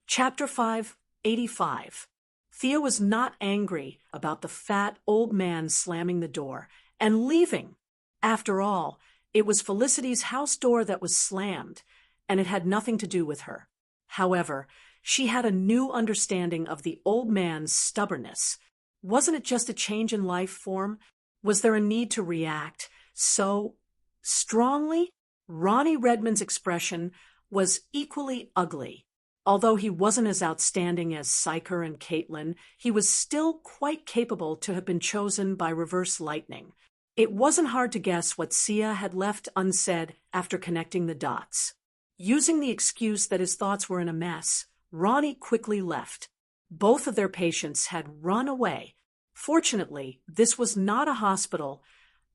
Chapter 585. Thea was not angry about the fat old man slamming the door and leaving. After all, it was Felicity's house door that was slammed, and it had nothing to do with her. However, she had a new understanding of the old man's stubbornness. Wasn't it just a change in life form? Was there a need to react so strongly? Ronnie Redmond's expression was equally ugly. Although he wasn't as outstanding as Syker and Caitlin, he was still quite capable to have been chosen by reverse lightning. It wasn't hard to guess what Sia had left unsaid after connecting the dots. Using the excuse that his thoughts were in a mess, Ronnie quickly left. Both of their patients had run away. Fortunately, this was not a hospital,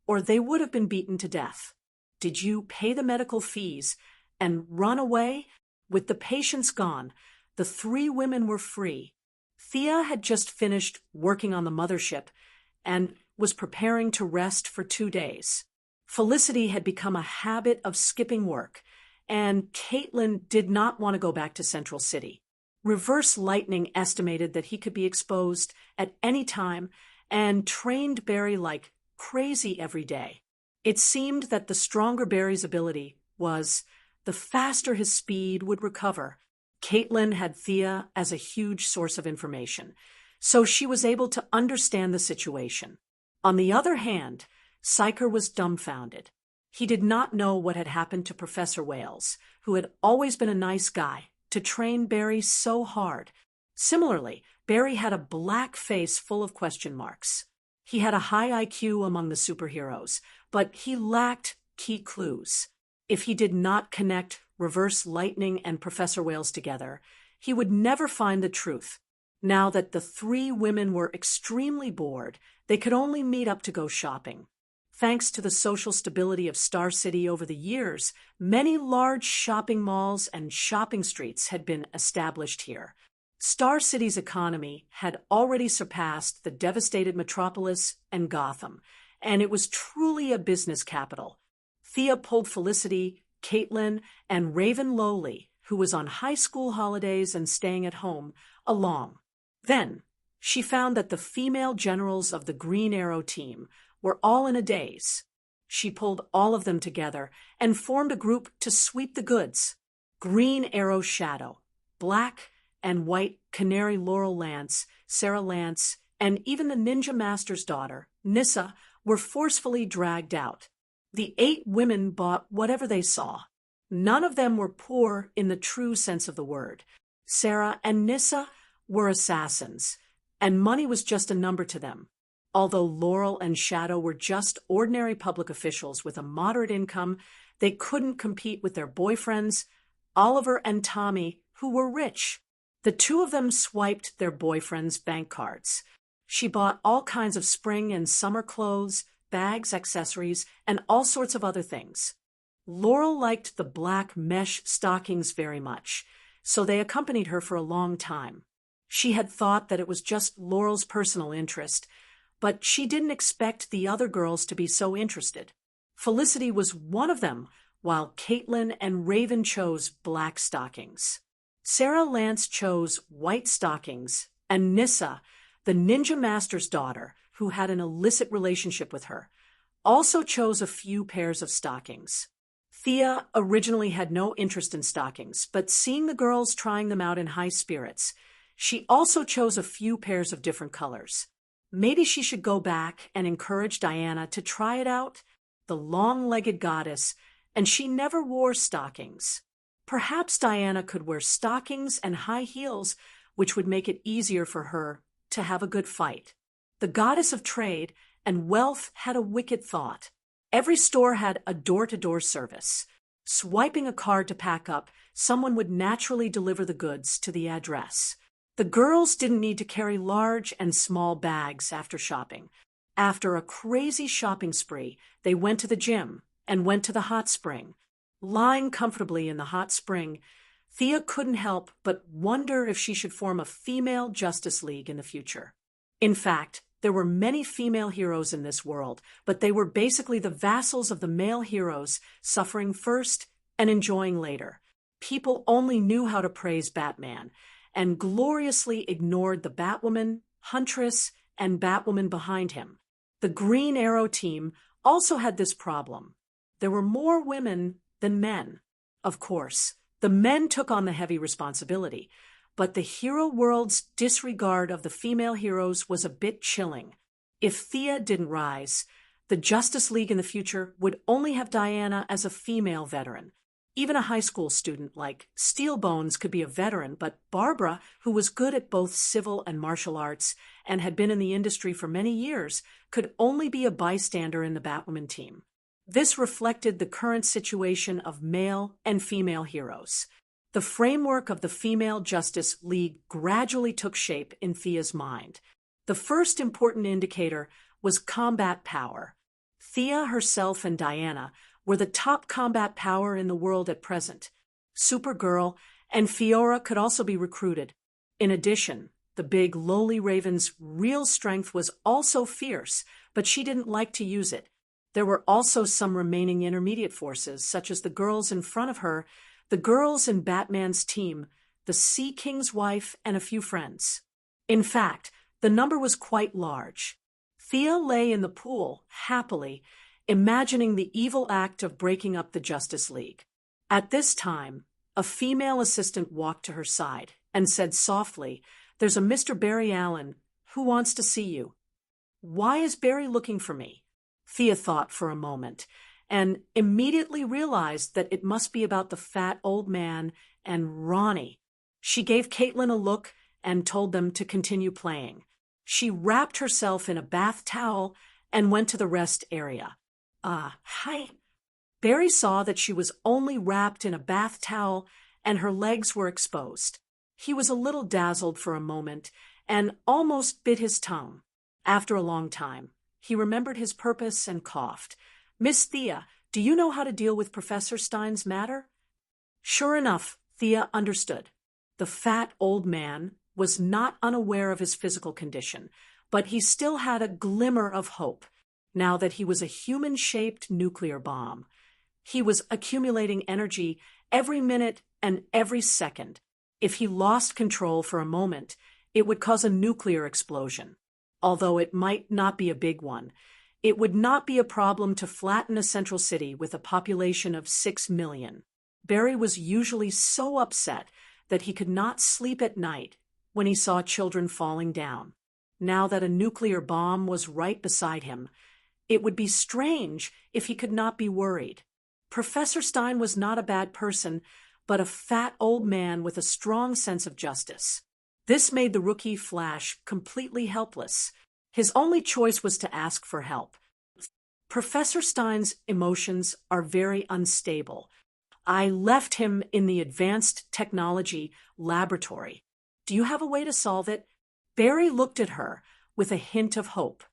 or they would have been beaten to death. Did you pay the medical fees and run away? With the patients gone, the three women were free. Thea had just finished working on the mothership and was preparing to rest for 2 days. Felicity had become a habit of skipping work, and Caitlin did not want to go back to Central City. Reverse Lightning estimated that he could be exposed at any time and trained Barry like crazy every day. It seemed that the stronger Barry's ability was, the faster his speed would recover. Caitlin had Thea as a huge source of information, so she was able to understand the situation. On the other hand, Syker was dumbfounded. He did not know what had happened to Professor Wales, who had always been a nice guy, to train Barry so hard. Similarly, Barry had a black face full of question marks. He had a high IQ among the superheroes, but he lacked key clues. If he did not connect Reverse Lightning and Professor Wales together, he would never find the truth. Now that the three women were extremely bored, they could only meet up to go shopping. Thanks to the social stability of Star City over the years, many large shopping malls and shopping streets had been established here. Star City's economy had already surpassed the devastated Metropolis and Gotham, and it was truly a business capital. Thea pulled Felicity, Caitlin, and Raven Lowly, who was on high school holidays and staying at home, along. Then, she found that the female generals of the Green Arrow team were all in a daze. She pulled all of them together and formed a group to sweep the goods. Green Arrow Shadow, Black and White Canary Laurel Lance, Sarah Lance, and even the Ninja Master's daughter, Nissa, were forcefully dragged out. The 8 women bought whatever they saw. None of them were poor in the true sense of the word. Sarah and Nissa were assassins, and money was just a number to them. Although Laurel and Shadow were just ordinary public officials with a moderate income, they couldn't compete with their boyfriends, Oliver and Tommy, who were rich. The two of them swiped their boyfriends' bank cards. She bought all kinds of spring and summer clothes, bags, accessories, and all sorts of other things. Laurel liked the black mesh stockings very much, so they accompanied her for a long time. She had thought that it was just Laurel's personal interest, but she didn't expect the other girls to be so interested. Felicity was one of them, while Caitlin and Raven chose black stockings. Sarah Lance chose white stockings, and Nissa, the Ninja Master's daughter, who had an illicit relationship with her, also chose a few pairs of stockings. Thea originally had no interest in stockings, but seeing the girls trying them out in high spirits, she also chose a few pairs of different colors. Maybe she should go back and encourage Diana to try it out. The long-legged goddess, and she never wore stockings. Perhaps Diana could wear stockings and high heels, which would make it easier for her to have a good fight. The goddess of trade and wealth had a wicked thought. Every store had a door-to-door service. Swiping a card to pack up, someone would naturally deliver the goods to the address. The girls didn't need to carry large and small bags after shopping. After a crazy shopping spree, they went to the gym and went to the hot spring. Lying comfortably in the hot spring, Thea couldn't help but wonder if she should form a female Justice League in the future. In fact, there were many female heroes in this world, but they were basically the vassals of the male heroes, suffering first and enjoying later. People only knew how to praise Batman, and gloriously ignored the Batwoman, Huntress, and Batwoman behind him. The Green Arrow team also had this problem. There were more women than men. Of course, the men took on the heavy responsibility, but the hero world's disregard of the female heroes was a bit chilling. If Thea didn't rise, the Justice League in the future would only have Diana as a female veteran. Even a high school student like Steelbones could be a veteran, but Barbara, who was good at both civil and martial arts and had been in the industry for many years, could only be a bystander in the Batwoman team. This reflected the current situation of male and female heroes. The framework of the Female Justice League gradually took shape in Thea's mind. The first important indicator was combat power. Thea herself and Diana were the top combat power in the world at present. Supergirl and Fiora could also be recruited. In addition, the big lowly Raven's real strength was also fierce, but she didn't like to use it. There were also some remaining intermediate forces, such as the girls in front of her, the girls in Batman's team, the Sea King's wife, and a few friends. In fact, the number was quite large. Thea lay in the pool, happily, imagining the evil act of breaking up the Justice League. At this time, a female assistant walked to her side and said softly, "There's a Mr. Barry Allen who wants to see you." "Why is Barry looking for me?" Thea thought for a moment and immediately realized that it must be about the fat old man and Ronnie. She gave Caitlin a look and told them to continue playing. She wrapped herself in a bath towel and went to the rest area. Hi. Barry saw that she was only wrapped in a bath towel and her legs were exposed. He was a little dazzled for a moment and almost bit his tongue. After a long time, he remembered his purpose and coughed. "Miss Thea, do you know how to deal with Professor Stein's matter?" Sure enough, Thea understood. The fat old man was not unaware of his physical condition, but he still had a glimmer of hope. Now that he was a human-shaped nuclear bomb, he was accumulating energy every minute and every second. If he lost control for a moment, it would cause a nuclear explosion. Although it might not be a big one, it would not be a problem to flatten a central city with a population of 6 million. Barry was usually so upset that he could not sleep at night when he saw children falling down. Now that a nuclear bomb was right beside him, it would be strange if he could not be worried. Professor Stein was not a bad person, but a fat old man with a strong sense of justice. This made the rookie Flash completely helpless. His only choice was to ask for help. "Professor Stein's emotions are very unstable. I left him in the Advanced Technology Laboratory. Do you have a way to solve it?" Barry looked at her with a hint of hope.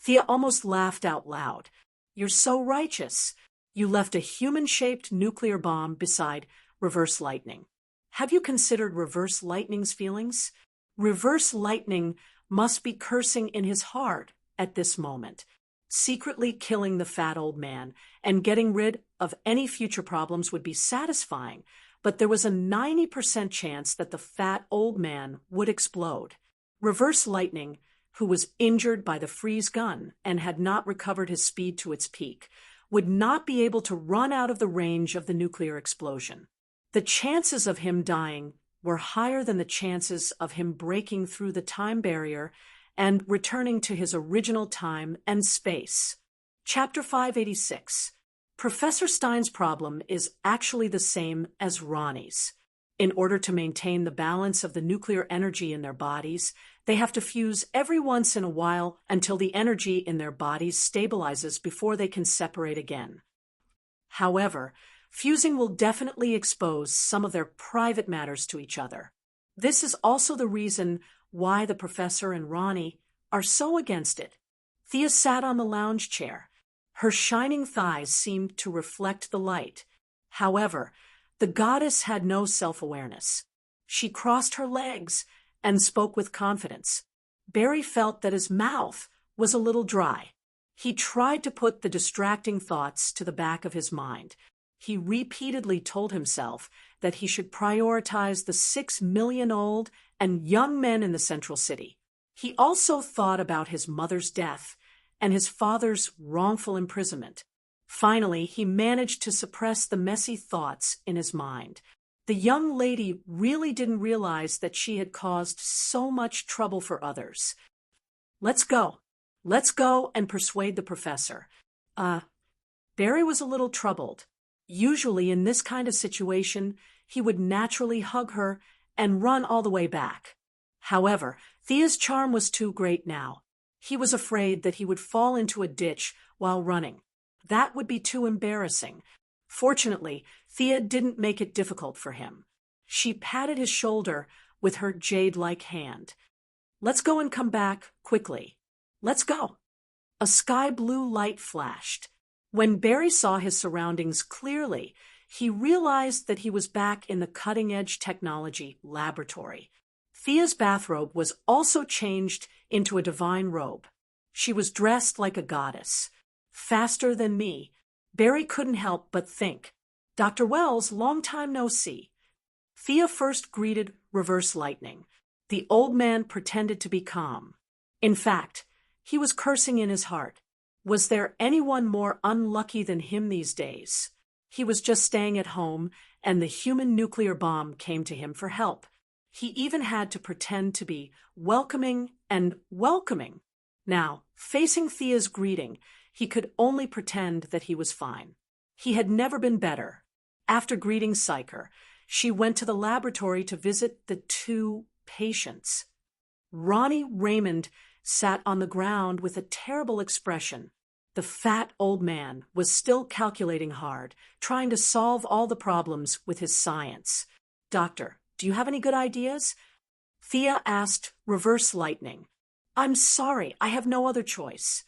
Thea almost laughed out loud. "You're so righteous. You left a human-shaped nuclear bomb beside Reverse Lightning. Have you considered Reverse Lightning's feelings? Reverse Lightning must be cursing in his heart at this moment. Secretly killing the fat old man and getting rid of any future problems would be satisfying, but there was a 90% chance that the fat old man would explode. Reverse Lightning, who was injured by the freeze gun and had not recovered his speed to its peak, would not be able to run out of the range of the nuclear explosion. The chances of him dying were higher than the chances of him breaking through the time barrier and returning to his original time and space. Chapter 586. Professor Stein's problem is actually the same as Ronnie's. In order to maintain the balance of the nuclear energy in their bodies, they have to fuse every once in a while until the energy in their bodies stabilizes before they can separate again. However, fusing will definitely expose some of their private matters to each other. This is also the reason why the professor and Ronnie are so against it. Thea sat on the lounge chair. Her shining thighs seemed to reflect the light. However, the goddess had no self-awareness. She crossed her legs and spoke with confidence. Barry felt that his mouth was a little dry. He tried to put the distracting thoughts to the back of his mind. He repeatedly told himself that he should prioritize the 6 million old and young men in the central city. He also thought about his mother's death and his father's wrongful imprisonment. Finally, he managed to suppress the messy thoughts in his mind. The young lady really didn't realize that she had caused so much trouble for others. Let's go. Let's go and persuade the professor. Barry was a little troubled. Usually in this kind of situation, he would naturally hug her and run all the way back. However, Thea's charm was too great now. He was afraid that he would fall into a ditch while running. That would be too embarrassing. Fortunately, Thea didn't make it difficult for him. She patted his shoulder with her jade-like hand. Let's go and come back quickly. Let's go. A sky-blue light flashed. When Barry saw his surroundings clearly, he realized that he was back in the cutting-edge technology laboratory. Thea's bathrobe was also changed into a divine robe. She was dressed like a goddess. Faster than me, Barry couldn't help but think, Dr. Wells, long time no see. Thea first greeted Reverse Lightning. The old man pretended to be calm. In fact, he was cursing in his heart. Was there anyone more unlucky than him these days? He was just staying at home, and the human nuclear bomb came to him for help. He even had to pretend to be welcoming and welcoming. Now, facing Thea's greeting, he could only pretend that he was fine. He had never been better. After greeting Psyker, she went to the laboratory to visit the 2 patients. Ronnie Raymond sat on the ground with a terrible expression. The fat old man was still calculating hard, trying to solve all the problems with his science. Doctor, do you have any good ideas? Thea asked Reverse Lightning. I'm sorry, I have no other choice.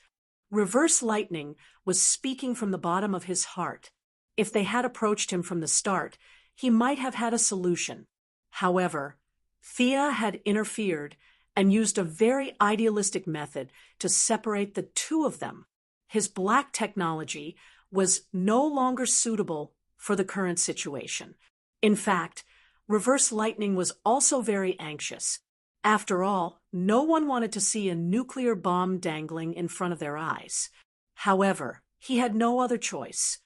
Reverse Lightning was speaking from the bottom of his heart. If they had approached him from the start, he might have had a solution. However, Thea had interfered and used a very idealistic method to separate the 2 of them. His black technology was no longer suitable for the current situation. In fact, Reverse Lightning was also very anxious. After all, no one wanted to see a nuclear bomb dangling in front of their eyes. However, he had no other choice.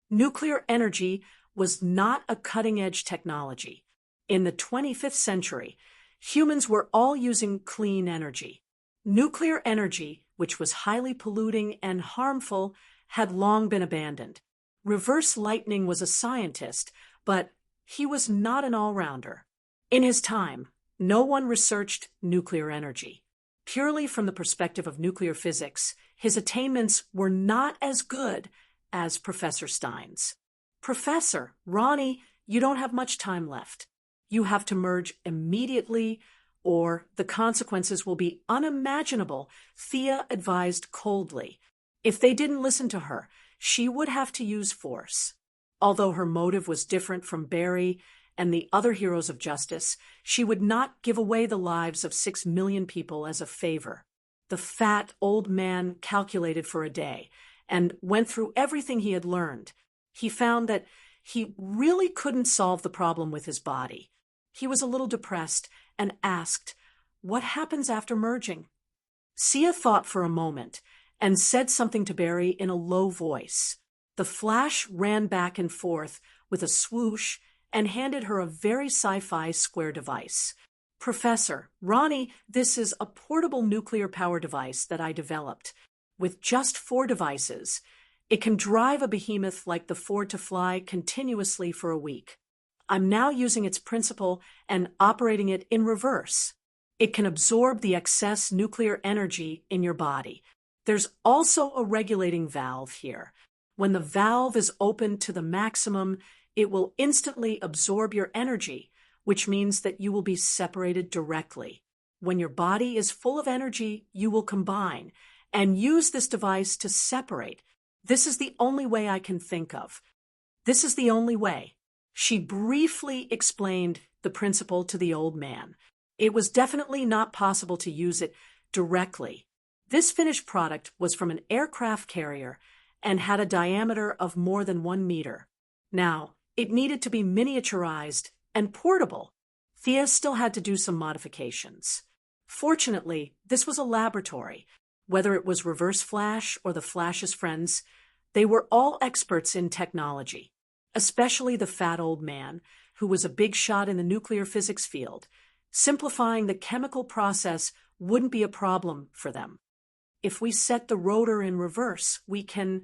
Nuclear energy was not a cutting-edge technology. In the 25th century, humans were all using clean energy. Nuclear energy, which was highly polluting and harmful, had long been abandoned. Reverse Lightning was a scientist, but he was not an all-rounder. In his time, no one researched nuclear energy. Purely from the perspective of nuclear physics, his attainments were not as good as Professor Stein's. Professor, Ronnie, you don't have much time left. You have to merge immediately, or the consequences will be unimaginable, Thea advised coldly. If they didn't listen to her, she would have to use force. Although her motive was different from Barry and the other heroes of justice, she would not give away the lives of 6 million people as a favor. The fat old man calculated for a day and went through everything he had learned. He found that he really couldn't solve the problem with his body. He was a little depressed and asked, "What happens after merging?" Sia thought for a moment and said something to Barry in a low voice. The Flash ran back and forth with a swoosh and handed her a very sci-fi square device. "Professor, Ronnie, this is a portable nuclear power device that I developed. With just 4 devices, it can drive a behemoth like the Ford to fly continuously for a week. I'm now using its principle and operating it in reverse. It can absorb the excess nuclear energy in your body. There's also a regulating valve here. When the valve is opened to the maximum, it will instantly absorb your energy, which means that you will be separated directly. When your body is full of energy, you will combine and use this device to separate. This is the only way I can think of. This is the only way." She briefly explained the principle to the old man. It was definitely not possible to use it directly. This finished product was from an aircraft carrier and had a diameter of more than 1 meter. Now, It needed to be miniaturized and portable. Thea still had to do some modifications. Fortunately, this was a laboratory. Whether it was Reverse Flash or the Flash's friends, they were all experts in technology, especially the fat old man, who was a big shot in the nuclear physics field. Simplifying the chemical process wouldn't be a problem for them. If we set the rotor in reverse, we can...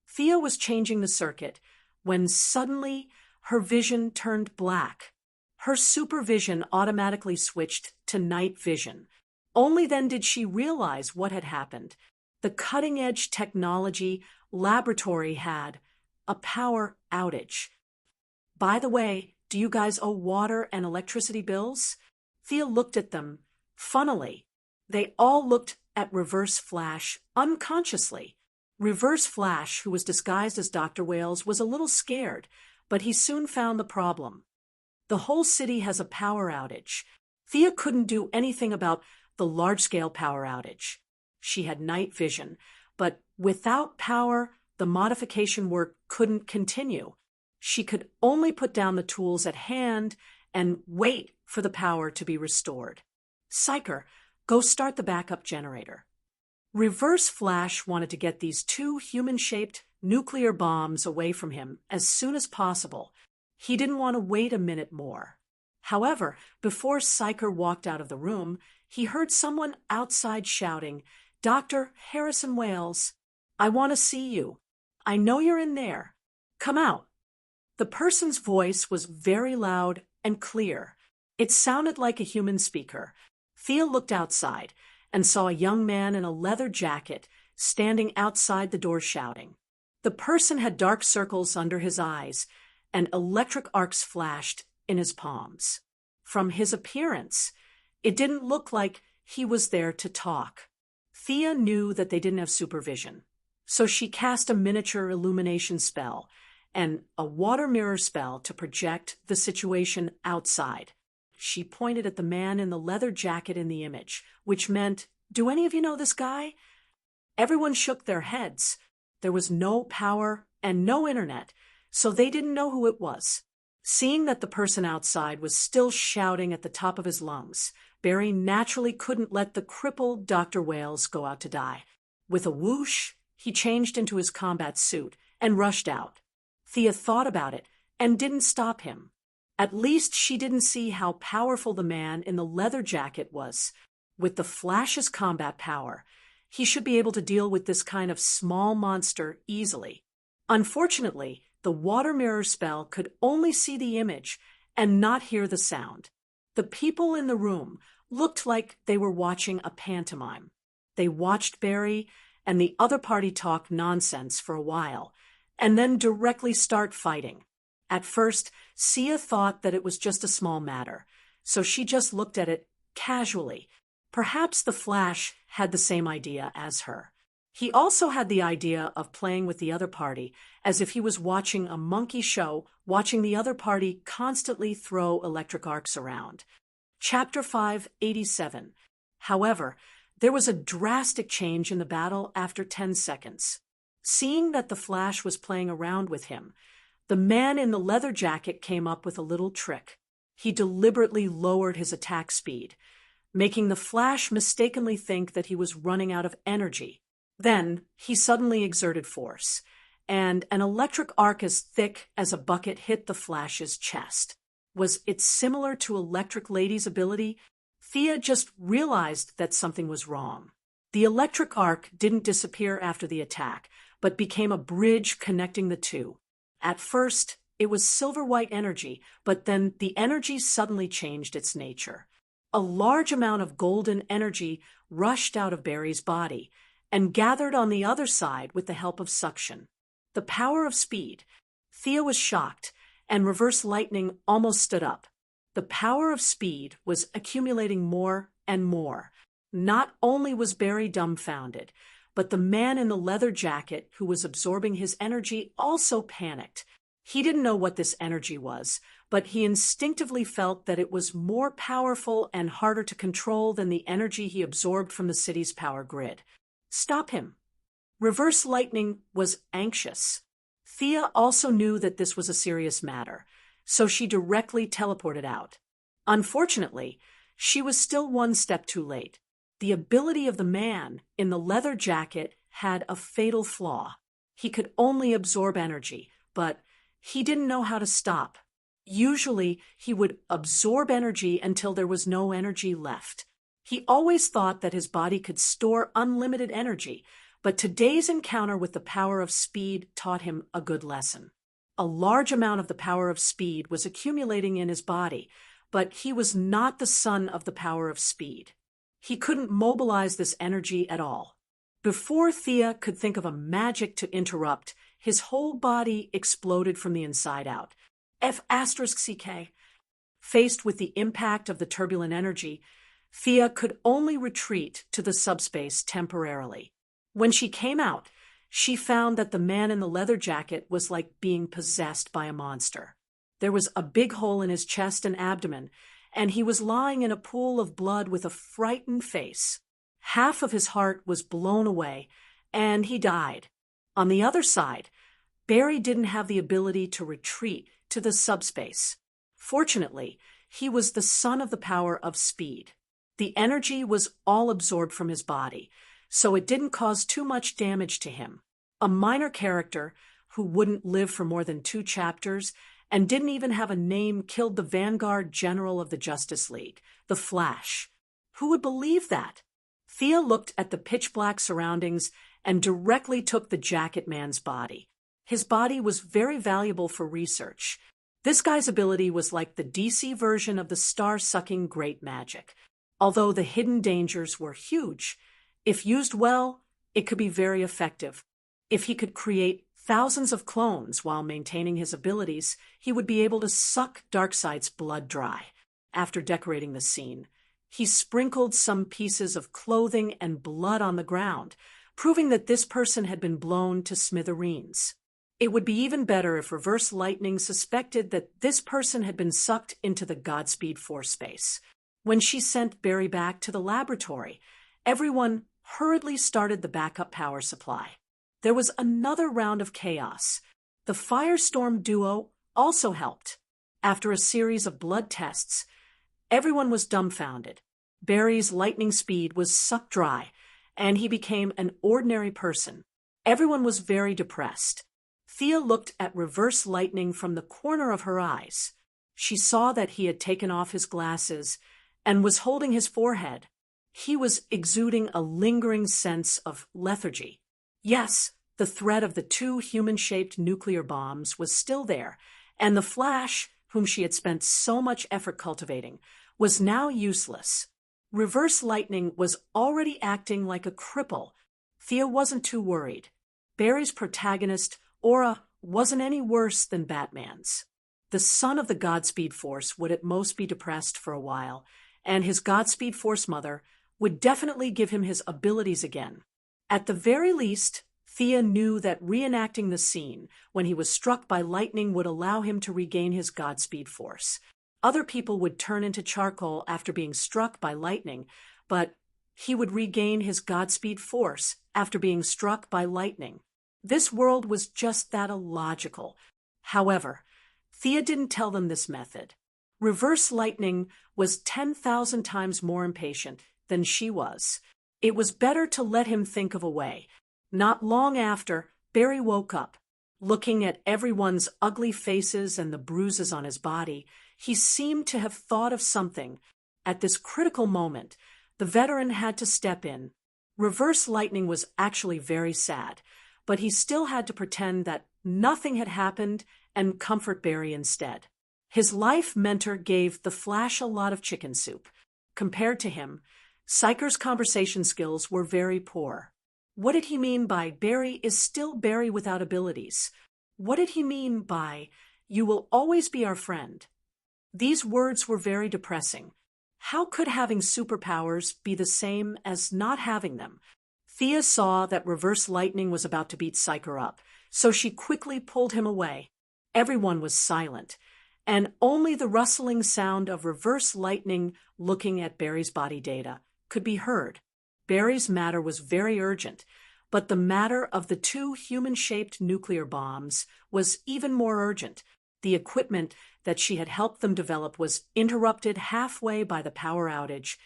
Thea was changing the circuit when suddenly her vision turned black. Her supervision automatically switched to night vision. Only then did she realize what had happened. The cutting-edge technology laboratory had a power outage. By the way, do you guys owe water and electricity bills? Thea looked at them. Funnily, they all looked at Reverse Flash unconsciously. Reverse Flash, who was disguised as Dr. Wales, was a little scared, but he soon found the problem. The whole city has a power outage. Thea couldn't do anything about the large-scale power outage. She had night vision, but without power, the modification work couldn't continue. She could only put down the tools at hand and wait for the power to be restored. Psyker, go start the backup generator. Reverse Flash wanted to get these two human-shaped nuclear bombs away from him as soon as possible. He didn't want to wait a minute more. However, before Psyker walked out of the room, he heard someone outside shouting, "Dr. Harrison Wales, I want to see you. I know you're in there. Come out." The person's voice was very loud and clear. It sounded like a human speaker. Thea looked outside and saw a young man in a leather jacket standing outside the door shouting. The person had dark circles under his eyes, and electric arcs flashed in his palms. From his appearance, it didn't look like he was there to talk. Thea knew that they didn't have supervision, so she cast a miniature illumination spell and a water mirror spell to project the situation outside. She pointed at the man in the leather jacket in the image, which meant, "Do any of you know this guy?" Everyone shook their heads. There was no power and no internet, so they didn't know who it was. Seeing that the person outside was still shouting at the top of his lungs, Barry naturally couldn't let the crippled Dr. Wales go out to die. With a whoosh, he changed into his combat suit and rushed out. Thea thought about it and didn't stop him. At least she didn't see how powerful the man in the leather jacket was. With the Flash's combat power, he should be able to deal with this kind of small monster easily. Unfortunately, the water mirror spell could only see the image and not hear the sound. The people in the room looked like they were watching a pantomime. They watched Barry and the other party talk nonsense for a while, and then directly start fighting. At first, Sia thought that it was just a small matter, so she just looked at it casually. Perhaps the Flash had the same idea as her. He also had the idea of playing with the other party, as if he was watching a monkey show, watching the other party constantly throw electric arcs around. Chapter 587. However, there was a drastic change in the battle after 10 seconds. Seeing that the Flash was playing around with him, the man in the leather jacket came up with a little trick. He deliberately lowered his attack speed, making the Flash mistakenly think that he was running out of energy. Then he suddenly exerted force, and an electric arc as thick as a bucket hit the Flash's chest. Was it similar to Electric Lady's ability? Thea just realized that something was wrong. The electric arc didn't disappear after the attack, but became a bridge connecting the two. At first, it was silver-white energy, but then the energy suddenly changed its nature. A large amount of golden energy rushed out of Barry's body and gathered on the other side with the help of suction. The power of speed. Thea was shocked, and Reverse Lightning almost stood up. The power of speed was accumulating more and more. Not only was Barry dumbfounded, but the man in the leather jacket who was absorbing his energy also panicked. He didn't know what this energy was, but he instinctively felt that it was more powerful and harder to control than the energy he absorbed from the city's power grid. Stop him. Reverse Lightning was anxious. Thea also knew that this was a serious matter, so she directly teleported out. Unfortunately, she was still one step too late. The ability of the man in the leather jacket had a fatal flaw. He could only absorb energy, but he didn't know how to stop. Usually, he would absorb energy until there was no energy left. He always thought that his body could store unlimited energy, but today's encounter with the power of speed taught him a good lesson. A large amount of the power of speed was accumulating in his body, but he was not the son of the power of speed. He couldn't mobilize this energy at all. Before Thea could think of a magic to interrupt, his whole body exploded from the inside out. F***CK. Faced with the impact of the turbulent energy, Thea could only retreat to the subspace temporarily. When she came out, she found that the man in the leather jacket was like being possessed by a monster. There was a big hole in his chest and abdomen, and he was lying in a pool of blood with a frightened face. Half of his heart was blown away, and he died. On the other side, Barry didn't have the ability to retreat to the subspace. Fortunately, he was the son of the power of speed. The energy was all absorbed from his body, so it didn't cause too much damage to him. A minor character who wouldn't live for more than 2 chapters and didn't even have a name killed the Vanguard General of the Justice League, the Flash. Who would believe that? Thea looked at the pitch-black surroundings and directly took the jacket man's body. His body was very valuable for research. This guy's ability was like the DC version of the star-sucking great magic. Although the hidden dangers were huge, if used well, it could be very effective. If he could create thousands of clones while maintaining his abilities, he would be able to suck Darkseid's blood dry. After decorating the scene, he sprinkled some pieces of clothing and blood on the ground, proving that this person had been blown to smithereens. It would be even better if Reverse Lightning suspected that this person had been sucked into the Godspeed Force space. When she sent Barry back to the laboratory, everyone hurriedly started the backup power supply. There was another round of chaos. The Firestorm duo also helped. After a series of blood tests, everyone was dumbfounded. Barry's lightning speed was sucked dry, and he became an ordinary person. Everyone was very depressed. Thea looked at Reverse Lightning from the corner of her eyes. She saw that he had taken off his glasses and was holding his forehead. He was exuding a lingering sense of lethargy. Yes, the threat of the 2 human-shaped nuclear bombs was still there, and the Flash, whom she had spent so much effort cultivating, was now useless. Reverse Lightning was already acting like a cripple. Thea wasn't too worried. Barry's protagonist, Aura, wasn't any worse than Batman's. The son of the Godspeed Force would at most be depressed for a while, and his Godspeed Force mother would definitely give him his abilities again. At the very least, Thea knew that reenacting the scene when he was struck by lightning would allow him to regain his Godspeed Force. Other people would turn into charcoal after being struck by lightning, but he would regain his Godspeed Force after being struck by lightning. This world was just that illogical. However, Thea didn't tell them this method. Reverse Lightning was 10,000 times more impatient than she was. It was better to let him think of a way. Not long after, Barry woke up. Looking at everyone's ugly faces and the bruises on his body, he seemed to have thought of something. At this critical moment, the veteran had to step in. Reverse Lightning was actually very sad, but he still had to pretend that nothing had happened and comfort Barry instead. His life mentor gave the Flash a lot of chicken soup. Compared to him, Psyker's conversation skills were very poor. What did he mean by Barry is still Barry without abilities? What did he mean by you will always be our friend? These words were very depressing. How could having superpowers be the same as not having them? Thea saw that Reverse Lightning was about to beat Psyker up, so she quickly pulled him away. Everyone was silent, and only the rustling sound of Reverse Lightning looking at Barry's body data could be heard. Barry's matter was very urgent, But the matter of the two human-shaped nuclear bombs was even more urgent. The equipment that she had helped them develop was interrupted halfway by the power outage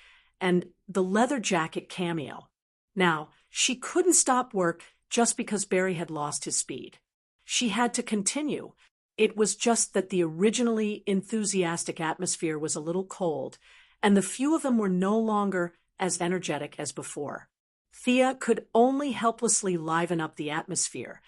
and the leather jacket cameo. Now, she couldn't stop work just because Barry had lost his speed. She had to continue. It was just that the originally enthusiastic atmosphere was a little cold, and the few of them were no longer as energetic as before. Thea could only helplessly liven up the atmosphere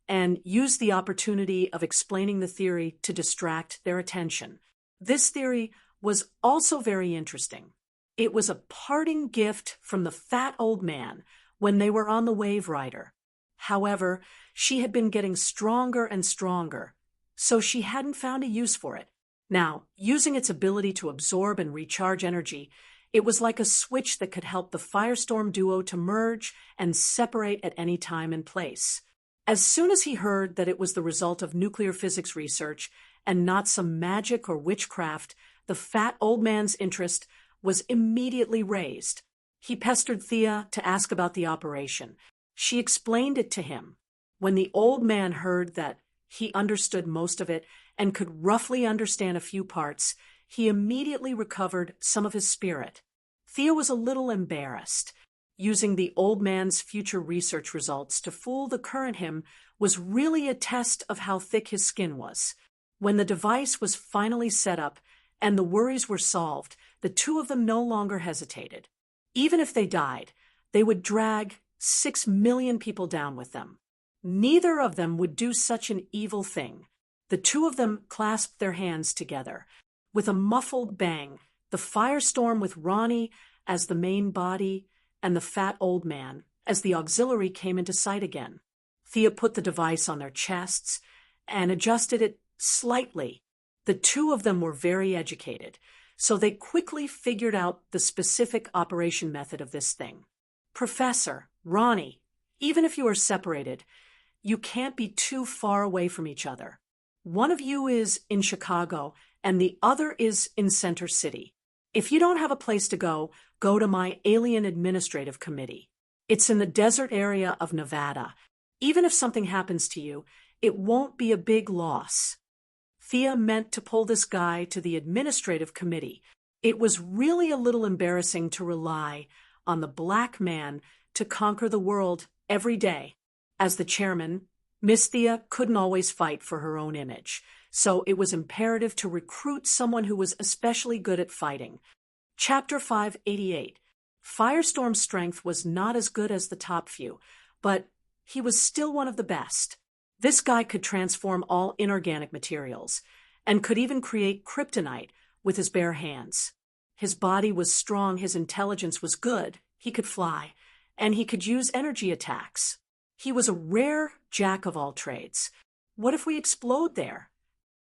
and use the opportunity of explaining the theory to distract their attention. This theory was also very interesting. It was a parting gift from the fat old man when they were on the Wave Rider. However, she had been getting stronger and stronger, so she hadn't found a use for it. Now, using its ability to absorb and recharge energy, it was like a switch that could help the Firestorm duo to merge and separate at any time and place. As soon as he heard that it was the result of nuclear physics research and not some magic or witchcraft, the fat old man's interest was immediately raised. He pestered Thea to ask about the operation. She explained it to him. When the old man heard that he understood most of it and could roughly understand a few parts, he immediately recovered some of his spirit. Thea was a little embarrassed. Using the old man's future research results to fool the current him was really a test of how thick his skin was. When the device was finally set up and the worries were solved, the two of them no longer hesitated. Even if they died, they would drag 6 million people down with them. Neither of them would do such an evil thing. The two of them clasped their hands together. With a muffled bang, the Firestorm with Ronnie as the main body and the fat old man as the auxiliary came into sight again. Thea put the device on their chests and adjusted it slightly. The two of them were very educated, so they quickly figured out the specific operation method of this thing. Professor, Ronnie, even if you are separated, you can't be too far away from each other. One of you is in Chicago and the other is in Center City. If you don't have a place to go to my Alien Administrative Committee. It's in the desert area of Nevada. Even if something happens to you, it won't be a big loss. Thea meant to pull this guy to the Administrative Committee. It was really a little embarrassing to rely on the black man to conquer the world every day. As the chairman, Miss Thea couldn't always fight for her own image, so it was imperative to recruit someone who was especially good at fighting. Chapter 588. Firestorm's strength was not as good as the top few, but he was still one of the best. This guy could transform all inorganic materials, and could even create kryptonite with his bare hands. His body was strong, his intelligence was good, he could fly, and he could use energy attacks. He was a rare jack of all trades. What if we explode there?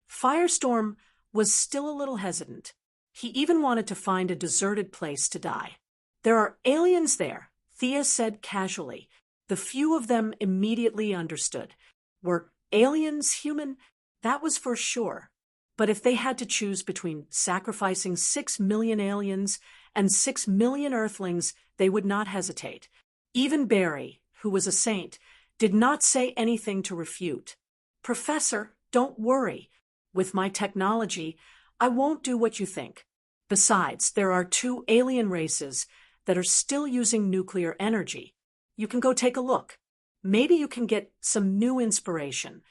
Firestorm was still a little hesitant. He even wanted to find a deserted place to die. There are aliens there, Thea said casually. The few of them immediately understood. Were aliens human? That was for sure. But if they had to choose between sacrificing 6 million aliens and 6 million Earthlings, they would not hesitate. Even Barry, who was a saint, did not say anything to refute. Professor, don't worry. With my technology, I won't do what you think. Besides, there are 2 alien races that are still using nuclear energy. You can go take a look. Maybe you can get some new inspiration.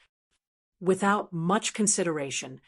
Without much consideration,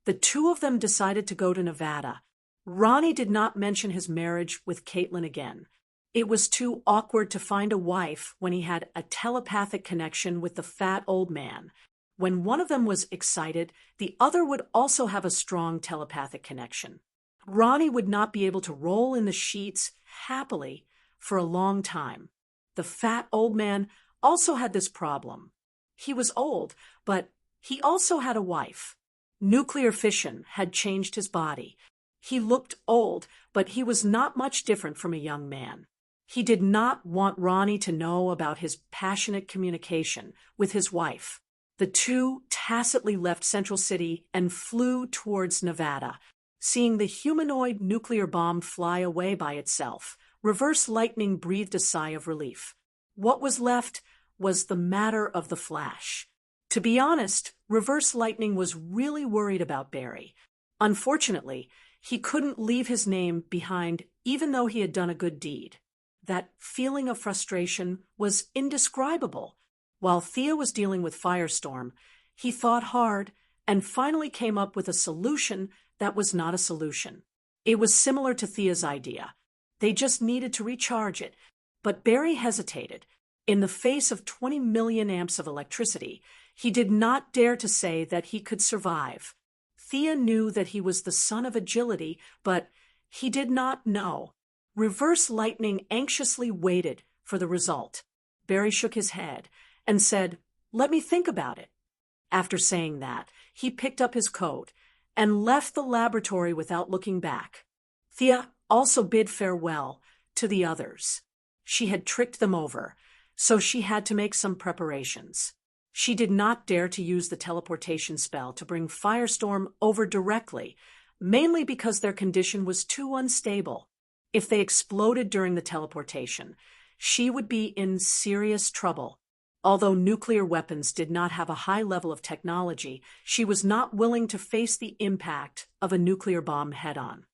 the two of them decided to go to Nevada. Ronnie did not mention his marriage with Caitlin again. It was too awkward to find a wife when he had a telepathic connection with the fat old man. When one of them was excited, the other would also have a strong telepathic connection. Ronnie would not be able to roll in the sheets happily for a long time. The fat old man also had this problem. He was old, but he also had a wife. Nuclear fission had changed his body. He looked old, but he was not much different from a young man. He did not want Ronnie to know about his passionate communication with his wife. The two tacitly left Central City and flew towards Nevada. Seeing the humanoid nuclear bomb fly away by itself, Reverse Lightning breathed a sigh of relief. What was left was the matter of the Flash. To be honest, Reverse Lightning was really worried about Barry. Unfortunately, he couldn't leave his name behind even though he had done a good deed. That feeling of frustration was indescribable. While Thea was dealing with Firestorm, he thought hard and finally came up with a solution that was not a solution. It was similar to Thea's idea. They just needed to recharge it. But Barry hesitated. In the face of 20 million amps of electricity, he did not dare to say that he could survive. Thea knew that he was the son of agility, but he did not know. Reverse Lightning anxiously waited for the result. Barry shook his head and said, "Let me think about it." After saying that, he picked up his coat and left the laboratory without looking back. Thea also bid farewell to the others. She had tricked them over, so she had to make some preparations. She did not dare to use the teleportation spell to bring Firestorm over directly, mainly because their condition was too unstable. If they exploded during the teleportation, she would be in serious trouble. Although nuclear weapons did not have a high level of technology, she was not willing to face the impact of a nuclear bomb head-on.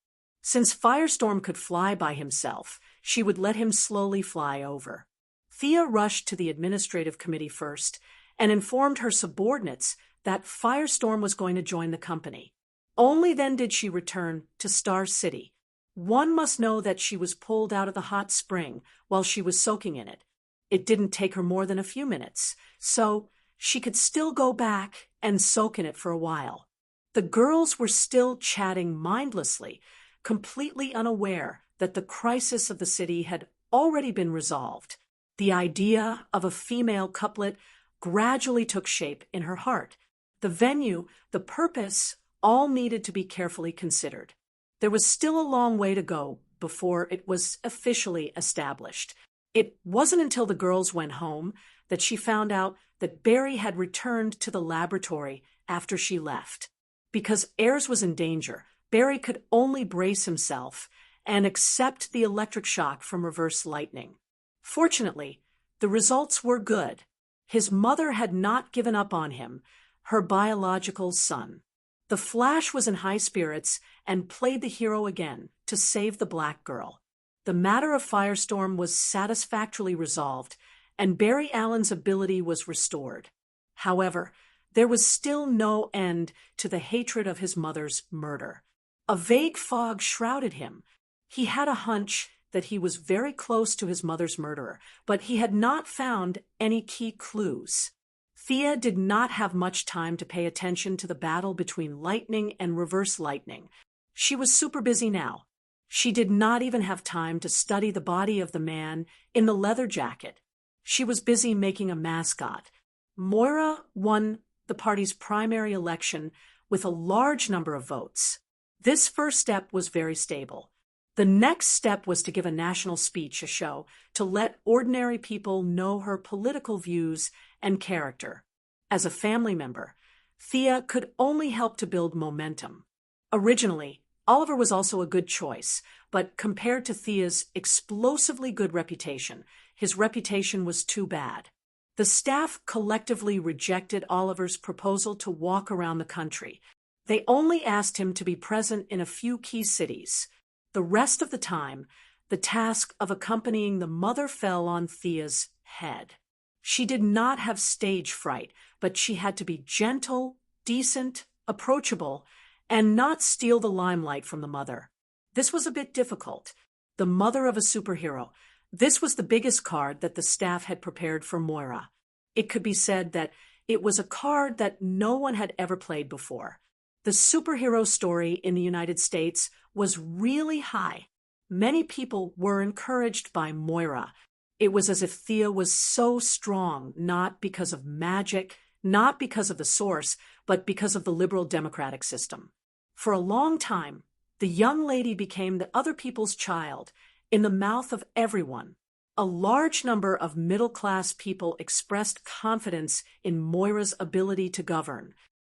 Since Firestorm could fly by himself, she would let him slowly fly over. Thea rushed to the administrative committee first and informed her subordinates that Firestorm was going to join the company. Only then did she return to Star City. One must know that she was pulled out of the hot spring while she was soaking in it. It didn't take her more than a few minutes, so she could still go back and soak in it for a while. The girls were still chatting mindlessly, completely unaware that the crisis of the city had already been resolved. The idea of a female couplet gradually took shape in her heart. The venue, the purpose, all needed to be carefully considered. There was still a long way to go before it was officially established. It wasn't until the girls went home that she found out that Barry had returned to the laboratory after she left. Because Ayers was in danger, Barry could only brace himself and accept the electric shock from Reverse Lightning. Fortunately, the results were good. His mother had not given up on him, her biological son. The Flash was in high spirits and played the hero again to save the black girl. The matter of Firestorm was satisfactorily resolved, and Barry Allen's ability was restored. However, there was still no end to the hatred of his mother's murder. A vague fog shrouded him. He had a hunch that he was very close to his mother's murderer, but he had not found any key clues. Thea did not have much time to pay attention to the battle between Lightning and Reverse Lightning. She was super busy now. She did not even have time to study the body of the man in the leather jacket. She was busy making a mascot. Moira won the party's primary election with a large number of votes. This first step was very stable. The next step was to give a national speech, a show, to let ordinary people know her political views and character. As a family member, Thea could only help to build momentum. Originally, Oliver was also a good choice, but compared to Thea's explosively good reputation, his reputation was too bad. The staff collectively rejected Oliver's proposal to walk around the country. They only asked him to be present in a few key cities. The rest of the time, the task of accompanying the mother fell on Thea's head. She did not have stage fright, but she had to be gentle, decent, approachable, and not steal the limelight from the mother. This was a bit difficult. The mother of a superhero. This was the biggest card that the staff had prepared for Moira. It could be said that it was a card that no one had ever played before. The superhero story in the United States was really high. Many people were encouraged by Moira. It was as if Thea was so strong, not because of magic, not because of the source, but because of the liberal democratic system. For a long time, the young lady became the other people's child, in the mouth of everyone. A large number of middle-class people expressed confidence in Moira's ability to govern.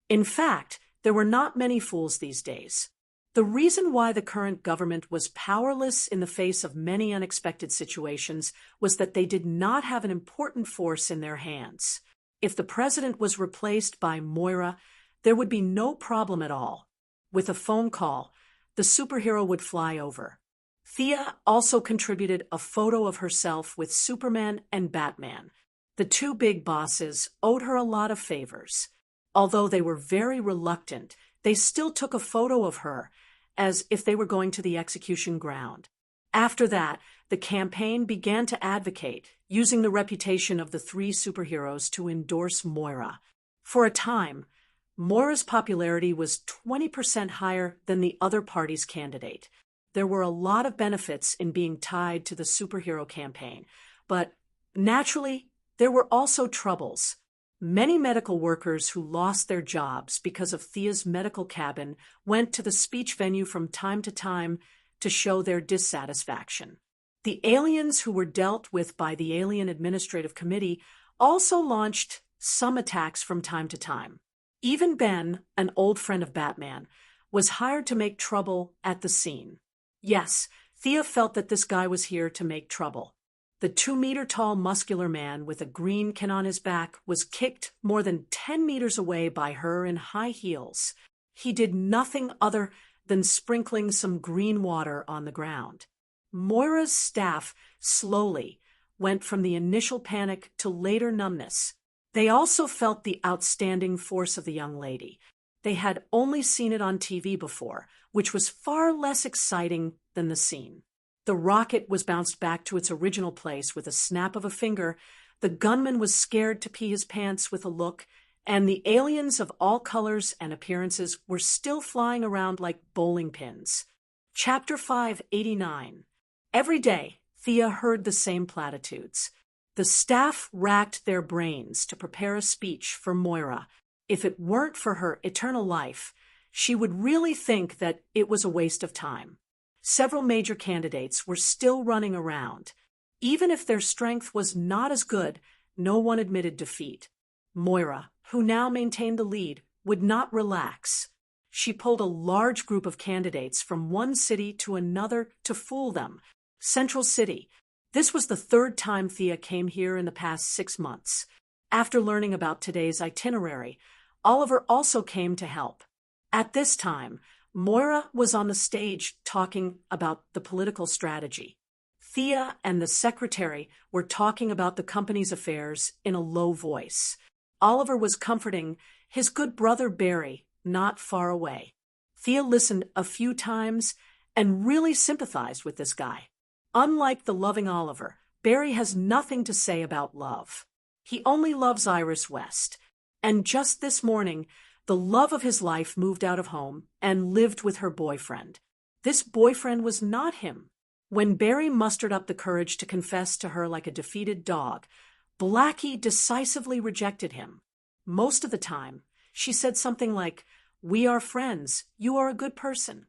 In fact, there were not many fools these days. The reason why the current government was powerless in the face of many unexpected situations was that they did not have an important force in their hands. If the president was replaced by Moira, there would be no problem at all. With a phone call, the superhero would fly over. Thea also contributed a photo of herself with Superman and Batman. The two big bosses owed her a lot of favors. Although they were very reluctant, they still took a photo of her, as if they were going to the execution ground. After that, the campaign began to advocate, using the reputation of the three superheroes to endorse Moira. For a time, Moira's popularity was 20% higher than the other party's candidate. There were a lot of benefits in being tied to the superhero campaign, but naturally, there were also troubles. Many medical workers who lost their jobs because of Thea's medical cabin went to the speech venue from time to time to show their dissatisfaction. The aliens who were dealt with by the Alien Administrative Committee also launched some attacks from time to time. Even Ben, an old friend of Batman, was hired to make trouble at the scene. Yes, Thea felt that this guy was here to make trouble. The 2-meter-tall muscular man with a green can on his back was kicked more than 10 meters away by her in high heels. He did nothing other than sprinkling some green water on the ground. Moira's staff slowly went from the initial panic to later numbness. They also felt the outstanding force of the young lady. They had only seen it on TV before, which was far less exciting than the scene. The rocket was bounced back to its original place with a snap of a finger. The gunman was scared to pee his pants with a look, and the aliens of all colors and appearances were still flying around like bowling pins. Chapter 589. Every day, Thea heard the same platitudes. The staff racked their brains to prepare a speech for Moira. If it weren't for her eternal life, she would really think that it was a waste of time. Several major candidates were still running around. Even if their strength was not as good, no one admitted defeat. Moira, who now maintained the lead, would not relax. She pulled a large group of candidates from one city to another to fool them. Central City. This was the third time Thea came here in the past 6 months. After learning about today's itinerary, Oliver also came to help. At this time, Moira was on the stage talking about the political strategy. Thea and the secretary were talking about the company's affairs in a low voice. Oliver was comforting his good brother Barry, not far away. Thea listened a few times and really sympathized with this guy. Unlike the loving Oliver, Barry has nothing to say about love. He only loves Iris West. And just this morning, the love of his life moved out of home and lived with her boyfriend. This boyfriend was not him. When Barry mustered up the courage to confess to her like a defeated dog, Blackie decisively rejected him. Most of the time, she said something like, "We are friends. You are a good person."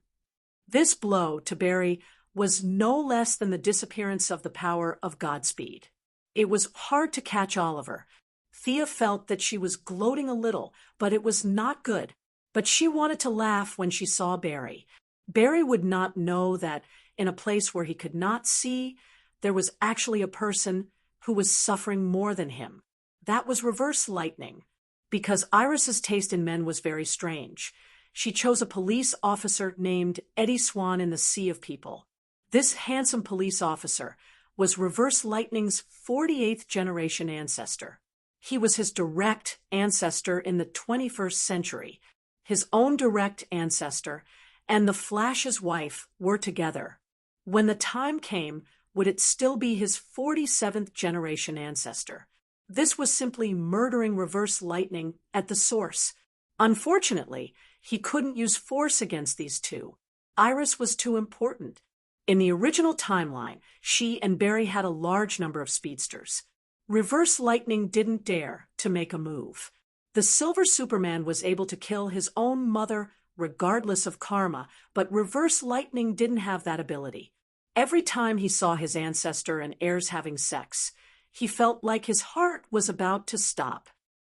This blow to Barry was no less than the disappearance of the power of Godspeed. It was hard to catch Oliver. Thea felt that she was gloating a little, but it was not good. But she wanted to laugh when she saw Barry. Barry would not know that in a place where he could not see, there was actually a person who was suffering more than him. That was Reverse Lightning. Because Iris's taste in men was very strange, she chose a police officer named Eddie Swan in the Sea of People. This handsome police officer was Reverse Lightning's 48th generation ancestor. He was his direct ancestor in the 21st century. His own direct ancestor and the Flash's wife were together. When the time came, would it still be his 47th generation ancestor? This was simply murdering Reverse Lightning at the source. Unfortunately, he couldn't use force against these two. Iris was too important. In the original timeline, she and Barry had a large number of speedsters. Reverse Lightning didn't dare to make a move. The Silver Superman was able to kill his own mother regardless of karma, but Reverse Lightning didn't have that ability. Every time he saw his ancestor and heirs having sex, he felt like his heart was about to stop.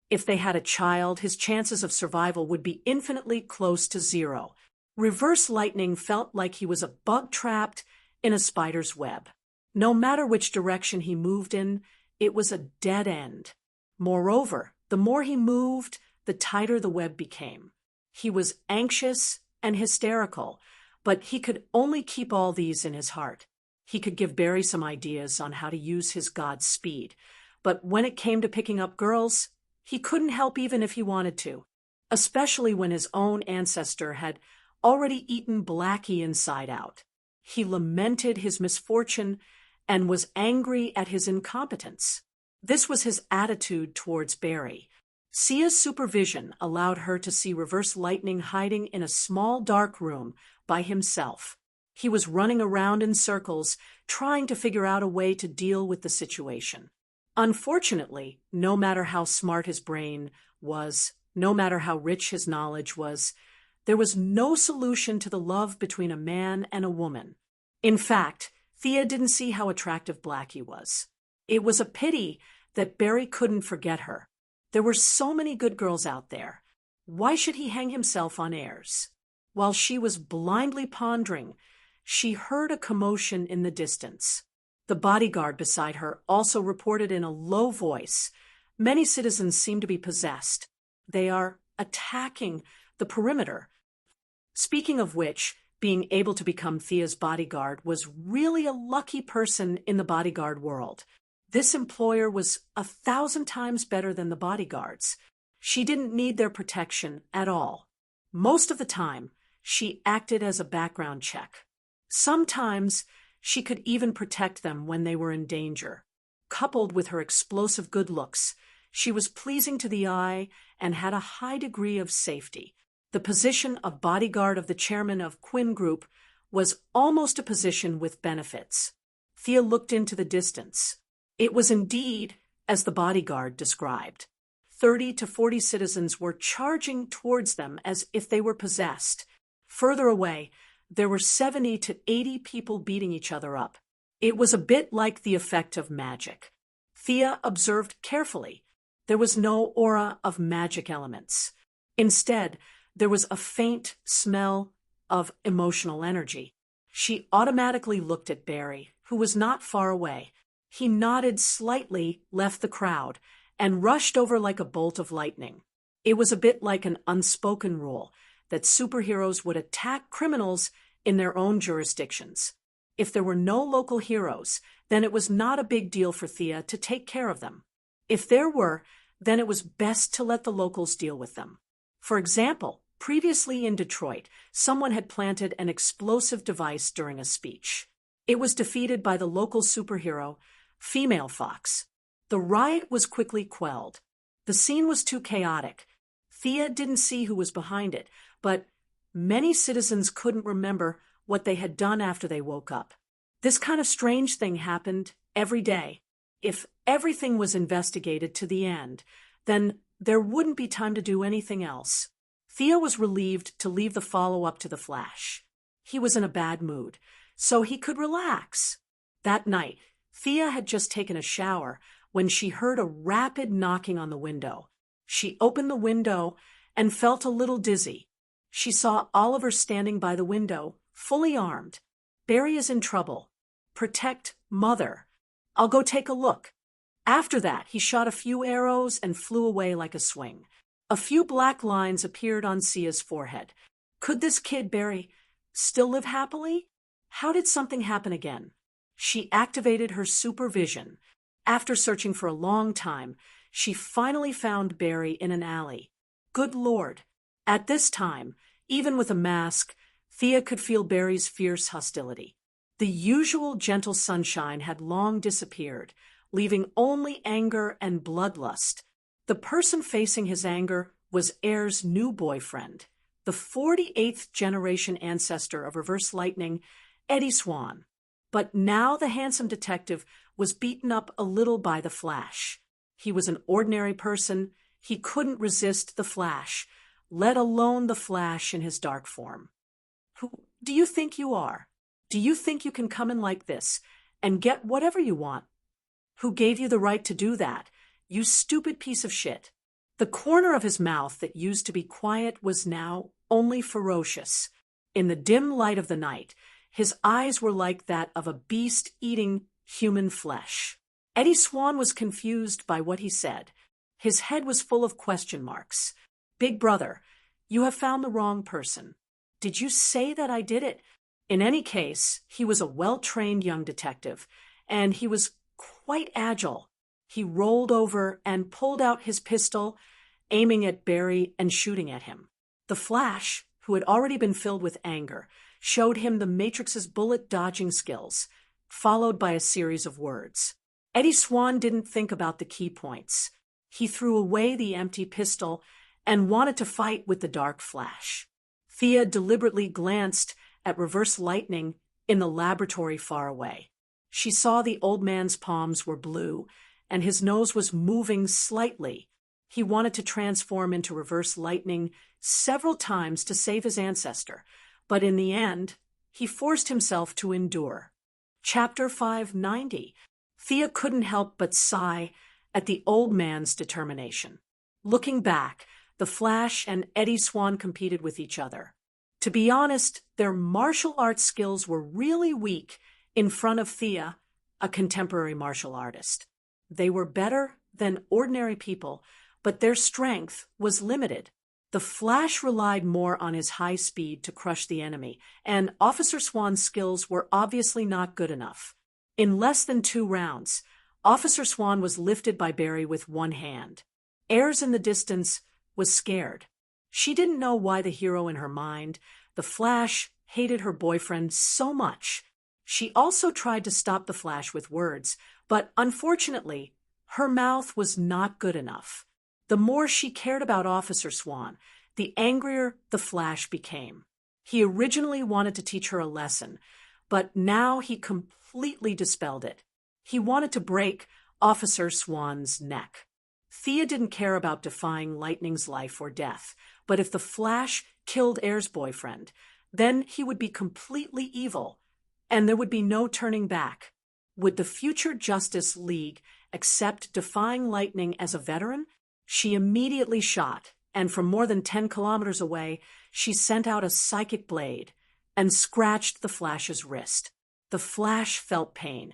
If they had a child, his chances of survival would be infinitely close to zero. Reverse Lightning felt like he was a bug trapped in a spider's web. No matter which direction he moved in, it was a dead end. Moreover, the more he moved, the tighter the web became. He was anxious and hysterical, but he could only keep all these in his heart. He could give Barry some ideas on how to use his god's speed, but when it came to picking up girls, he couldn't help even if he wanted to, especially when his own ancestor had already eaten Blackie inside out. He lamented his misfortune and was angry at his incompetence. This was his attitude towards Barry. Sia's supervision allowed her to see Reverse Lightning hiding in a small dark room by himself. He was running around in circles, trying to figure out a way to deal with the situation. Unfortunately, no matter how smart his brain was, no matter how rich his knowledge was, there was no solution to the love between a man and a woman. In fact, Thea didn't see how attractive Blackie was. It was a pity that Barry couldn't forget her. There were so many good girls out there. Why should he hang himself on airs? While she was blindly pondering, she heard a commotion in the distance. The bodyguard beside her also reported in a low voice, "Many citizens seem to be possessed. They are attacking the perimeter." Speaking of which, being able to become Thea's bodyguard was really a lucky person in the bodyguard world. This employer was 1,000 times better than the bodyguards. She didn't need their protection at all. Most of the time, she acted as a background check. Sometimes, she could even protect them when they were in danger. Coupled with her explosive good looks, she was pleasing to the eye and had a high degree of safety. The position of bodyguard of the chairman of Quinn Group was almost a position with benefits. Thea looked into the distance. It was indeed as the bodyguard described. 30 to 40 citizens were charging towards them as if they were possessed. Further away, there were 70 to 80 people beating each other up. It was a bit like the effect of magic. Thea observed carefully. There was no aura of magic elements. Instead, there was a faint smell of emotional energy. She automatically looked at Barry, who was not far away. He nodded slightly, left the crowd, and rushed over like a bolt of lightning. It was a bit like an unspoken rule that superheroes would attack criminals in their own jurisdictions. If there were no local heroes, then it was not a big deal for Thea to take care of them. If there were, then it was best to let the locals deal with them. For example, previously in Detroit, someone had planted an explosive device during a speech. It was defeated by the local superhero, Female Fox. The riot was quickly quelled. The scene was too chaotic. Thea didn't see who was behind it, but many citizens couldn't remember what they had done after they woke up. This kind of strange thing happened every day. If everything was investigated to the end, then there wouldn't be time to do anything else. Thea was relieved to leave the follow-up to the Flash. He was in a bad mood, so he could relax. That night, Thea had just taken a shower when she heard a rapid knocking on the window. She opened the window and felt a little dizzy. She saw Oliver standing by the window, fully armed. "Barry is in trouble. Protect Mother. I'll go take a look." After that, he shot a few arrows and flew away like a swing. A few black lines appeared on Sia's forehead. Could this kid, Barry, still live happily? How did something happen again? She activated her supervision. After searching for a long time, she finally found Barry in an alley. Good Lord. At this time, even with a mask, Thea could feel Barry's fierce hostility. The usual gentle sunshine had long disappeared, leaving only anger and bloodlust. The person facing his anger was Air's new boyfriend, the 48th generation ancestor of Reverse Lightning, Eddie Swan. But now the handsome detective was beaten up a little by the Flash. He was an ordinary person. He couldn't resist the Flash, let alone the Flash in his dark form. Who do you think you are? Do you think you can come in like this and get whatever you want? Who gave you the right to do that? You stupid piece of shit. The corner of his mouth that used to be quiet was now only ferocious. In the dim light of the night, his eyes were like that of a beast eating human flesh. Eddie Swan was confused by what he said. His head was full of question marks. "Big brother, you have found the wrong person. Did you say that I did it?" In any case, he was a well-trained young detective, and he was quite agile. He rolled over and pulled out his pistol, aiming at Barry and shooting at him. The Flash, who had already been filled with anger, showed him the Matrix's bullet-dodging skills, followed by a series of words. Eddie Swan didn't think about the key points. He threw away the empty pistol and wanted to fight with the dark Flash. Thea deliberately glanced at Reverse Lightning in the laboratory far away. She saw the old man's palms were blue, and his nose was moving slightly. He wanted to transform into Reverse Lightning several times to save his ancestor, but in the end, he forced himself to endure. Chapter 590. Thea couldn't help but sigh at the old man's determination. Looking back, the Flash and Eddie Swan competed with each other. To be honest, their martial arts skills were really weak in front of Thea, a contemporary martial artist. They were better than ordinary people, but their strength was limited. The Flash relied more on his high speed to crush the enemy, and Officer Swan's skills were obviously not good enough. In less than 2 rounds, Officer Swan was lifted by Barry with one hand. Ayres in the distance was scared. She didn't know why the hero in her mind, the Flash, hated her boyfriend so much. She also tried to stop the Flash with words, but unfortunately, her mouth was not good enough. The more she cared about Officer Swan, the angrier the Flash became. He originally wanted to teach her a lesson, but now he completely dispelled it. He wanted to break Officer Swan's neck. Thea didn't care about defying Lightning's life or death, but if the Flash killed Ayres' boyfriend, then he would be completely evil, and there would be no turning back. Would the future Justice League accept defying Lightning as a veteran? She immediately shot, and from more than 10 kilometers away, she sent out a psychic blade and scratched the Flash's wrist. The Flash felt pain,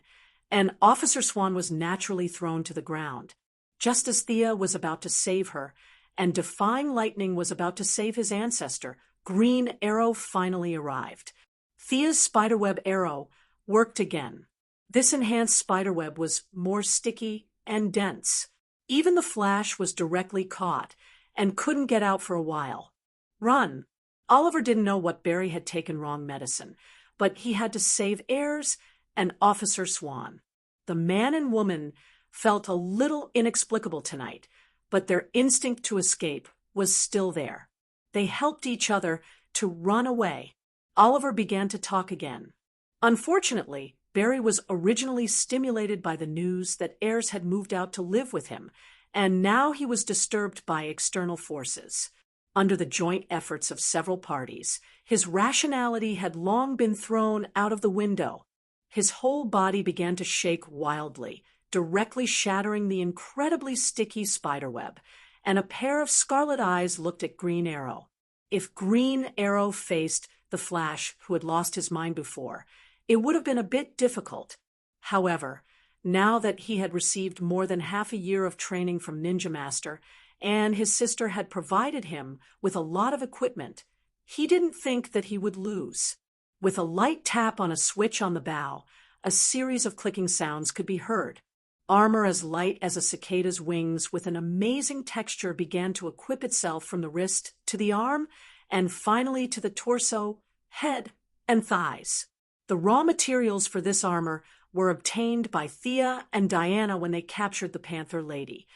and Officer Swan was naturally thrown to the ground. Just as Thea was about to save her, and defying Lightning was about to save his ancestor, Green Arrow finally arrived. Thea's spiderweb arrow worked again. This enhanced spiderweb was more sticky and dense. Even the Flash was directly caught and couldn't get out for a while. Run! Oliver didn't know what Barry had taken wrong medicine, but he had to save Ayres and Officer Swan. The man and woman felt a little inexplicable tonight, but their instinct to escape was still there. They helped each other to run away. Oliver began to talk again. Unfortunately, Barry was originally stimulated by the news that Ayres had moved out to live with him, and now he was disturbed by external forces. Under the joint efforts of several parties, his rationality had long been thrown out of the window. His whole body began to shake wildly, directly shattering the incredibly sticky spiderweb, and a pair of scarlet eyes looked at Green Arrow. If Green Arrow faced the Flash, who had lost his mind before, it would have been a bit difficult. However, now that he had received more than half a year of training from Ninja Master, and his sister had provided him with a lot of equipment, he didn't think that he would lose. With a light tap on a switch on the bow, a series of clicking sounds could be heard. Armor as light as a cicada's wings with an amazing texture began to equip itself from the wrist to the arm, and finally to the torso, head, and thighs. The raw materials for this armor were obtained by Thea and Diana when they captured the Panther Lady.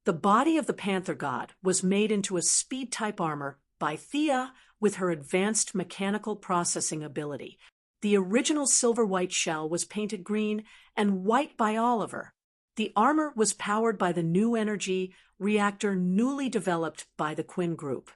The body of the Panther God was made into a speed-type armor by Thea with her advanced mechanical processing ability. The original silver-white shell was painted green and white by Oliver. The armor was powered by the new energy reactor newly developed by the Quinn Group.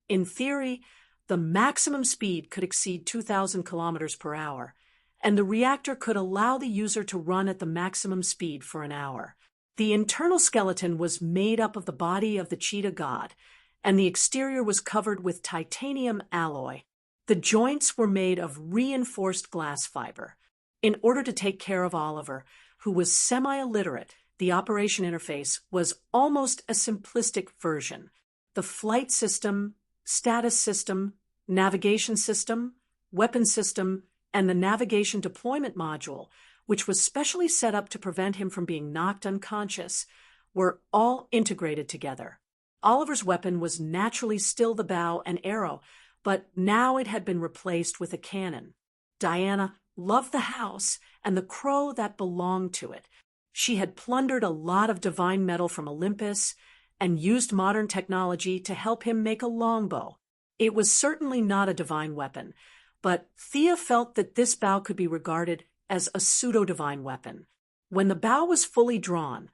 In theory, the maximum speed could exceed 2,000 kilometers per hour, and the reactor could allow the user to run at the maximum speed for an hour. The internal skeleton was made up of the body of the cheetah god, and the exterior was covered with titanium alloy. The joints were made of reinforced glass fiber. In order to take care of Oliver, who was semi-illiterate, the operation interface was almost a simplistic version. The flight system, status system, navigation system, weapon system, and the navigation deployment module, which was specially set up to prevent him from being knocked unconscious, were all integrated together. Oliver's weapon was naturally still the bow and arrow, but now it had been replaced with a cannon. Diana loved the house and the crow that belonged to it. She had plundered a lot of divine metal from Olympus and used modern technology to help him make a longbow. It was certainly not a divine weapon, but Thea felt that this bow could be regarded as a pseudo-divine weapon. When the bow was fully drawn,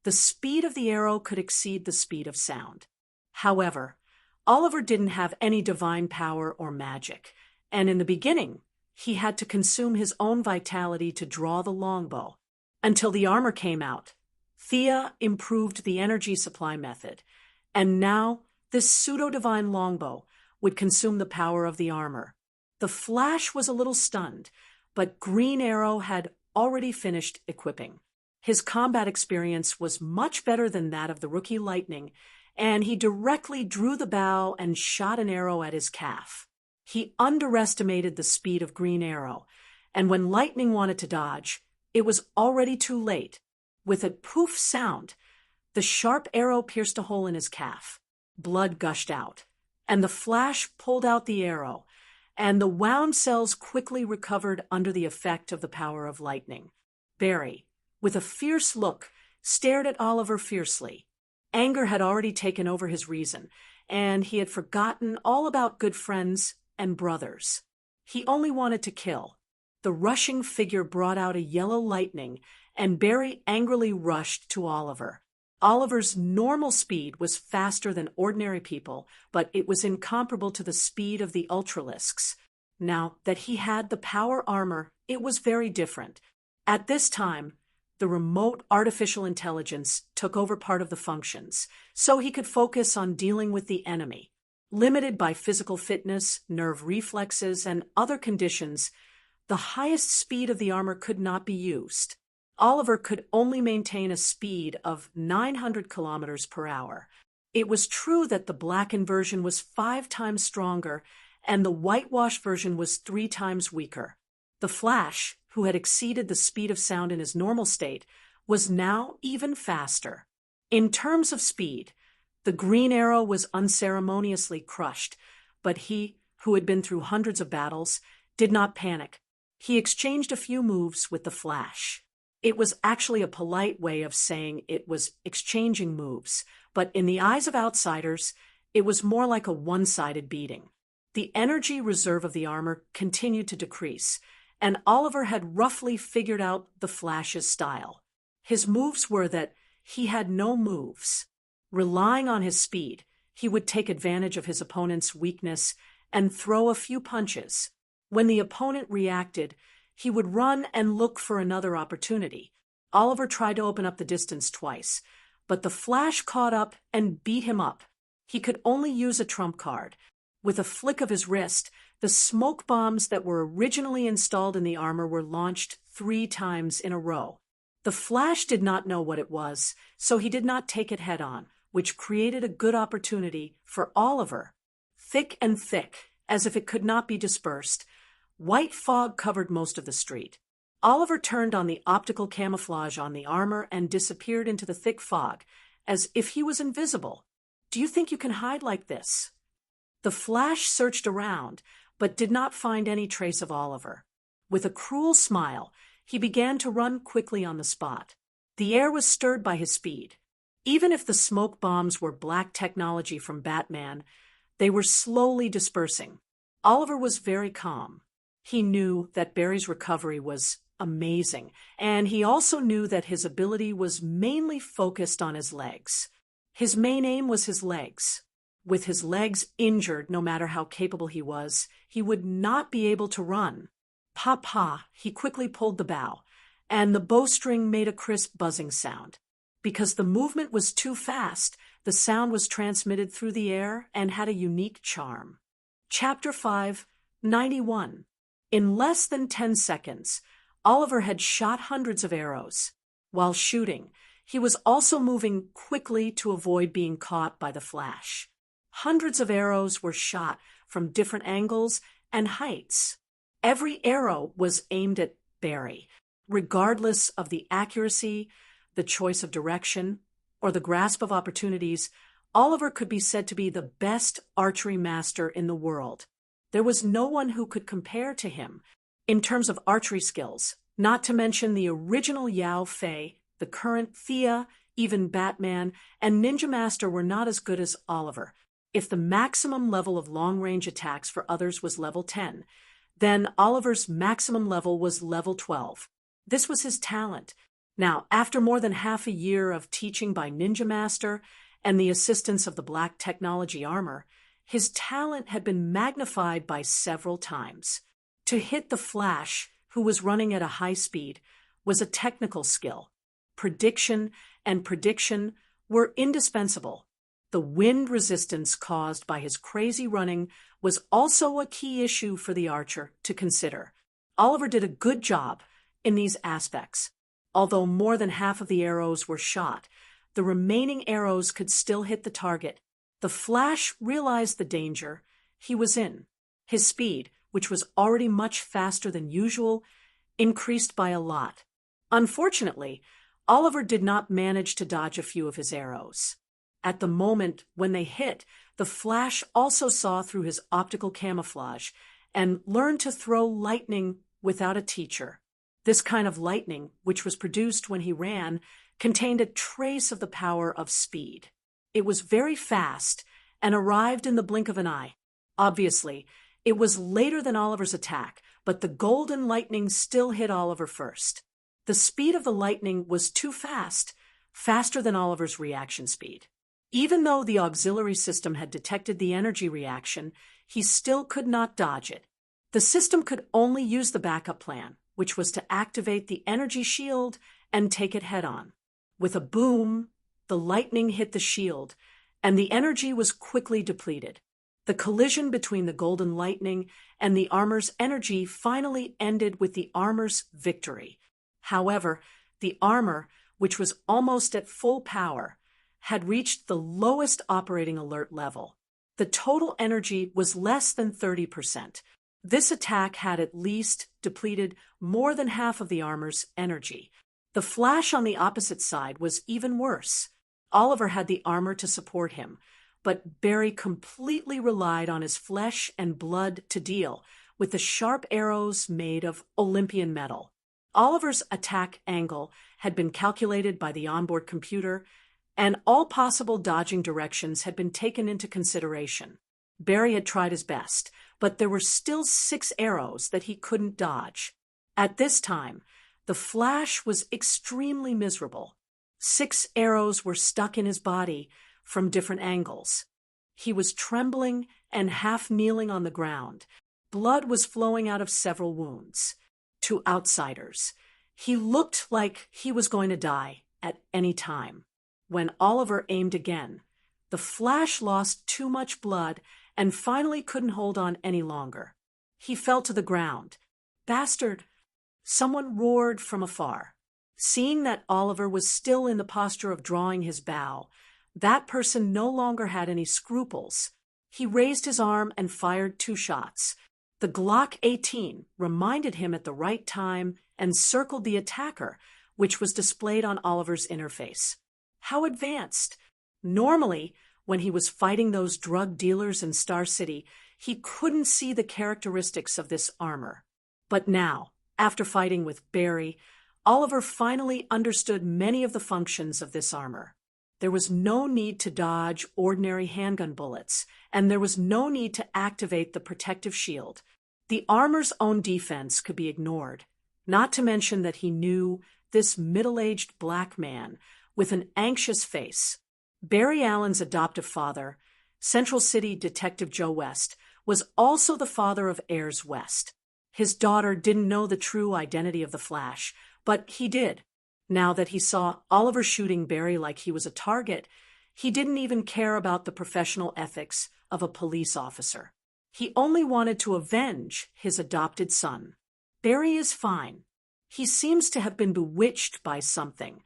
the speed of the arrow could exceed the speed of sound. However, Oliver didn't have any divine power or magic, and in the beginning, he had to consume his own vitality to draw the longbow. Until the armor came out, Thea improved the energy supply method, and now this pseudo-divine longbow would consume the power of the armor. The Flash was a little stunned, but Green Arrow had already finished equipping. His combat experience was much better than that of the rookie Lightning, and he directly drew the bow and shot an arrow at his calf. He underestimated the speed of Green Arrow, and when Lightning wanted to dodge, it was already too late. With a poof sound, the sharp arrow pierced a hole in his calf. Blood gushed out, and the Flash pulled out the arrow, and the wound cells quickly recovered under the effect of the power of Lightning. Barry, with a fierce look, stared at Oliver fiercely. Anger had already taken over his reason, and he had forgotten all about good friends and brothers. He only wanted to kill. The rushing figure brought out a yellow lightning, and Barry angrily rushed to Oliver. Oliver's normal speed was faster than ordinary people, but it was incomparable to the speed of the Ultralisks. Now that he had the power armor, it was very different. At this time, the remote artificial intelligence took over part of the functions, so he could focus on dealing with the enemy. Limited by physical fitness, nerve reflexes, and other conditions, the highest speed of the armor could not be used. Oliver could only maintain a speed of 900 kilometers per hour. It was true that the blackened version was 5 times stronger, and the whitewashed version was 3 times weaker. The Flash, who had exceeded the speed of sound in his normal state, was now even faster. In terms of speed, the Green Arrow was unceremoniously crushed, but he, who had been through hundreds of battles, did not panic. He exchanged a few moves with the Flash. It was actually a polite way of saying it was exchanging moves, but in the eyes of outsiders, it was more like a one-sided beating. The energy reserve of the armor continued to decrease, and Oliver had roughly figured out the Flash's style. His moves were that he had no moves. Relying on his speed, he would take advantage of his opponent's weakness and throw a few punches. When the opponent reacted, he would run and look for another opportunity. Oliver tried to open up the distance twice, but the Flash caught up and beat him up. He could only use a trump card. With a flick of his wrist, the smoke bombs that were originally installed in the armor were launched 3 times in a row. The Flash did not know what it was, so he did not take it head-on, which created a good opportunity for Oliver. Thick and thick, as if it could not be dispersed, white fog covered most of the street. Oliver turned on the optical camouflage on the armor and disappeared into the thick fog, as if he was invisible. "Do you think you can hide like this?" The Flash searched around, but did not find any trace of Oliver. With a cruel smile, he began to run quickly on the spot. The air was stirred by his speed. Even if the smoke bombs were black technology from Batman, they were slowly dispersing. Oliver was very calm. He knew that Barry's recovery was amazing, and he also knew that his ability was mainly focused on his legs. His main aim was his legs. With his legs injured, no matter how capable he was, he would not be able to run. Pa, he quickly pulled the bow, and the bowstring made a crisp buzzing sound. Because the movement was too fast, the sound was transmitted through the air and had a unique charm. Chapter 5, 91. In less than 10 seconds, Oliver had shot hundreds of arrows. While shooting, he was also moving quickly to avoid being caught by the flash. Hundreds of arrows were shot from different angles and heights. Every arrow was aimed at Barry, regardless of the accuracy, the choice of direction, or the grasp of opportunities. Oliver could be said to be the best archery master in the world. There was no one who could compare to him in terms of archery skills, not to mention the original Yao Fei, the current Thea, even Batman, and Ninja Master were not as good as Oliver. If the maximum level of long-range attacks for others was level 10, then Oliver's maximum level was level 12. This was his talent. Now, after more than half a year of teaching by Ninja Master and the assistance of the black technology armor, his talent had been magnified by several times. To hit the Flash, who was running at a high speed, was a technical skill. Prediction and prediction were indispensable. The wind resistance caused by his crazy running was also a key issue for the archer to consider. Oliver did a good job in these aspects. Although more than half of the arrows were shot, the remaining arrows could still hit the target. The Flash realized the danger he was in. His speed, which was already much faster than usual, increased by a lot. Unfortunately, Oliver did not manage to dodge a few of his arrows. At the moment when they hit, the Flash also saw through his optical camouflage and learned to throw lightning without a teacher. This kind of lightning, which was produced when he ran, contained a trace of the power of speed. It was very fast and arrived in the blink of an eye. Obviously, it was later than Oliver's attack, but the golden lightning still hit Oliver first. The speed of the lightning was too fast, faster than Oliver's reaction speed. Even though the auxiliary system had detected the energy reaction, he still could not dodge it. The system could only use the backup plan, which was to activate the energy shield and take it head-on. With a boom, the lightning hit the shield, and the energy was quickly depleted. The collision between the golden lightning and the armor's energy finally ended with the armor's victory. However, the armor, which was almost at full power, had reached the lowest operating alert level. The total energy was less than 30%. This attack had at least depleted more than half of the armor's energy. The Flash on the opposite side was even worse. Oliver had the armor to support him, but Barry completely relied on his flesh and blood to deal with the sharp arrows made of Olympian metal. Oliver's attack angle had been calculated by the onboard computer, and all possible dodging directions had been taken into consideration. Barry had tried his best, but there were still 6 arrows that he couldn't dodge. At this time, the Flash was extremely miserable. 6 arrows were stuck in his body from different angles. He was trembling and half kneeling on the ground. Blood was flowing out of several wounds. To outsiders, he looked like he was going to die at any time. When Oliver aimed again, the Flash lost too much blood and finally couldn't hold on any longer. He fell to the ground. "Bastard!" Someone roared from afar. Seeing that Oliver was still in the posture of drawing his bow, that person no longer had any scruples. He raised his arm and fired 2 shots. The Glock 18 reminded him at the right time and circled the attacker, which was displayed on Oliver's interface. How advanced! Normally, when he was fighting those drug dealers in Star City, he couldn't see the characteristics of this armor. But now, after fighting with Barry, Oliver finally understood many of the functions of this armor. There was no need to dodge ordinary handgun bullets, and there was no need to activate the protective shield. The armor's own defense could be ignored, not to mention that he knew this middle-aged black man with an anxious face. Barry Allen's adoptive father, Central City Detective Joe West, was also the father of Ayers West. His daughter didn't know the true identity of the Flash, but he did. Now that he saw Oliver shooting Barry like he was a target, he didn't even care about the professional ethics of a police officer. He only wanted to avenge his adopted son. Barry is fine. He seems to have been bewitched by something,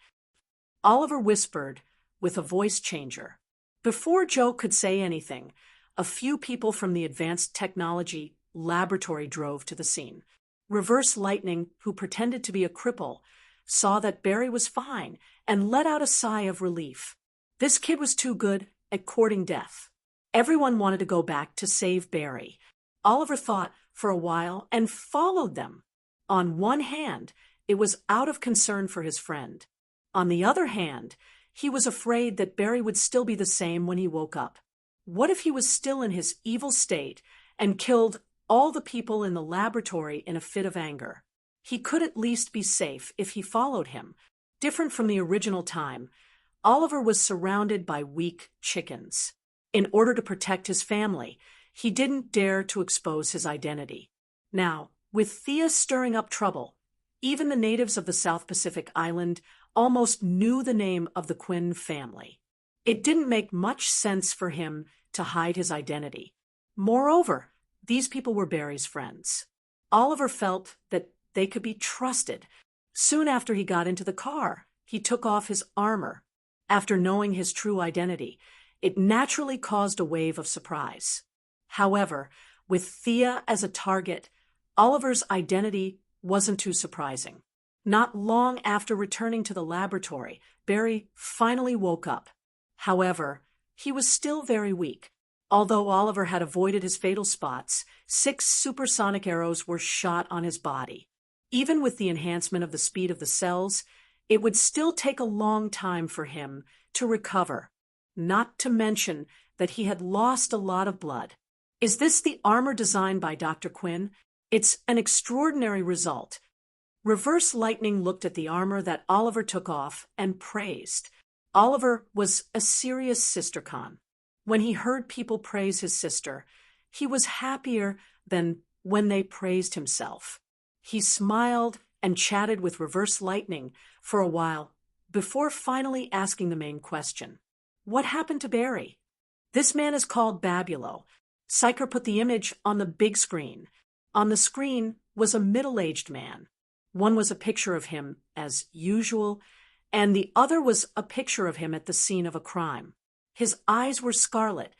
Oliver whispered with a voice changer. Before Joe could say anything, a few people from the Advanced Technology Laboratory drove to the scene. Reverse Lightning, who pretended to be a cripple, saw that Barry was fine and let out a sigh of relief. This kid was too good at courting death. Everyone wanted to go back to save Barry. Oliver thought for a while and followed them. On one hand, it was out of concern for his friend. On the other hand, he was afraid that Barry would still be the same when he woke up. What if he was still in his evil state and killed all the people in the laboratory in a fit of anger? He could at least be safe if he followed him. Different from the original time, Oliver was surrounded by weak chickens. In order to protect his family, he didn't dare to expose his identity. Now, with Thea stirring up trouble, even the natives of the South Pacific Island almost knew the name of the Quinn family. It didn't make much sense for him to hide his identity. Moreover, these people were Barry's friends. Oliver felt that they could be trusted. Soon after he got into the car, he took off his armor. After knowing his true identity, it naturally caused a wave of surprise. However, with Thea as a target, Oliver's identity wasn't too surprising. Not long after returning to the laboratory, Barry finally woke up. However, he was still very weak. Although Oliver had avoided his fatal spots, 6 supersonic arrows were shot on his body. Even with the enhancement of the speed of the cells, it would still take a long time for him to recover, not to mention that he had lost a lot of blood. Is this the armor designed by Dr. Quinn? It's an extraordinary result. Reverse Lightning looked at the armor that Oliver took off and praised. Oliver was a serious sistercon. When he heard people praise his sister, he was happier than when they praised himself. He smiled and chatted with Reverse Lightning for a while before finally asking the main question. What happened to Barry? This man is called Babulo. Psyker put the image on the big screen. On the screen was a middle-aged man. One was a picture of him, as usual, and the other was a picture of him at the scene of a crime. His eyes were scarlet.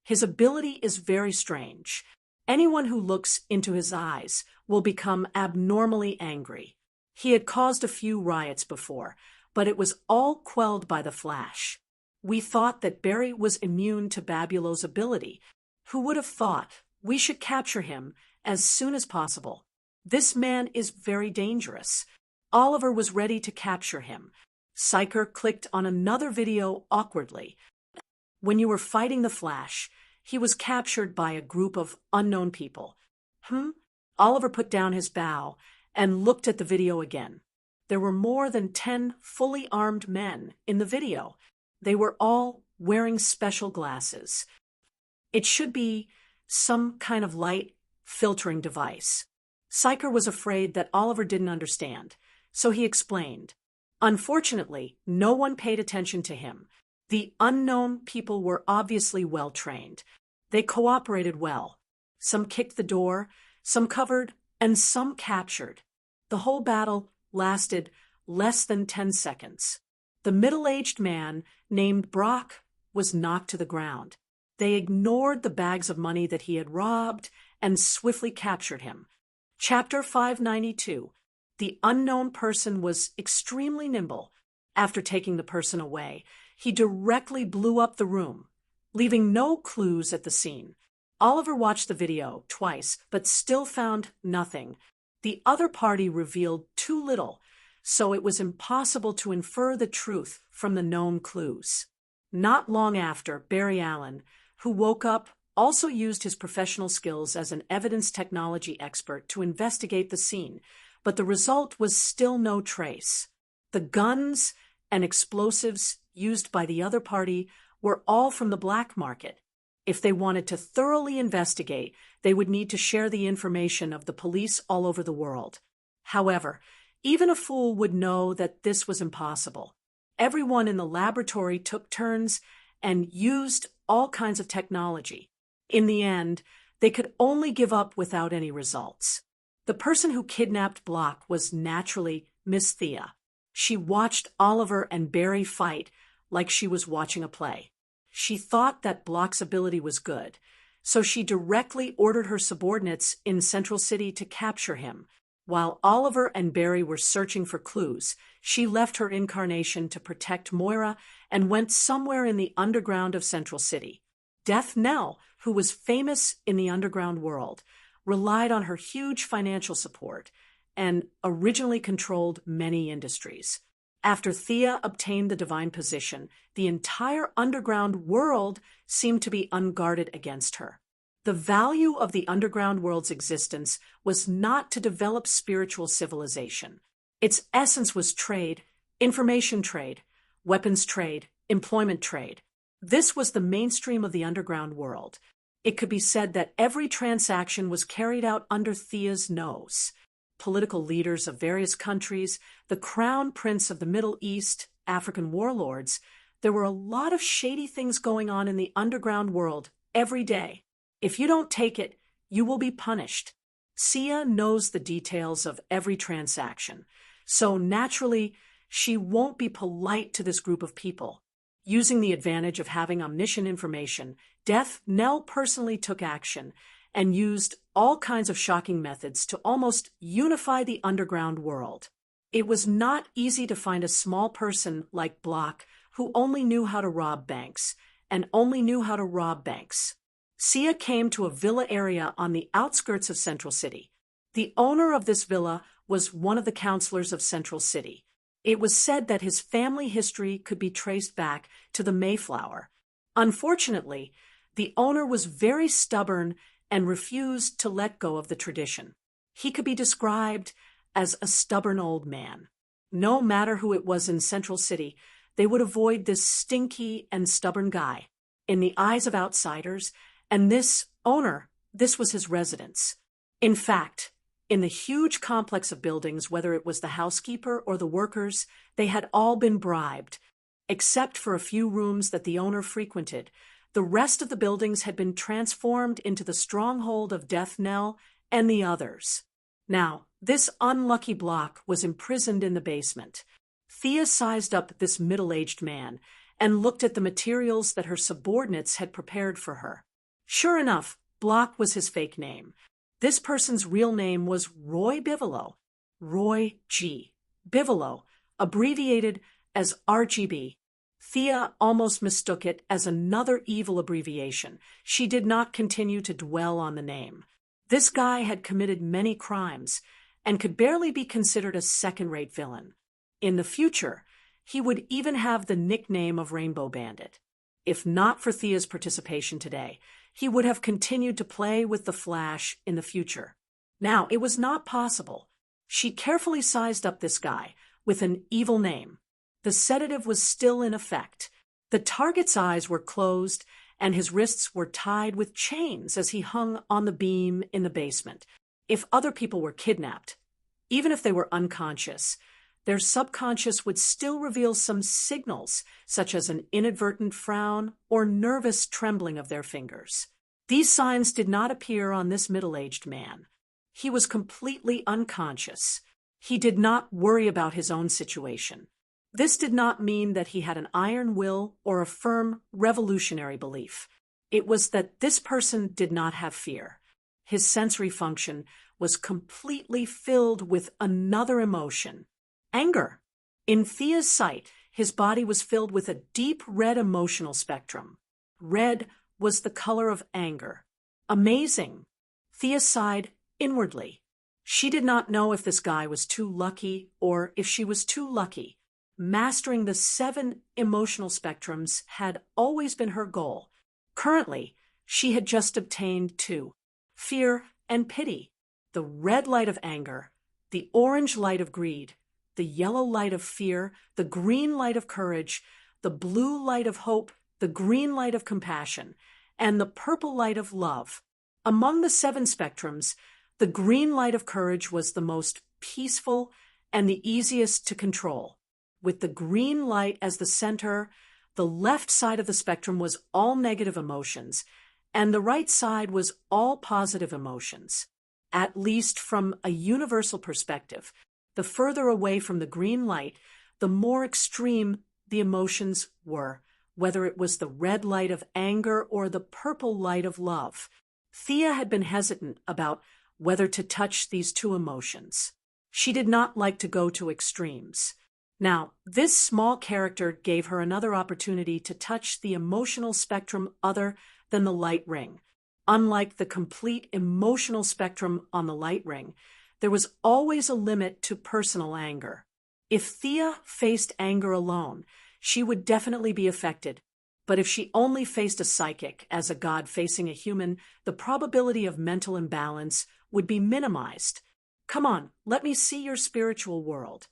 His ability is very strange. Anyone who looks into his eyes will become abnormally angry. He had caused a few riots before, but it was all quelled by the flash. We thought that Barry was immune to Babulo's ability. Who would have thought? We should capture him as soon as possible. This man is very dangerous. Oliver was ready to capture him. Psyker clicked on another video awkwardly. When you were fighting the Flash, he was captured by a group of unknown people. Oliver put down his bow and looked at the video again. There were more than 10 fully armed men in the video. They were all wearing special glasses. It should be some kind of light filtering device. Psyker was afraid that Oliver didn't understand, so he explained. Unfortunately, no one paid attention to him. The unknown people were obviously well-trained. They cooperated well. Some kicked the door, some covered, and some captured. The whole battle lasted less than 10 seconds. The middle-aged man, named Brock, was knocked to the ground. They ignored the bags of money that he had robbed and swiftly captured him. Chapter 592. The unknown person was extremely nimble. After taking the person away, he directly blew up the room, leaving no clues at the scene. Oliver watched the video twice, but still found nothing. The other party revealed too little, so it was impossible to infer the truth from the known clues. Not long after, Barry Allen, who woke up, also used his professional skills as an evidence technology expert to investigate the scene, but the result was still no trace. The guns and explosives used by the other party were all from the black market. If they wanted to thoroughly investigate, they would need to share the information of the police all over the world. However, even a fool would know that this was impossible. Everyone in the laboratory took turns and used all kinds of technology. In the end, They could only give up without any results. The person who kidnapped Block was naturally Miss Thea. She watched Oliver and Barry fight like she was watching a play. She thought that Block's ability was good, so she directly ordered her subordinates in Central City to capture him. While Oliver and Barry were searching for clues, she left her incarnation to protect Moira and went somewhere in the underground of Central City. Death Nell, who was famous in the underground world, relied on her huge financial support and originally controlled many industries. After Thea obtained the divine position, the entire underground world seemed to be unguarded against her. The value of the underground world's existence was not to develop spiritual civilization. Its essence was trade, information trade, weapons trade, employment trade. This was the mainstream of the underground world. It could be said that every transaction was carried out under Thea's nose. Political leaders of various countries, the crown prince of the Middle East, African warlords, there were a lot of shady things going on in the underground world every day. If you don't take it, you will be punished. Sia knows the details of every transaction, so naturally, she won't be polite to this group of people. Using the advantage of having omniscient information, Death Nell personally took action and used all kinds of shocking methods to almost unify the underground world. It was not easy to find a small person like Block who only knew how to rob banks, and only knew how to rob banks. Sia came to a villa area on the outskirts of Central City. The owner of this villa was one of the counselors of Central City. It was said that his family history could be traced back to the Mayflower. Unfortunately, the owner was very stubborn and refused to let go of the tradition. He could be described as a stubborn old man. No matter who it was in Central City, they would avoid this stinky and stubborn guy. In the eyes of outsiders, and this owner, this was his residence. In fact, in the huge complex of buildings, whether it was the housekeeper or the workers, they had all been bribed. Except for a few rooms that the owner frequented, the rest of the buildings had been transformed into the stronghold of Death Nell and the others. Now, this unlucky Block was imprisoned in the basement. Thea sized up this middle-aged man and looked at the materials that her subordinates had prepared for her. Sure enough, Block was his fake name. This person's real name was Roy Bigelow. Roy G. Bigelow, abbreviated as RGB. Thea almost mistook it as another evil abbreviation. She did not continue to dwell on the name. This guy had committed many crimes and could barely be considered a second-rate villain. In the future, he would even have the nickname of Rainbow Bandit. If not for Thea's participation today, he would have continued to play with the Flash in the future. Now, it was not possible. She carefully sized up this guy with an evil name. The sedative was still in effect. The target's eyes were closed, and his wrists were tied with chains as he hung on the beam in the basement. If other people were kidnapped, even if they were unconscious, their subconscious would still reveal some signals, such as an inadvertent frown or nervous trembling of their fingers. These signs did not appear on this middle-aged man. He was completely unconscious. He did not worry about his own situation. This did not mean that he had an iron will or a firm revolutionary belief. It was that this person did not have fear. His sensory function was completely filled with another emotion. Anger. In Thea's sight, his body was filled with a deep red emotional spectrum. Red was the color of anger. Amazing. Thea sighed inwardly. She did not know if this guy was too lucky or if she was too lucky. Mastering the 7 emotional spectrums had always been her goal. Currently, she had just obtained 2: fear and pity. The red light of anger, the orange light of greed, the yellow light of fear, the green light of courage, the blue light of hope, the green light of compassion, and the purple light of love. Among the 7 spectrums, the green light of courage was the most peaceful and the easiest to control. With the green light as the center, the left side of the spectrum was all negative emotions, and the right side was all positive emotions. At least from a universal perspective, the further away from the green light, the more extreme the emotions were, whether it was the red light of anger or the purple light of love. Thea had been hesitant about whether to touch these two emotions. She did not like to go to extremes. Now, this small character gave her another opportunity to touch the emotional spectrum other than the light ring. Unlike the complete emotional spectrum on the light ring, there was always a limit to personal anger. If Thea faced anger alone, she would definitely be affected. But if she only faced a psychic as a god facing a human, the probability of mental imbalance would be minimized. Come on, let me see your spiritual world.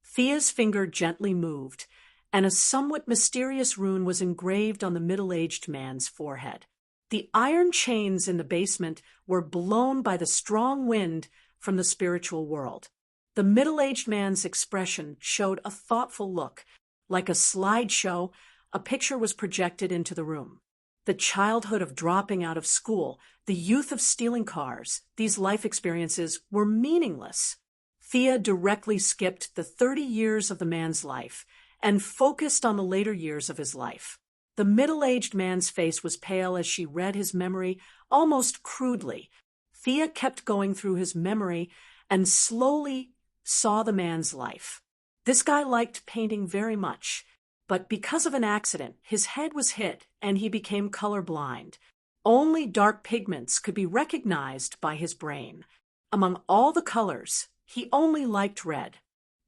Thea's finger gently moved, and a somewhat mysterious rune was engraved on the middle-aged man's forehead. The iron chains in the basement were blown by the strong wind from the spiritual world. The middle-aged man's expression showed a thoughtful look. Like a slideshow, a picture was projected into the room. The childhood of dropping out of school, the youth of stealing cars, these life experiences were meaningless. Thea directly skipped the 30 years of the man's life and focused on the later years of his life. The middle-aged man's face was pale as she read his memory almost crudely. Thea kept going through his memory and slowly saw the man's life. This guy liked painting very much, but because of an accident, his head was hit and he became colorblind. Only dark pigments could be recognized by his brain. Among all the colors, he only liked red.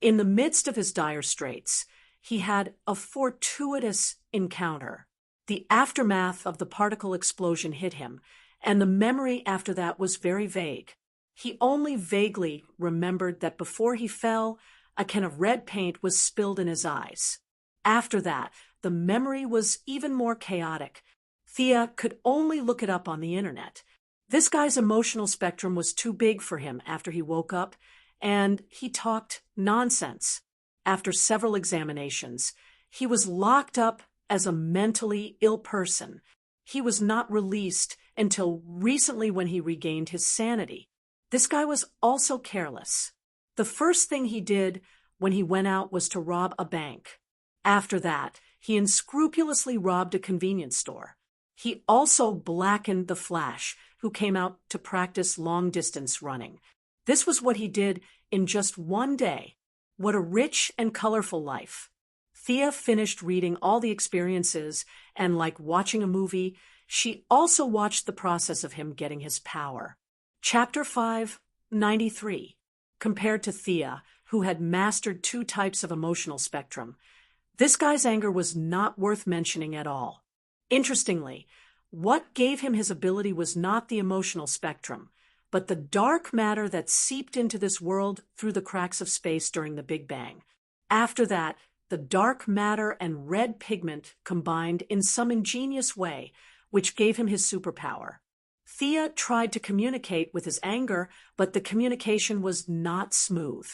In the midst of his dire straits, he had a fortuitous encounter. The aftermath of the particle explosion hit him, and the memory after that was very vague. He only vaguely remembered that before he fell, a can of red paint was spilled in his eyes. After that, the memory was even more chaotic. Thea could only look it up on the internet. This guy's emotional spectrum was too big for him after he woke up, and he talked nonsense. After several examinations, he was locked up as a mentally ill person. He was not released until recently when he regained his sanity. This guy was also careless. The first thing he did when he went out was to rob a bank. After that, he unscrupulously robbed a convenience store. He also blackened the Flash, who came out to practice long-distance running. This was what he did in just one day. What a rich and colorful life. Thea finished reading all the experiences, and like watching a movie, she also watched the process of him getting his power. Chapter 593. Compared to Thea, who had mastered 2 types of emotional spectrum, this guy's anger was not worth mentioning at all. Interestingly, what gave him his ability was not the emotional spectrum, but the dark matter that seeped into this world through the cracks of space during the Big Bang. After that, the dark matter and red pigment combined in some ingenious way, which gave him his superpower. Thea tried to communicate with his anger, but the communication was not smooth.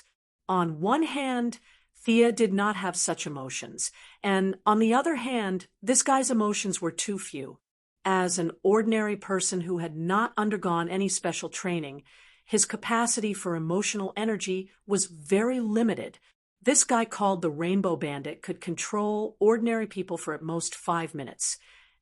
On one hand, Thea did not have such emotions, and on the other hand, this guy's emotions were too few. As an ordinary person who had not undergone any special training, his capacity for emotional energy was very limited. This guy called the Rainbow Bandit could control ordinary people for at most 5 minutes,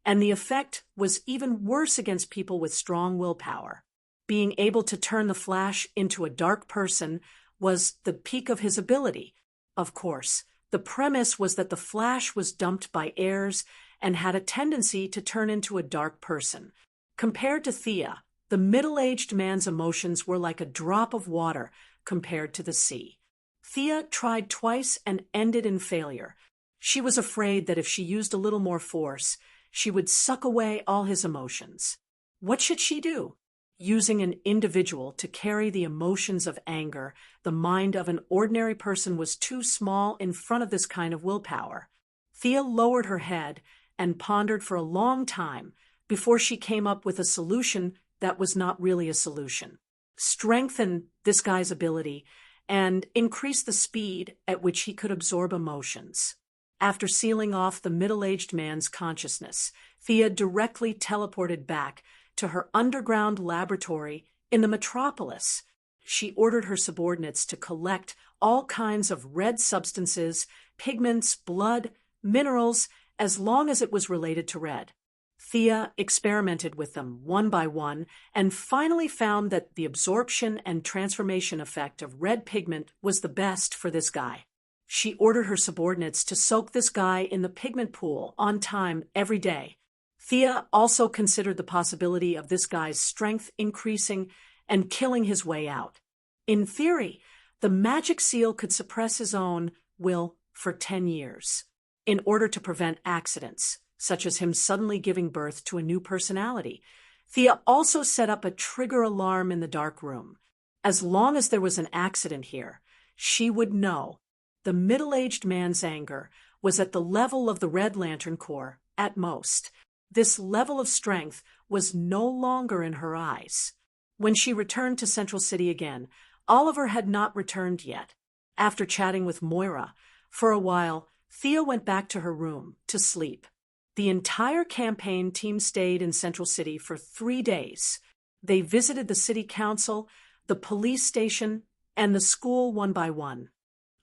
and the effect was even worse against people with strong willpower. Being able to turn the Flash into a dark person was the peak of his ability. Of course, the premise was that the Flash was dumped by heirs and had a tendency to turn into a dark person. Compared to Thea, the middle-aged man's emotions were like a drop of water compared to the sea. Thea tried twice and ended in failure. She was afraid that if she used a little more force, she would suck away all his emotions. What should she do? Using an individual to carry the emotions of anger, the mind of an ordinary person was too small in front of this kind of willpower. Thea lowered her head and pondered for a long time before she came up with a solution that was not really a solution. Strengthen this guy's ability and increase the speed at which he could absorb emotions. After sealing off the middle-aged man's consciousness, Thea directly teleported back to her underground laboratory in the metropolis. She ordered her subordinates to collect all kinds of red substances, pigments, blood, minerals, as long as it was related to red. Thea experimented with them one by one and finally found that the absorption and transformation effect of red pigment was the best for this guy. She ordered her subordinates to soak this guy in the pigment pool on time every day. Thea also considered the possibility of this guy's strength increasing and killing his way out. In theory, the magic seal could suppress his own will for 10 years in order to prevent accidents, such as him suddenly giving birth to a new personality. Thea also set up a trigger alarm in the dark room. As long as there was an accident here, she would know. The middle-aged man's anger was at the level of the Red Lantern Corps, at most. This level of strength was no longer in her eyes. When she returned to Central City again, Oliver had not returned yet. After chatting with Moira for a while, Thea went back to her room to sleep. The entire campaign team stayed in Central City for 3 days. They visited the city council, the police station, and the school one by one.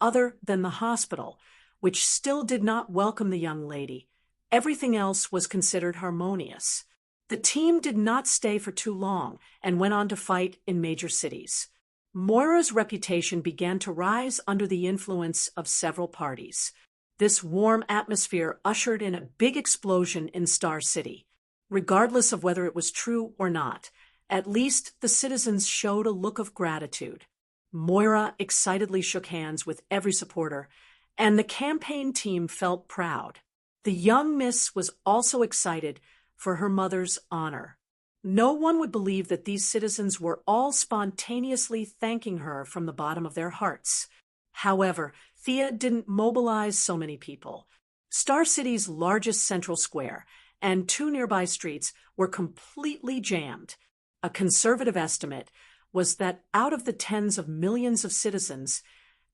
Other than the hospital, which still did not welcome the young lady, everything else was considered harmonious. The team did not stay for too long and went on to fight in major cities. Moira's reputation began to rise under the influence of several parties. This warm atmosphere ushered in a big explosion in Star City. Regardless of whether it was true or not, at least the citizens showed a look of gratitude. Moira excitedly shook hands with every supporter, and the campaign team felt proud. The young miss was also excited for her mother's honor. No one would believe that these citizens were all spontaneously thanking her from the bottom of their hearts. However, Thea didn't mobilize so many people. Star City's largest central square and 2 nearby streets were completely jammed. A conservative estimate was that out of the tens of millions of citizens,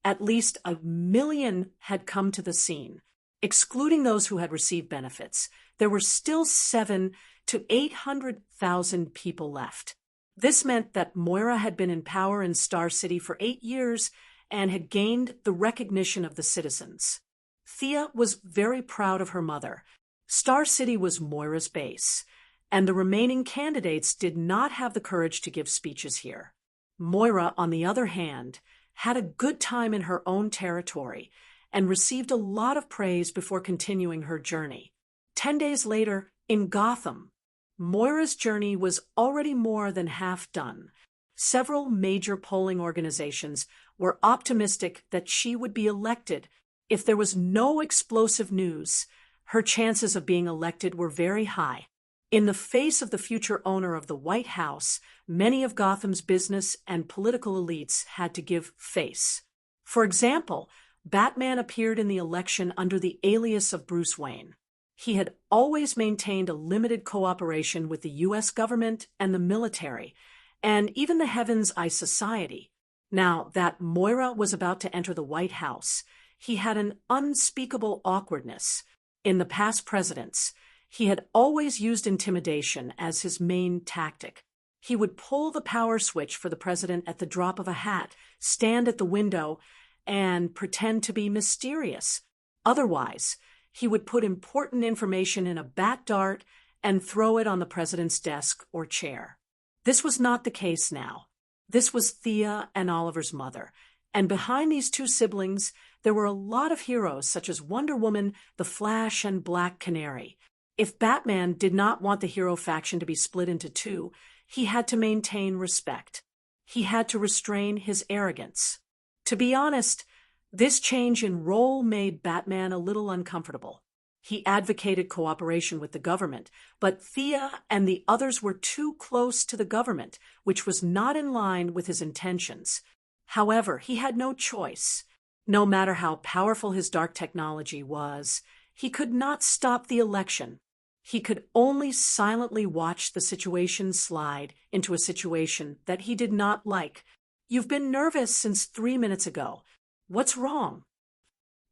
at least 1 million had come to the scene. Excluding those who had received benefits, there were still 700,000 to 800,000 people left. This meant that Moira had been in power in Star City for 8 years and had gained the recognition of the citizens. Thea was very proud of her mother. Star City was Moira's base, and the remaining candidates did not have the courage to give speeches here. Moira, on the other hand, had a good time in her own territory and received a lot of praise before continuing her journey. 10 days later, in Gotham, Moira's journey was already more than half done. Several major polling organizations were optimistic that she would be elected. If there was no explosive news, her chances of being elected were very high. In the face of the future owner of the White House, many of Gotham's business and political elites had to give face. For example, Batman appeared in the election under the alias of Bruce Wayne. He had always maintained a limited cooperation with the U.S. government and the military, and even the Heaven's Eye Society. Now that Moira was about to enter the White House, he had an unspeakable awkwardness. In the past presidents, he had always used intimidation as his main tactic. He would pull the power switch for the president at the drop of a hat, stand at the window, and pretend to be mysterious. Otherwise, he would put important information in a bat dart and throw it on the president's desk or chair. This was not the case now. This was Thea and Oliver's mother, and behind these 2 siblings, there were a lot of heroes such as Wonder Woman, the Flash, and Black Canary. If Batman did not want the hero faction to be split into 2, he had to maintain respect. He had to restrain his arrogance. To be honest, this change in role made Batman a little uncomfortable. He advocated cooperation with the government, but Thea and the others were too close to the government, which was not in line with his intentions. However, he had no choice. No matter how powerful his dark technology was, he could not stop the election. He could only silently watch the situation slide into a situation that he did not like. "You've been nervous since 3 minutes ago. What's wrong?"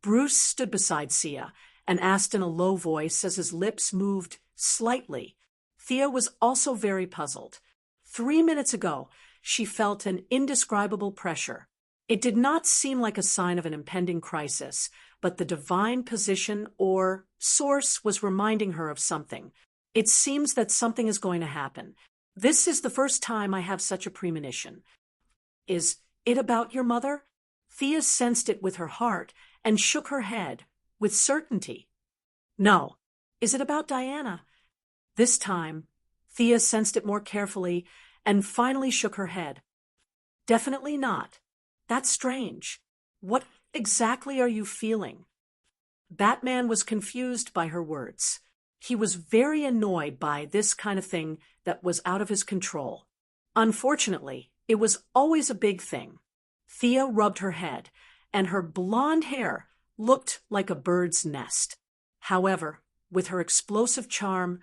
Bruce stood beside Sia and asked in a low voice as his lips moved slightly. Thea was also very puzzled. 3 minutes ago, she felt an indescribable pressure. It did not seem like a sign of an impending crisis, but the divine position or source was reminding her of something. It seems that something is going to happen. This is the first time I have such a premonition. Is it about your mother? Thea sensed it with her heart and shook her head with certainty. No. Is it about Diana? This time, Thea sensed it more carefully and finally shook her head. Definitely not. That's strange. What exactly are you feeling? Batman was confused by her words. He was very annoyed by this kind of thing that was out of his control. Unfortunately, it was always a big thing. Thea rubbed her head, and her blonde hair looked like a bird's nest. However, with her explosive charm,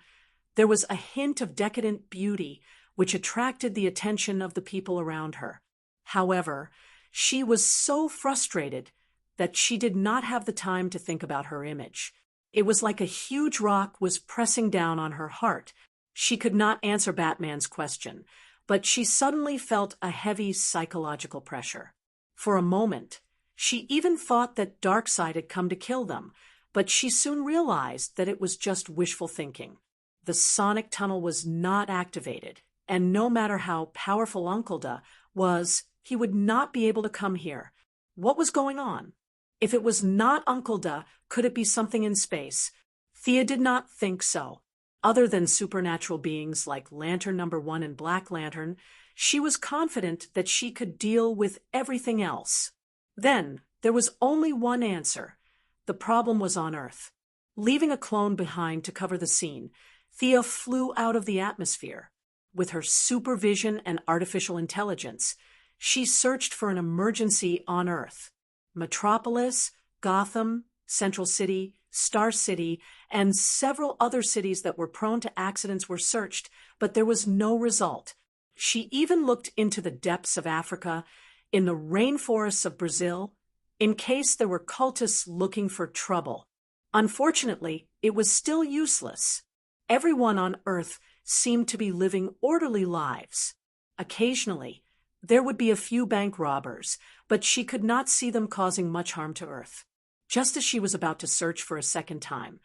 there was a hint of decadent beauty which attracted the attention of the people around her. However, she was so frustrated that she did not have the time to think about her image. It was like a huge rock was pressing down on her heart. She could not answer Batman's question, but she suddenly felt a heavy psychological pressure. For a moment, she even thought that Darkseid had come to kill them, but she soon realized that it was just wishful thinking. The sonic tunnel was not activated, and no matter how powerful Uncle Da was, he would not be able to come here. What was going on? If it was not Uncle Da, could it be something in space? Thea did not think so. Other than supernatural beings like Lantern No. 1 and Black Lantern, she was confident that she could deal with everything else. Then, there was only one answer. The problem was on Earth. Leaving a clone behind to cover the scene, Thea flew out of the atmosphere. With her supervision and artificial intelligence, she searched for an emergency on Earth. Metropolis, Gotham, Central City, Star City, and several other cities that were prone to accidents were searched, but there was no result. She even looked into the depths of Africa, in the rainforests of Brazil, in case there were cultists looking for trouble. Unfortunately, it was still useless. Everyone on Earth seemed to be living orderly lives. Occasionally, there would be a few bank robbers, but she could not see them causing much harm to Earth. Just as she was about to search for a second time,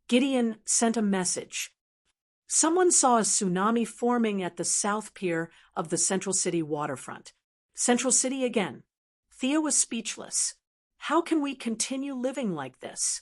Gideon sent a message. Someone saw a tsunami forming at the south pier of the Central City waterfront. Central City again. Thea was speechless. How can we continue living like this?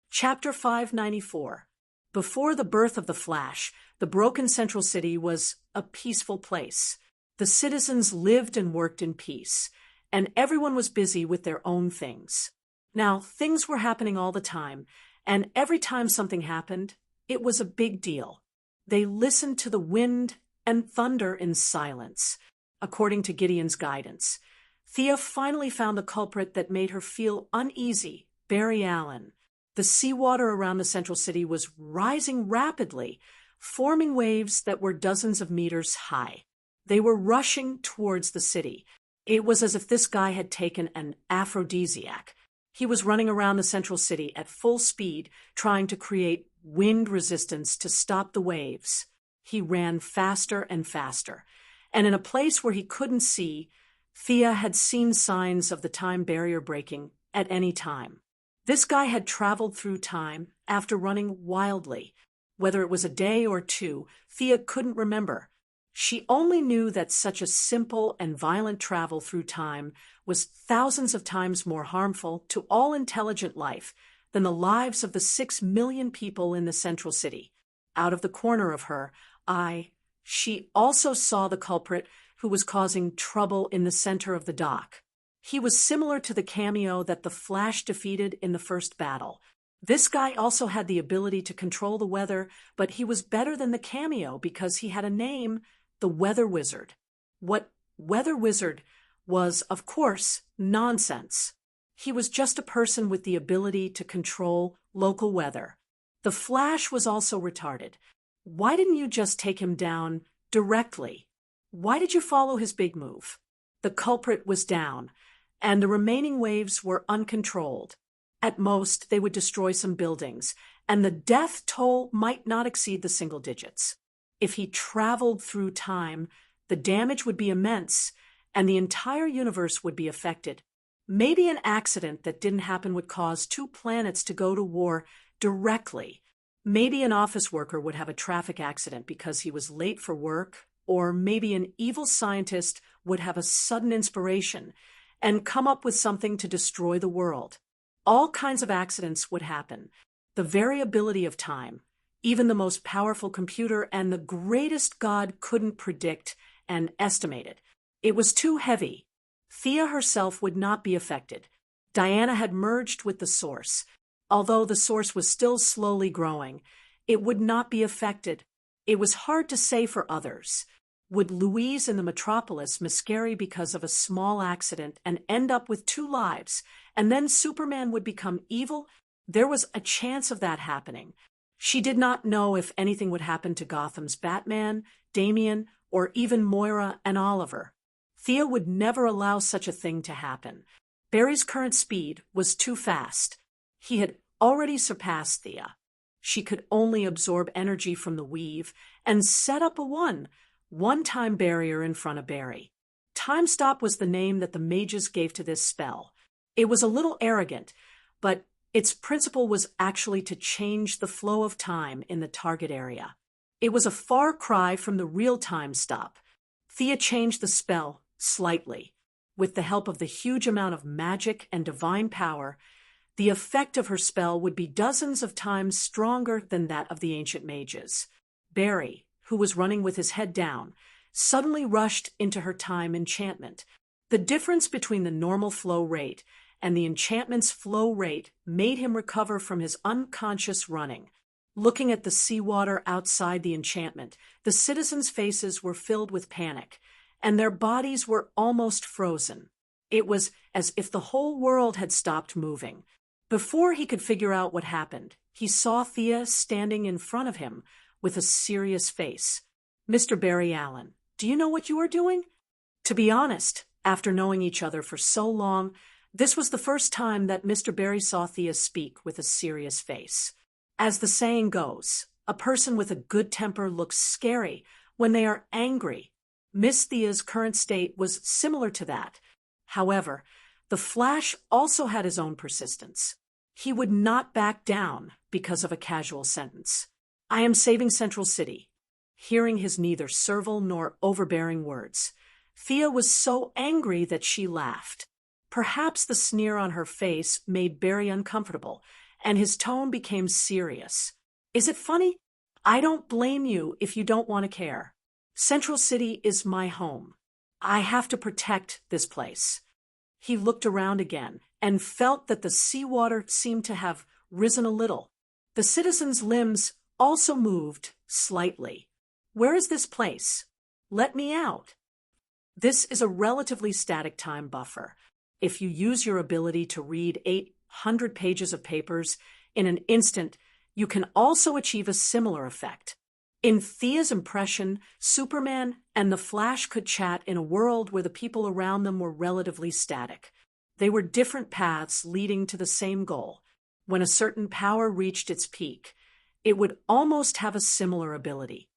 Chapter 594. Before the birth of the Flash, the broken Central City was a peaceful place. The citizens lived and worked in peace, and everyone was busy with their own things. Now, things were happening all the time, and every time something happened, it was a big deal. They listened to the wind and thunder in silence, according to Gideon's guidance. Thea finally found the culprit that made her feel uneasy, Barry Allen. The seawater around the Central City was rising rapidly, forming waves that were dozens of meters high. They were rushing towards the city. It was as if this guy had taken an aphrodisiac. He was running around the Central City at full speed, trying to create wind resistance to stop the waves. He ran faster and faster, and in a place where he couldn't see, Thea had seen signs of the time barrier breaking at any time. This guy had traveled through time after running wildly. Whether it was a day or two, Thea couldn't remember. She only knew that such a simple and violent travel through time was thousands of times more harmful to all intelligent life than the lives of the 6 million people in the Central City. Out of the corner of her eye, she also saw the culprit who was causing trouble in the center of the dock. He was similar to the cameo that the Flash defeated in the first battle. This guy also had the ability to control the weather, but he was better than the cameo because he had a name, the Weather Wizard. What Weather Wizard was, of course, nonsense. He was just a person with the ability to control local weather. The Flash was also retarded. Why didn't you just take him down directly? Why did you follow his big move? The culprit was down, and the remaining waves were uncontrolled. At most, they would destroy some buildings, and the death toll might not exceed the single digits. If he traveled through time, the damage would be immense, and the entire universe would be affected. Maybe an accident that didn't happen would cause two planets to go to war directly. Maybe an office worker would have a traffic accident because he was late for work, or maybe an evil scientist would have a sudden inspiration and come up with something to destroy the world. All kinds of accidents would happen. The variability of time, even the most powerful computer and the greatest god couldn't predict and estimate it. It was too heavy. Thea herself would not be affected. Diana had merged with the source. Although the source was still slowly growing, it would not be affected. It was hard to say for others. Would Louise in the metropolis miscarry because of a small accident and end up with 2 lives, and then Superman would become evil? There was a chance of that happening. She did not know if anything would happen to Gotham's Batman, Damian, or even Moira and Oliver. Thea would never allow such a thing to happen. Barry's current speed was too fast. He had already surpassed Thea. She could only absorb energy from the weave and set up a one-time barrier in front of Barry. Time Stop was the name that the mages gave to this spell. It was a little arrogant, but its principle was actually to change the flow of time in the target area. It was a far cry from the real Time Stop. Thea changed the spell slightly. With the help of the huge amount of magic and divine power, the effect of her spell would be dozens of times stronger than that of the ancient mages. Barry, who was running with his head down, suddenly rushed into her time enchantment. The difference between the normal flow rate and the enchantment's flow rate made him recover from his unconscious running. Looking at the seawater outside the enchantment, the citizens' faces were filled with panic, and their bodies were almost frozen. It was as if the whole world had stopped moving. Before he could figure out what happened, he saw Thea standing in front of him with a serious face. "Mr. Barry Allen, do you know what you are doing?" To be honest, after knowing each other for so long, this was the first time that Mr. Barry saw Thea speak with a serious face. As the saying goes, a person with a good temper looks scary when they are angry. Miss Thea's current state was similar to that. However, the Flash also had his own persistence. He would not back down because of a casual sentence. "I am saving Central City." Hearing his neither servile nor overbearing words, Thea was so angry that she laughed. Perhaps the sneer on her face made Barry uncomfortable, and his tone became serious. "Is it funny? I don't blame you if you don't want to care. Central City is my home. I have to protect this place." He looked around again and felt that the seawater seemed to have risen a little. The citizens' limbs also moved slightly. "Where is this place? Let me out." This is a relatively static time buffer. If you use your ability to read 800 pages of papers in an instant, you can also achieve a similar effect. In Thea's impression, Superman and the Flash could chat in a world where the people around them were relatively static. They were different paths leading to the same goal. When a certain power reached its peak, it would almost have a similar ability.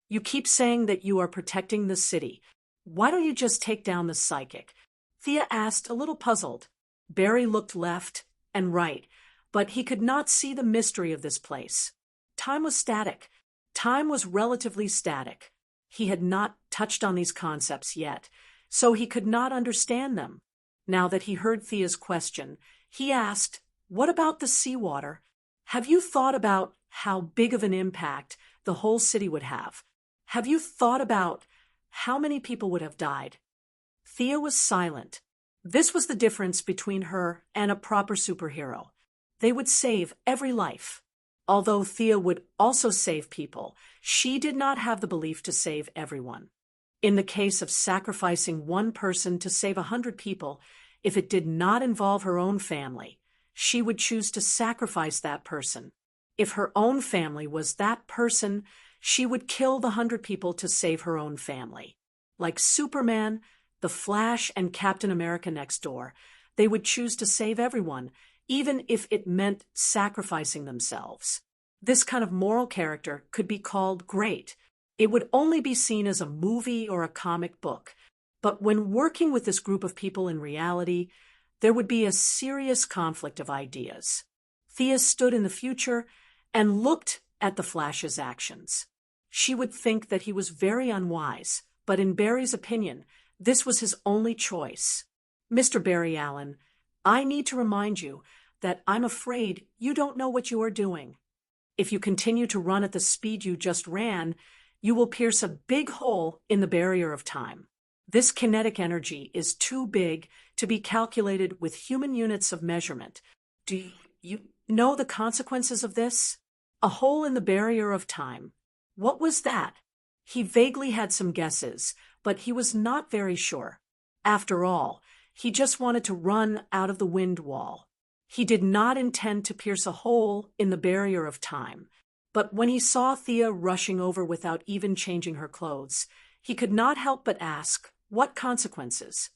"You keep saying that you are protecting the city. Why don't you just take down the psychic?" Thea asked, a little puzzled. Barry looked left and right, but he could not see the mystery of this place. Time was static. Time was relatively static. He had not touched on these concepts yet, so he could not understand them. Now that he heard Thea's question, he asked, "What about the seawater? Have you thought about how big of an impact the whole city would have? Have you thought about how many people would have died?" Thea was silent. This was the difference between her and a proper superhero. They would save every life. Although Thea would also save people, she did not have the belief to save everyone. In the case of sacrificing one person to save 100 people, if it did not involve her own family, she would choose to sacrifice that person. If her own family was that person, she would kill the 100 people to save her own family. Like Superman, the Flash, and Captain America next door, they would choose to save everyone, even if it meant sacrificing themselves. This kind of moral character could be called great. It would only be seen as a movie or a comic book. But when working with this group of people in reality, there would be a serious conflict of ideas. Thea stood in the future and looked at the Flash's actions. She would think that he was very unwise, but in Barry's opinion, this was his only choice. Mr. Barry Allen, I need to remind you that I'm afraid you don't know what you are doing. If you continue to run at the speed you just ran, you will pierce a big hole in the barrier of time. This kinetic energy is too big to be calculated with human units of measurement. Do you know the consequences of this? A hole in the barrier of time. What was that? He vaguely had some guesses, but he was not very sure. After all, he just wanted to run out of the wind wall. He did not intend to pierce a hole in the barrier of time. But when he saw Thea rushing over without even changing her clothes, he could not help but ask, what consequences?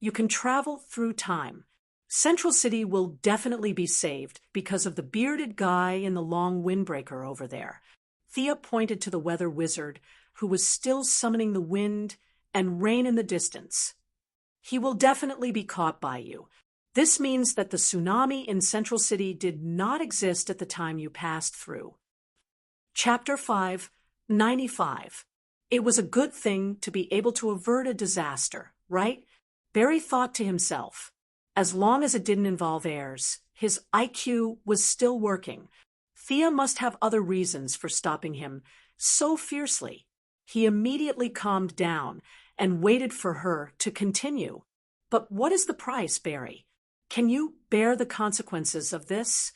You can travel through time. Central City will definitely be saved because of the bearded guy in the long windbreaker over there. Thea pointed to the weather wizard, who was still summoning the wind and rain in the distance. He will definitely be caught by you. This means that the tsunami in Central City did not exist at the time you passed through. Chapter 5, 95. It was a good thing to be able to avert a disaster, right? Barry thought to himself. As long as it didn't involve heirs, his IQ was still working. Thea must have other reasons for stopping him so fiercely. He immediately calmed down and waited for her to continue. But what is the price, Barry? Can you bear the consequences of this?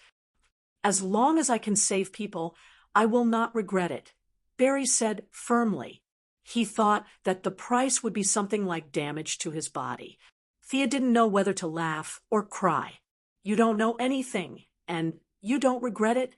As long as I can save people, I will not regret it, Barry said firmly. He thought that the price would be something like damage to his body. Thea didn't know whether to laugh or cry. You don't know anything, and you don't regret it?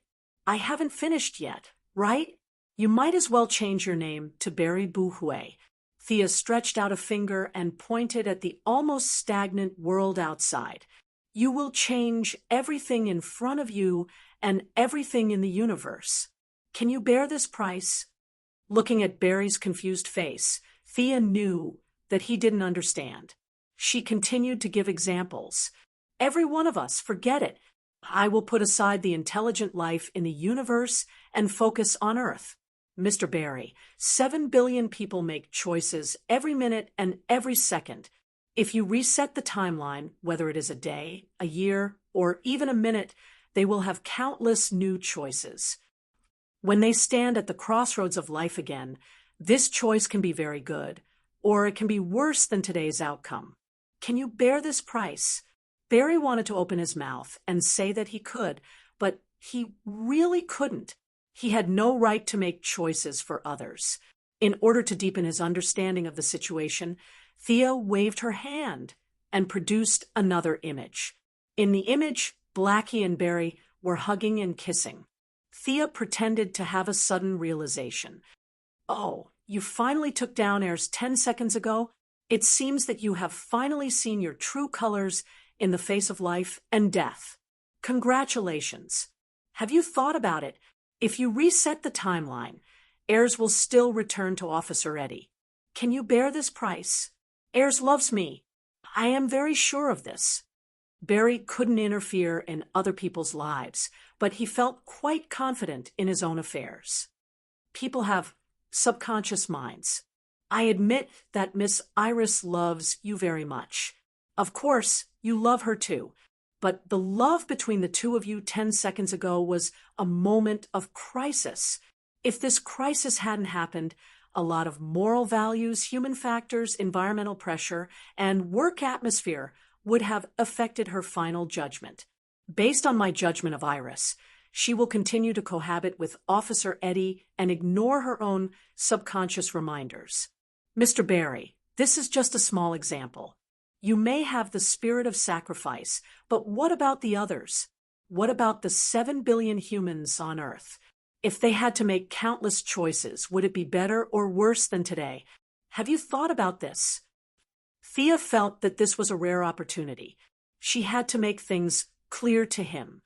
I haven't finished yet, right? You might as well change your name to Barry Boohway. Thea stretched out a finger and pointed at the almost stagnant world outside. You will change everything in front of you and everything in the universe. Can you bear this price? Looking at Barry's confused face, Thea knew that he didn't understand. She continued to give examples. Every one of us, forget it. I will put aside the intelligent life in the universe and focus on Earth. Mr. Barry, 7 billion people make choices every minute and every second. If you reset the timeline, whether it is a day, a year, or even a minute, they will have countless new choices. When they stand at the crossroads of life again, this choice can be very good, or it can be worse than today's outcome. Can you bear this price? Barry wanted to open his mouth and say that he could, but he really couldn't. He had no right to make choices for others. In order to deepen his understanding of the situation, Thea waved her hand and produced another image. In the image, Blackie and Barry were hugging and kissing. Thea pretended to have a sudden realization. Oh, you finally took down heirs 10 seconds ago? It seems that you have finally seen your true colors in the face of life and death. Congratulations. Have you thought about it? If you reset the timeline, heirs will still return to Officer Eddie. Can you bear this price? Heirs loves me. I am very sure of this. Barry couldn't interfere in other people's lives, but he felt quite confident in his own affairs. People have subconscious minds. I admit that Miss Iris loves you very much. Of course, you love her too. But the love between the two of you 10 seconds ago was a moment of crisis. If this crisis hadn't happened, a lot of moral values, human factors, environmental pressure, and work atmosphere would have affected her final judgment. Based on my judgment of Iris, she will continue to cohabit with Officer Eddie and ignore her own subconscious reminders. Mr. Barry, this is just a small example. You may have the spirit of sacrifice, but what about the others? What about the 7 billion humans on Earth? If they had to make countless choices, would it be better or worse than today? Have you thought about this? Thea felt that this was a rare opportunity. She had to make things clear to him.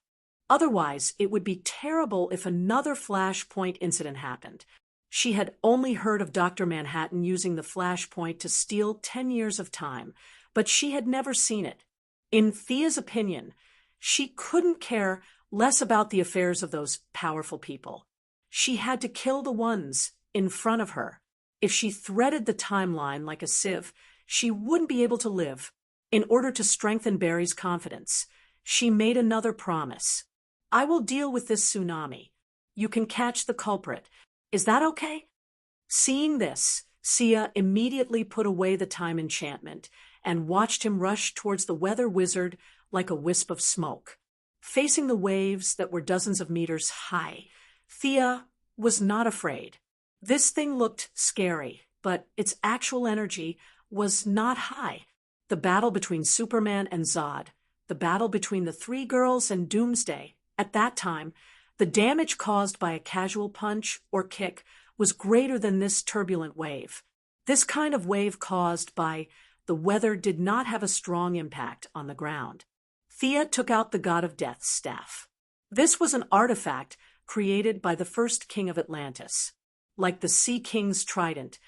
Otherwise, it would be terrible if another flashpoint incident happened. She had only heard of Dr. Manhattan using the flashpoint to steal 10 years of time, but she had never seen it. In Thea's opinion, she couldn't care less about the affairs of those powerful people. She had to kill the ones in front of her. If she threaded the timeline like a sieve, she wouldn't be able to live. In order to strengthen Barry's confidence, she made another promise. I will deal with this tsunami. You can catch the culprit. Is that okay? Seeing this, Sia immediately put away the time enchantment and watched him rush towards the weather wizard like a wisp of smoke. Facing the waves that were dozens of meters high, Thea was not afraid. This thing looked scary, but its actual energy was not high. The battle between Superman and Zod, the battle between the three girls and Doomsday, at that time, the damage caused by a casual punch or kick was greater than this turbulent wave. This kind of wave caused by the weather did not have a strong impact on the ground. Thea took out the God of Death's staff. This was an artifact created by the first king of Atlantis. Like the Sea King's trident,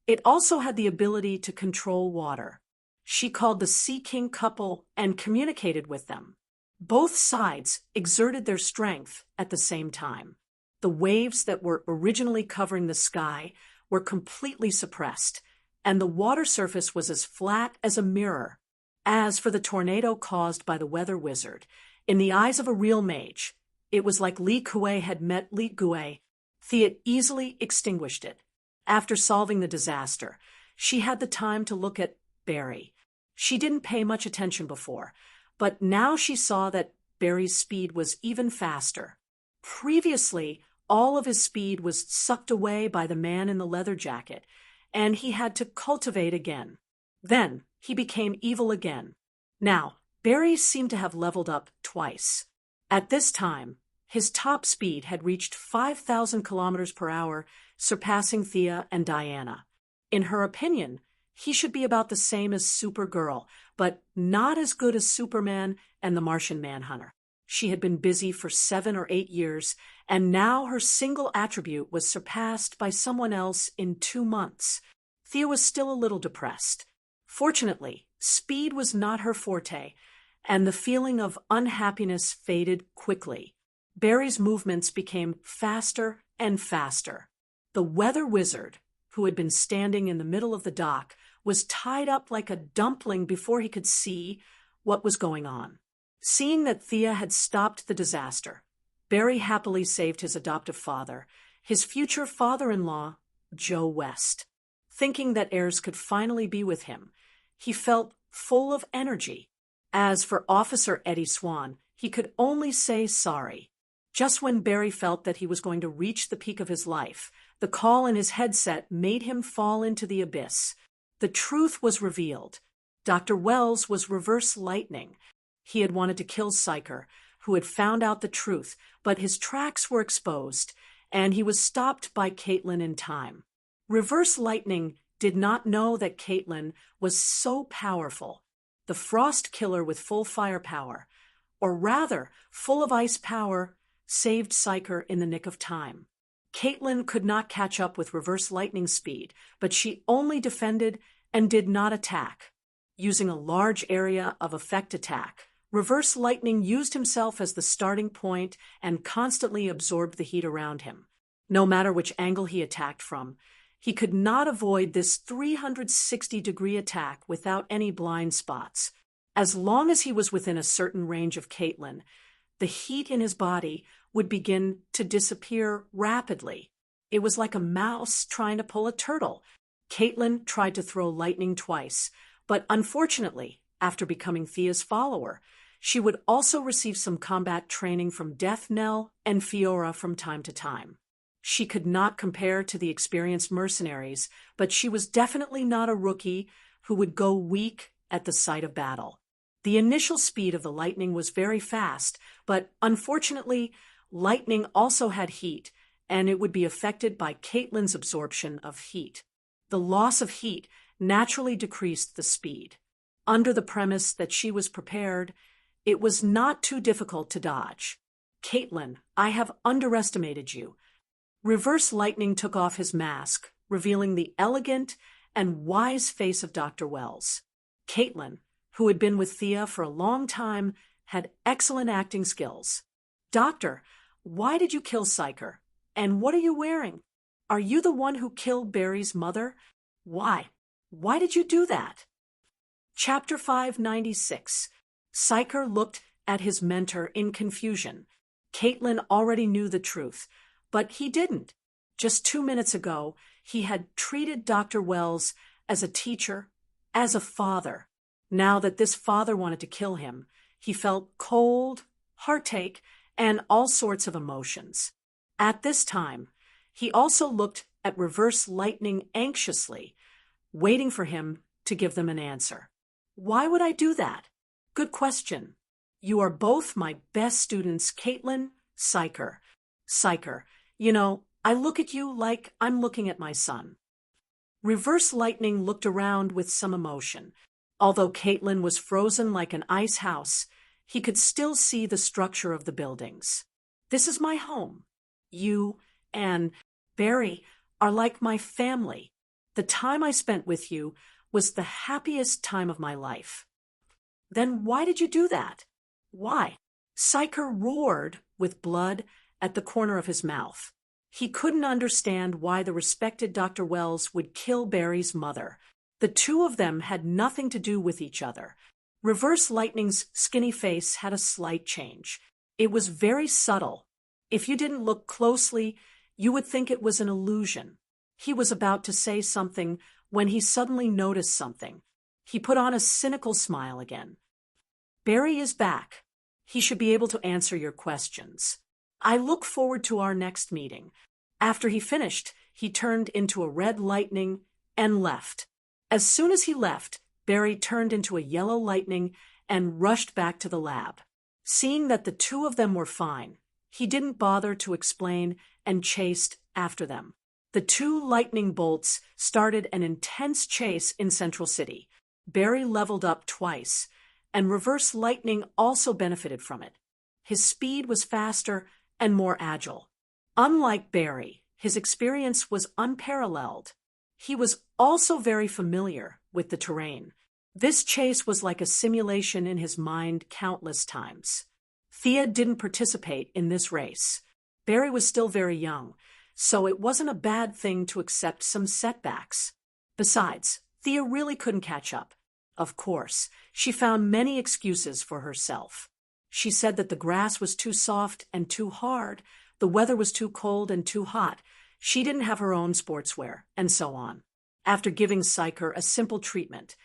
it also had the ability to control water. She called the Sea King couple and communicated with them. Both sides exerted their strength at the same time. The waves that were originally covering the sky were completely suppressed, and the water surface was as flat as a mirror. As for the tornado caused by the weather wizard, in the eyes of a real mage, it was like Li Kuei had met Li Kuei. Thea easily extinguished it. After solving the disaster, she had the time to look at Barry. She didn't pay much attention before, but now she saw that Barry's speed was even faster. Previously, all of his speed was sucked away by the man in the leather jacket, and he had to cultivate again. Then he became evil again. Now, Barry seemed to have leveled up twice. At this time, his top speed had reached 5,000 kilometers per hour, surpassing Thea and Diana. In her opinion, he should be about the same as Supergirl, but not as good as Superman and the Martian Manhunter. She had been busy for 7 or 8 years, and now her single attribute was surpassed by someone else in 2 months. Thea was still a little depressed. Fortunately, speed was not her forte, and the feeling of unhappiness faded quickly. Barry's movements became faster and faster. The weather wizard, who had been standing in the middle of the dock, was tied up like a dumpling before he could see what was going on. Seeing that Thea had stopped the disaster, Barry happily saved his adoptive father, his future father-in-law, Joe West. Thinking that heirs could finally be with him, he felt full of energy. As for Officer Eddie Swan, he could only say sorry. Just when Barry felt that he was going to reach the peak of his life, the call in his headset made him fall into the abyss. The truth was revealed. Dr. Wells was reverse lightning. He had wanted to kill Psyker, who had found out the truth, but his tracks were exposed, and he was stopped by Caitlin in time. Reverse lightning did not know that Caitlin was so powerful. The Frost Killer with full firepower, or rather, full of ice power, saved Psyker in the nick of time. Caitlin could not catch up with reverse lightning speed, but she only defended and did not attack. Using a large area of effect attack, reverse lightning used himself as the starting point and constantly absorbed the heat around him. No matter which angle he attacked from, he could not avoid this 360-degree attack without any blind spots. As long as he was within a certain range of Caitlin, the heat in his body would begin to disappear rapidly. It was like a mouse trying to pull a turtle. Caitlin tried to throw lightning twice, but unfortunately, after becoming Thea's follower, she would also receive some combat training from Death Knell and Fiora from time to time. She could not compare to the experienced mercenaries, but she was definitely not a rookie who would go weak at the sight of battle. The initial speed of the lightning was very fast, but unfortunately, lightning also had heat, and it would be affected by Caitlin's absorption of heat. The loss of heat naturally decreased the speed. Under the premise that she was prepared, It was not too difficult to dodge. Caitlin, I have underestimated you. Reverse Lightning took off his mask, revealing the elegant and wise face of Dr. Wells. Caitlin, who had been with Thea for a long time, had excellent acting skills. Doctor, why did you kill Psyker? And what are you wearing? Are you the one who killed Barry's mother? Why? Why did you do that? Chapter 596. Psyker looked at his mentor in confusion. Caitlin already knew the truth, but he didn't. Just 2 minutes ago, he had treated Dr. Wells as a teacher, as a father. Now that this father wanted to kill him, he felt cold, heartache, and all sorts of emotions. At this time, he also looked at Reverse Lightning anxiously, waiting for him to give them an answer. Why would I do that? Good question. You are both my best students, Caitlin, Psyker. Psyker, I look at you like I'm looking at my son. Reverse Lightning looked around with some emotion. Although Caitlin was frozen like an ice house, he could still see the structure of the buildings. This is my home. You and Barry are like my family. The time I spent with you was the happiest time of my life. Then why did you do that? Why? Psyker roared with blood at the corner of his mouth. He couldn't understand why the respected Dr. Wells would kill Barry's mother. The two of them had nothing to do with each other. Reverse Lightning's skinny face had a slight change. It was very subtle. If you didn't look closely, you would think it was an illusion. He was about to say something when he suddenly noticed something. He put on a cynical smile again. Barry is back. He should be able to answer your questions. I look forward to our next meeting. After he finished, he turned into a red lightning and left. As soon as he left, Barry turned into a yellow lightning and rushed back to the lab. Seeing that the two of them were fine, he didn't bother to explain and chased after them. The two lightning bolts started an intense chase in Central City. Barry leveled up twice, and Reverse Lightning also benefited from it. His speed was faster and more agile. Unlike Barry, his experience was unparalleled. He was also very familiar with the terrain. This chase was like a simulation in his mind countless times. Thea didn't participate in this race. Barry was still very young, so it wasn't a bad thing to accept some setbacks. Besides, Thea really couldn't catch up. Of course, she found many excuses for herself. She said that the grass was too soft and too hard, the weather was too cold and too hot, she didn't have her own sportswear, and so on. After giving Psyker a simple treatment,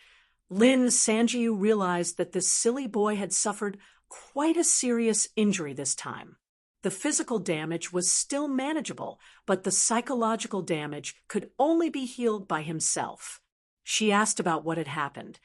Lin Sanjiu realized that this silly boy had suffered quite a serious injury this time. The physical damage was still manageable, but the psychological damage could only be healed by himself. She asked about what had happened,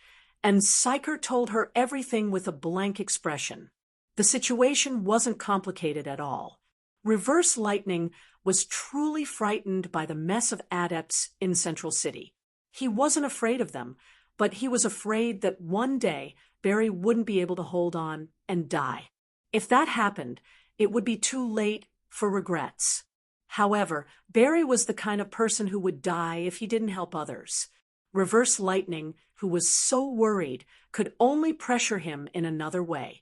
and Psyker told her everything with a blank expression. The situation wasn't complicated at all. Reverse Lightning was truly frightened by the mess of adepts in Central City. He wasn't afraid of them, but he was afraid that one day Barry wouldn't be able to hold on and die. If that happened, it would be too late for regrets. However, Barry was the kind of person who would die if he didn't help others. Reverse Lightning, who was so worried, could only pressure him in another way.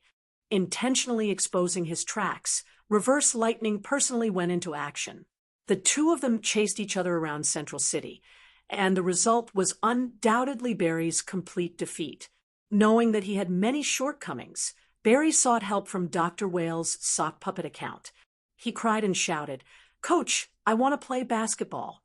Intentionally exposing his tracks, Reverse Lightning personally went into action. The two of them chased each other around Central City, and the result was undoubtedly Barry's complete defeat. Knowing that he had many shortcomings, Barry sought help from Dr. Whale's sock puppet account. He cried and shouted, "Coach, I want to play basketball."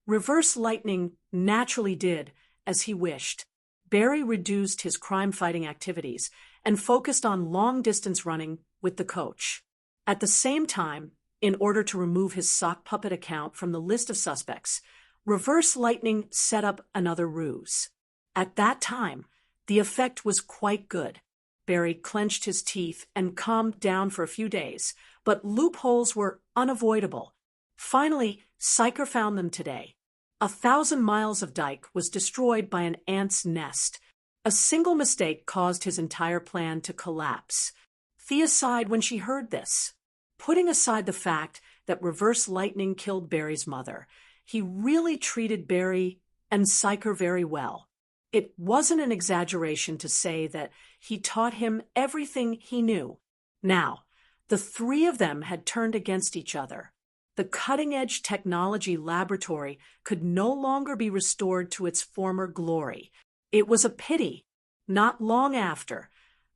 Reverse Lightning naturally did as he wished. Barry reduced his crime-fighting activities and focused on long-distance running with the coach. At the same time, in order to remove his sock puppet account from the list of suspects, Reverse Lightning set up another ruse. At that time, the effect was quite good. Barry clenched his teeth and calmed down for a few days, but loopholes were unavoidable. Finally, Psyker found them today. 1,000 miles of dike was destroyed by an ant's nest. A single mistake caused his entire plan to collapse. Thea sighed when she heard this. Putting aside the fact that reverse lightning killed Barry's mother, he really treated Barry and Psyker very well. It wasn't an exaggeration to say that he taught him everything he knew. Now, the three of them had turned against each other. The cutting-edge technology laboratory could no longer be restored to its former glory. It was a pity. Not long after,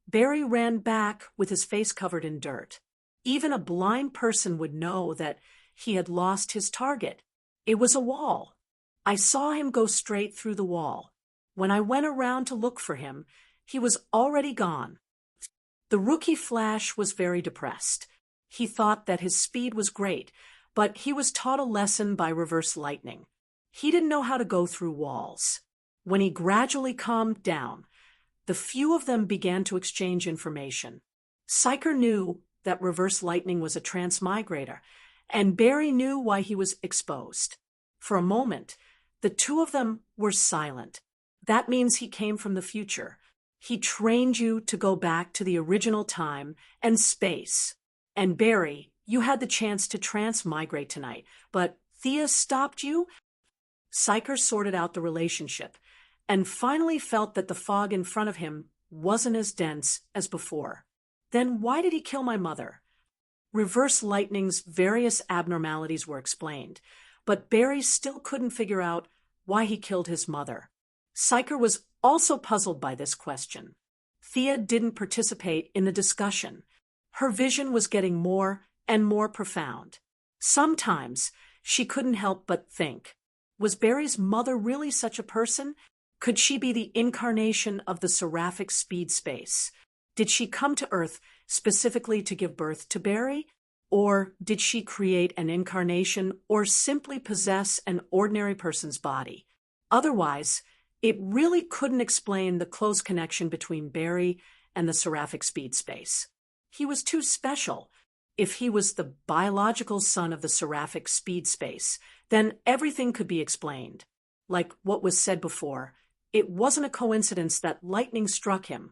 Barry ran back with his face covered in dirt. Even a blind person would know that he had lost his target. It was a wall. I saw him go straight through the wall. When I went around to look for him, he was already gone. The rookie Flash was very depressed. He thought that his speed was great, but he was taught a lesson by reverse lightning. He didn't know how to go through walls. When he gradually calmed down, the few of them began to exchange information. Psyker knew that reverse lightning was a transmigrator, and Barry knew why he was exposed. For a moment, the two of them were silent. That means he came from the future. He trained you to go back to the original time and space. And Barry, you had the chance to transmigrate tonight, but Thea stopped you? Psyker sorted out the relationship and finally felt that the fog in front of him wasn't as dense as before. Then why did he kill my mother? Reverse lightning's various abnormalities were explained, but Barry still couldn't figure out why he killed his mother. Psyker was also puzzled by this question. Thea didn't participate in the discussion. Her vision was getting more and more profound. Sometimes she couldn't help but think, was Barry's mother really such a person? Could she be the incarnation of the seraphic speed space? Did she come to Earth specifically to give birth to Barry? Or did she create an incarnation or simply possess an ordinary person's body? Otherwise, it really couldn't explain the close connection between Barry and the seraphic speed space. He was too special. If he was the biological son of the seraphic speed space, then everything could be explained. Like what was said before, it wasn't a coincidence that lightning struck him,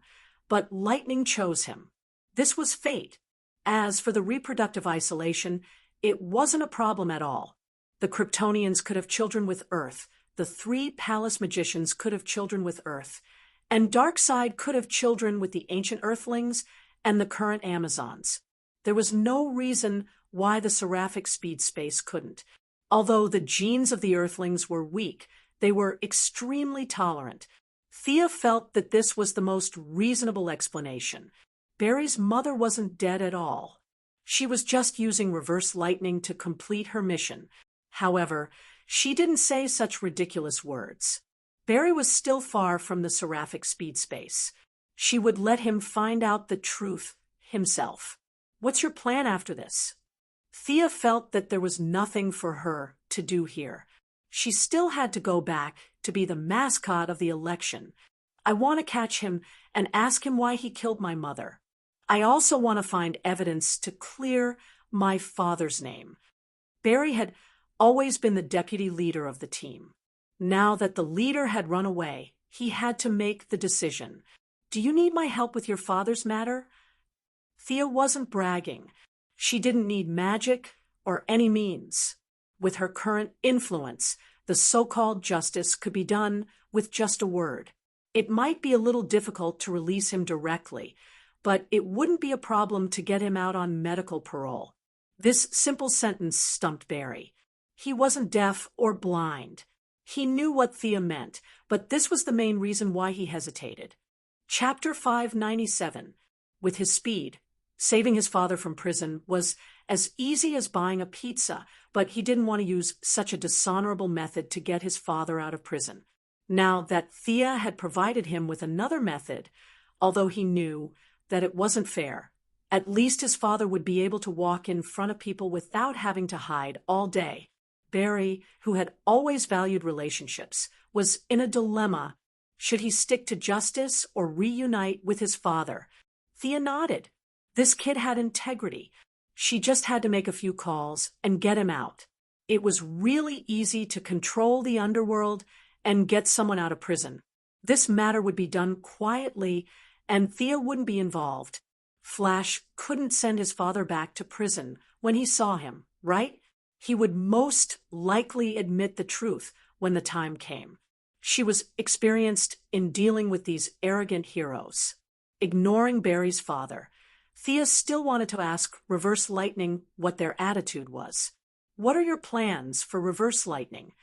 but lightning chose him. This was fate. As for the reproductive isolation, it wasn't a problem at all. The Kryptonians could have children with Earth, the three palace magicians could have children with Earth, and Darkseid could have children with the ancient Earthlings and the current Amazons. There was no reason why the seraphic speed space couldn't. Although the genes of the Earthlings were weak, they were extremely tolerant. Thea felt that this was the most reasonable explanation. Barry's mother wasn't dead at all. She was just using reverse lightning to complete her mission. However, she didn't say such ridiculous words. Barry was still far from the seraphic speed space. She would let him find out the truth himself. What's your plan after this? Thea felt that there was nothing for her to do here. She still had to go back to be the mascot of the election. I want to catch him and ask him why he killed my mother. I also want to find evidence to clear my father's name. Barry had always been the deputy leader of the team. Now that the leader had run away, he had to make the decision. Do you need my help with your father's matter? Thea wasn't bragging. She didn't need magic or any means. With her current influence, the so-called justice could be done with just a word. It might be a little difficult to release him directly, but it wouldn't be a problem to get him out on medical parole. This simple sentence stumped Barry. He wasn't deaf or blind. He knew what Thea meant, but this was the main reason why he hesitated. Chapter 597. With his speed, saving his father from prison was as easy as buying a pizza, but he didn't want to use such a dishonorable method to get his father out of prison. Now that Thea had provided him with another method, although he knew that it wasn't fair, at least his father would be able to walk in front of people without having to hide all day. Barry, who had always valued relationships, was in a dilemma. Should he stick to justice or reunite with his father? Thea nodded. This kid had integrity. She just had to make a few calls and get him out. It was really easy to control the underworld and get someone out of prison. This matter would be done quietly, and Thea wouldn't be involved. Flash couldn't send his father back to prison when he saw him, right? He would most likely admit the truth when the time came. She was experienced in dealing with these arrogant heroes. Ignoring Barry's father, Thea still wanted to ask Reverse Lightning what their attitude was. "What are your plans for Reverse Lightning?"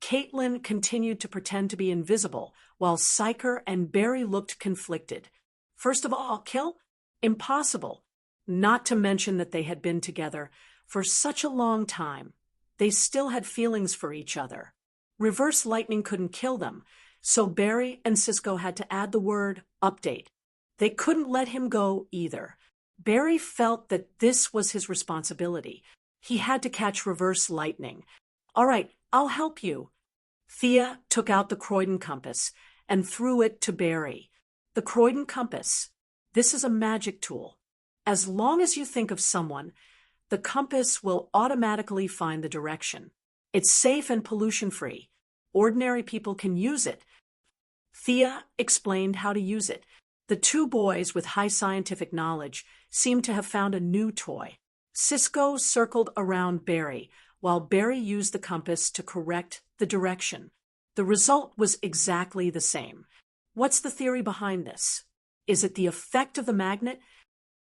Caitlin continued to pretend to be invisible, while Psyker and Barry looked conflicted. First of all, kill? Impossible. Not to mention that they had been together for such a long time. They still had feelings for each other. Reverse Lightning couldn't kill them, so Barry and Cisco had to add the word update. They couldn't let him go either. Barry felt that this was his responsibility. He had to catch Reverse Lightning. "All right, I'll help you." Thea took out the Croydon compass and threw it to Barry. The Croydon compass. This is a magic tool. As long as you think of someone, the compass will automatically find the direction. It's safe and pollution-free. Ordinary people can use it. Thea explained how to use it. The two boys with high scientific knowledge seemed to have found a new toy. Cisco circled around Barry, while Barry used the compass to correct the direction. The result was exactly the same. What's the theory behind this? Is it the effect of the magnet?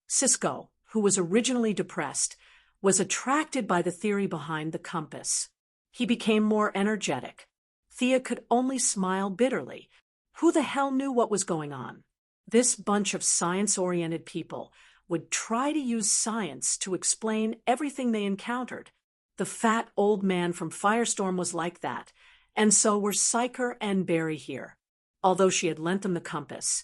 Cisco, who was originally depressed, was attracted by the theory behind the compass. He became more energetic. Thea could only smile bitterly. Who the hell knew what was going on? This bunch of science-oriented people would try to use science to explain everything they encountered. The fat old man from Firestorm was like that, and so were Psyker and Barry here. Although she had lent them the compass,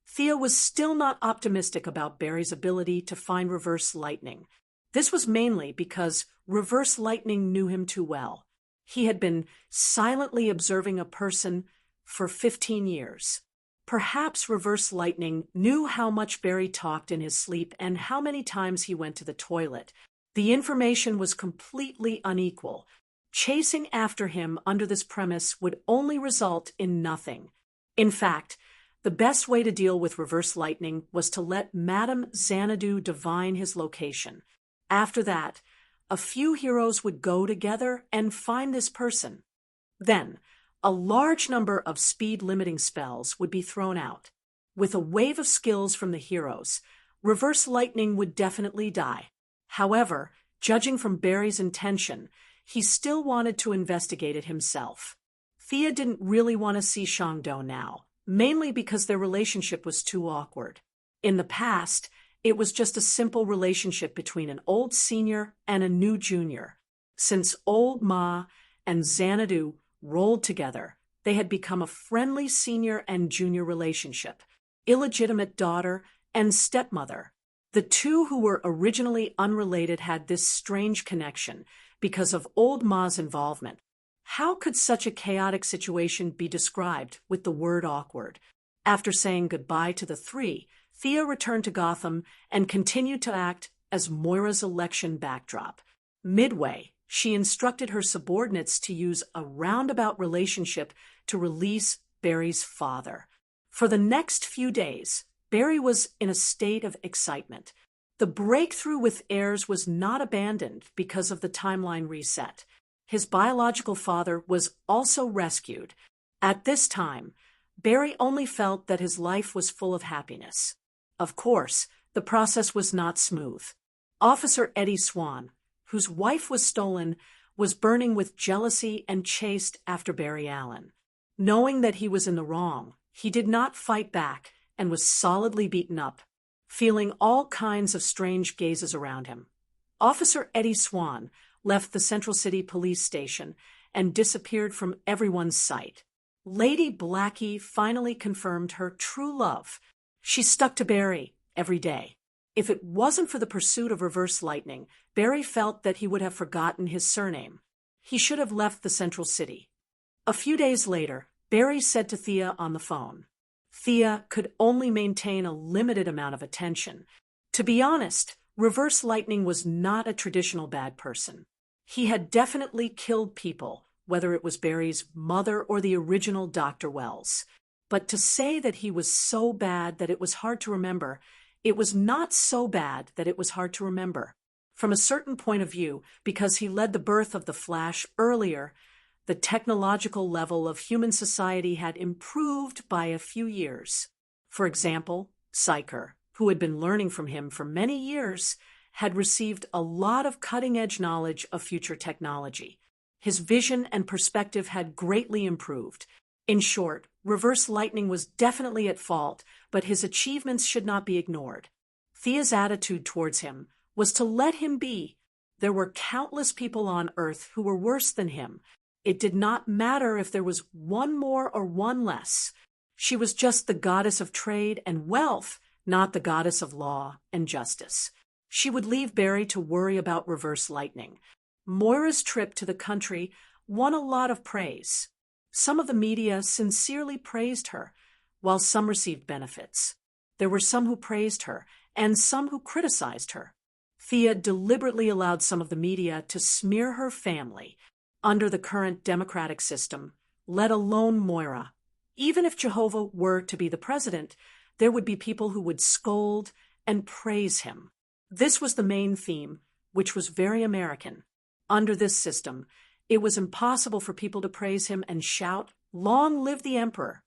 Thea was still not optimistic about Barry's ability to find Reverse Lightning. This was mainly because Reverse Lightning knew him too well. He had been silently observing a person for 15 years. Perhaps Reverse Lightning knew how much Barry talked in his sleep and how many times he went to the toilet. The information was completely unequal. Chasing after him under this premise would only result in nothing. In fact, the best way to deal with Reverse Lightning was to let Madame Xanadu divine his location. After that, a few heroes would go together and find this person. Then, a large number of speed-limiting spells would be thrown out. With a wave of skills from the heroes, Reverse Lightning would definitely die. However, judging from Barry's intention, he still wanted to investigate it himself. Thea didn't really want to see Shangdo now, mainly because their relationship was too awkward. In the past, it was just a simple relationship between an old senior and a new junior. Since Old Ma and Xanadu rolled together, they had become a friendly senior and junior relationship, illegitimate daughter and stepmother. The two who were originally unrelated had this strange connection because of Old Ma's involvement. How could such a chaotic situation be described with the word awkward? After saying goodbye to the three, Thea returned to Gotham and continued to act as Moira's election backdrop. Midway, she instructed her subordinates to use a roundabout relationship to release Barry's father. For the next few days, Barry was in a state of excitement. The breakthrough with heirs was not abandoned because of the timeline reset. His biological father was also rescued. At this time, Barry only felt that his life was full of happiness. Of course, the process was not smooth. Officer Eddie Swan, whose wife was stolen, was burning with jealousy and chased after Barry Allen. Knowing that he was in the wrong, he did not fight back and was solidly beaten up, feeling all kinds of strange gazes around him. Officer Eddie Swan left the Central City Police Station and disappeared from everyone's sight. Lady Blackie finally confirmed her true love. She stuck to Barry every day. If it wasn't for the pursuit of Reverse Lightning, Barry felt that he would have forgotten his surname. He should have left the Central City. A few days later, Barry said to Thea on the phone. Thea could only maintain a limited amount of attention. To be honest, Reverse Lightning was not a traditional bad person. He had definitely killed people, whether it was Barry's mother or the original Dr. Wells. But to say that he was so bad that it was hard to remember, it was not so bad that it was hard to remember. From a certain point of view, because he led the birth of the Flash earlier, the technological level of human society had improved by a few years. For example, Psyker, who had been learning from him for many years, had received a lot of cutting-edge knowledge of future technology. His vision and perspective had greatly improved. In short, Reverse Lightning was definitely at fault, but his achievements should not be ignored. Thea's attitude towards him was to let him be. There were countless people on Earth who were worse than him. It did not matter if there was one more or one less. She was just the goddess of trade and wealth, not the goddess of law and justice. She would leave Barry to worry about Reverse Lightning. Moira's trip to the country won a lot of praise. Some of the media sincerely praised her, while some received benefits. There were some who praised her, and some who criticized her. Thea deliberately allowed some of the media to smear her family under the current democratic system, let alone Moira. Even if Jehovah were to be the president, there would be people who would scold and praise him. This was the main theme, which was very American. Under this system, it was impossible for people to praise him and shout, "Long live the Emperor."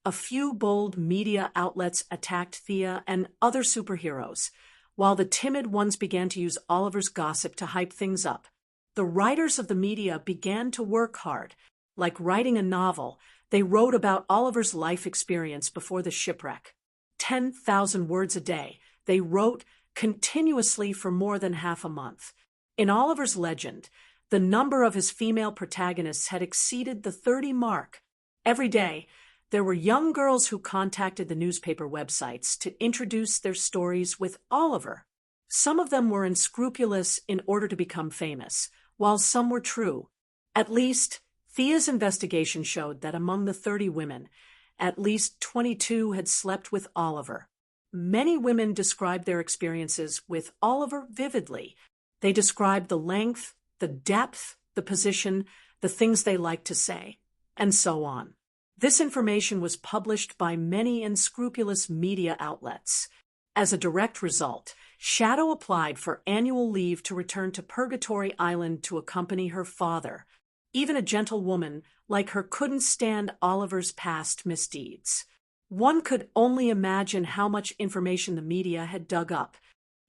A few bold media outlets attacked Thea and other superheroes, while the timid ones began to use Oliver's gossip to hype things up. The writers of the media began to work hard. Like writing a novel, they wrote about Oliver's life experience before the shipwreck. 10,000 words a day. They wrote continuously for more than half a month. In Oliver's legend, the number of his female protagonists had exceeded the 30 mark. Every day, there were young girls who contacted the newspaper websites to introduce their stories with Oliver. Some of them were unscrupulous in order to become famous, while some were true. At least, Thea's investigation showed that among the 30 women, at least 22 had slept with Oliver. Many women described their experiences with Oliver vividly. They described the length, the depth, the position, the things they liked to say, and so on. This information was published by many unscrupulous media outlets. As a direct result, Shadow applied for annual leave to return to Purgatory Island to accompany her father. Even a gentle woman like her couldn't stand Oliver's past misdeeds. One could only imagine how much information the media had dug up.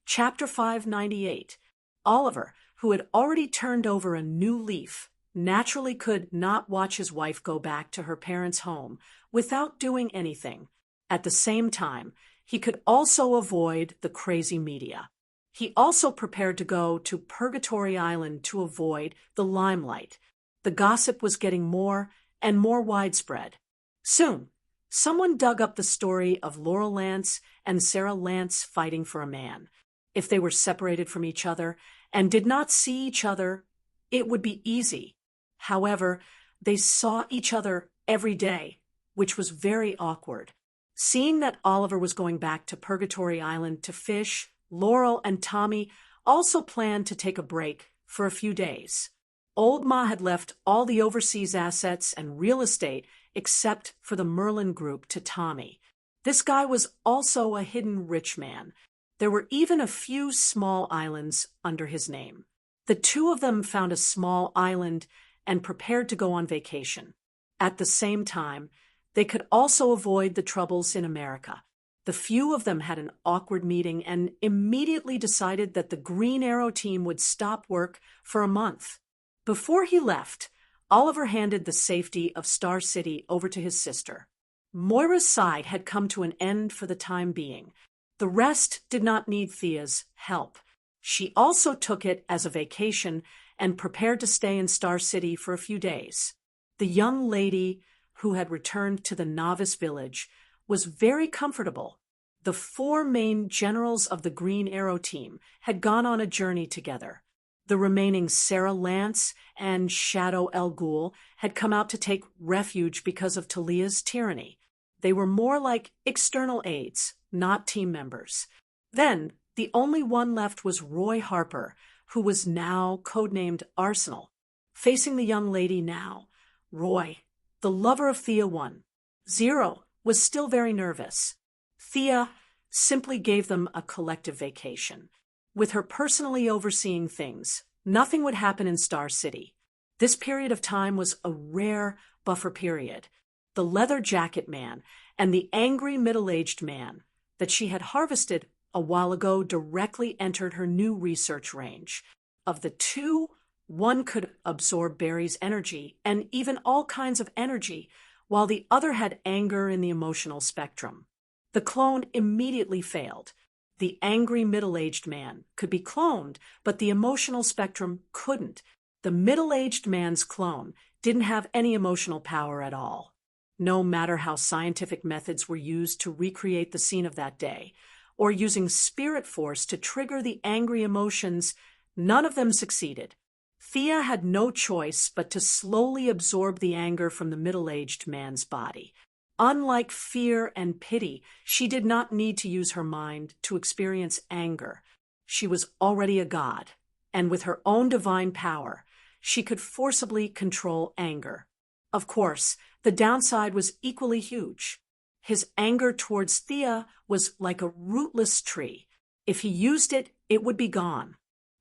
Chapter 598. Oliver, who had already turned over a new leaf, naturally could not watch his wife go back to her parents' home without doing anything. At the same time, he could also avoid the crazy media. He also prepared to go to Purgatory Island to avoid the limelight. The gossip was getting more and more widespread. Soon, someone dug up the story of Laurel Lance and Sarah Lance fighting for a man. If they were separated from each other and did not see each other, it would be easy. However, they saw each other every day, which was very awkward. Seeing that Oliver was going back to Purgatory Island to fish, Laurel and Tommy also planned to take a break for a few days. Old Ma had left all the overseas assets and real estate except for the Merlin Group to Tommy. This guy was also a hidden rich man. There were even a few small islands under his name. The two of them found a small island and prepared to go on vacation. At the same time, they could also avoid the troubles in America. The few of them had an awkward meeting and immediately decided that the Green Arrow team would stop work for a month. Before he left, Oliver handed the safety of Star City over to his sister. Moira's side had come to an end for the time being. The rest did not need Thea's help. She also took it as a vacation and prepared to stay in Star City for a few days. The young lady, who had returned to the novice village, was very comfortable. The 4 main generals of the Green Arrow team had gone on a journey together. The remaining Sarah Lance and Shadow El Ghul had come out to take refuge because of Talia's tyranny. They were more like external aides, not team members. Then, the only one left was Roy Harper, who was now codenamed Arsenal. Facing the young lady now, Roy, the lover of Thea, won. Zero was still very nervous. Thea simply gave them a collective vacation. With her personally overseeing things, nothing would happen in Star City. This period of time was a rare buffer period. The leather jacket man and the angry middle-aged man that she had harvested a while ago directly entered her new research range. Of the two, one could absorb Barry's energy and even all kinds of energy, while the other had anger in the emotional spectrum. The clone immediately failed. The angry middle-aged man could be cloned, but the emotional spectrum couldn't. The middle-aged man's clone didn't have any emotional power at all. No matter how scientific methods were used to recreate the scene of that day, or using spirit force to trigger the angry emotions, none of them succeeded. Thea had no choice but to slowly absorb the anger from the middle-aged man's body. Unlike fear and pity, she did not need to use her mind to experience anger. She was already a god, and with her own divine power, she could forcibly control anger. Of course, the downside was equally huge. His anger towards Thea was like a rootless tree. If he used it, it would be gone.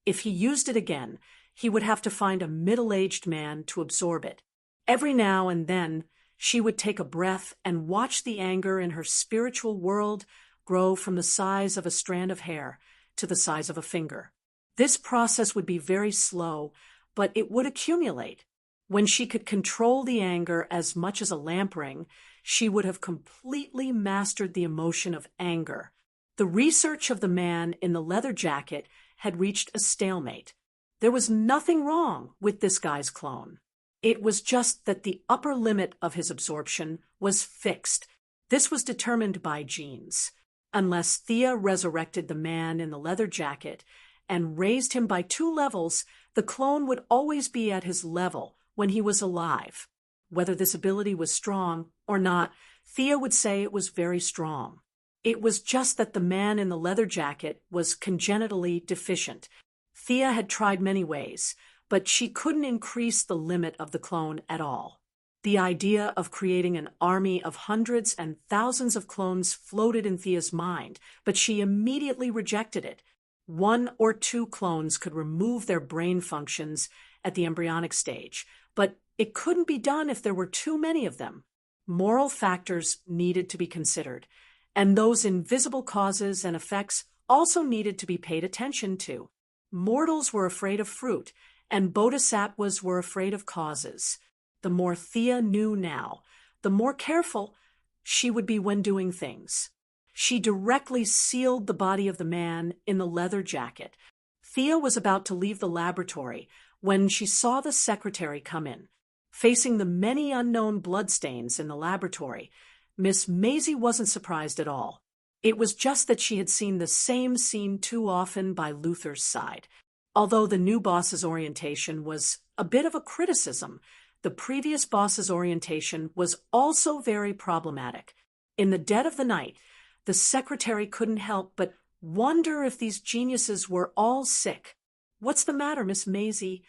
If he used it again, he would have to find a middle-aged man to absorb it. Every now and then, she would take a breath and watch the anger in her spiritual world grow from the size of a strand of hair to the size of a finger. This process would be very slow, but it would accumulate. When she could control the anger as much as a lamp ring, she would have completely mastered the emotion of anger. The research of the man in the leather jacket had reached a stalemate. There was nothing wrong with this guy's clone. It was just that the upper limit of his absorption was fixed. This was determined by genes. Unless Thea resurrected the man in the leather jacket and raised him by 2 levels, the clone would always be at his level when he was alive. Whether this ability was strong or not, Thea would say it was very strong. It was just that the man in the leather jacket was congenitally deficient. Thea had tried many ways, but she couldn't increase the limit of the clone at all. The idea of creating an army of hundreds and thousands of clones floated in Thea's mind, but she immediately rejected it. 1 or 2 clones could remove their brain functions at the embryonic stage, but it couldn't be done if there were too many of them. Moral factors needed to be considered, and those invisible causes and effects also needed to be paid attention to. Mortals were afraid of fruit, and bodhisattvas were afraid of causes. The more Thea knew now, the more careful she would be when doing things. She directly sealed the body of the man in the leather jacket. Thea was about to leave the laboratory when she saw the secretary come in. Facing the many unknown bloodstains in the laboratory, Miss Maisie wasn't surprised at all. It was just that she had seen the same scene too often by Luther's side. Although the new boss's orientation was a bit of a criticism, the previous boss's orientation was also very problematic. In the dead of the night, the secretary couldn't help but wonder if these geniuses were all sick. "What's the matter, Miss Maisie?"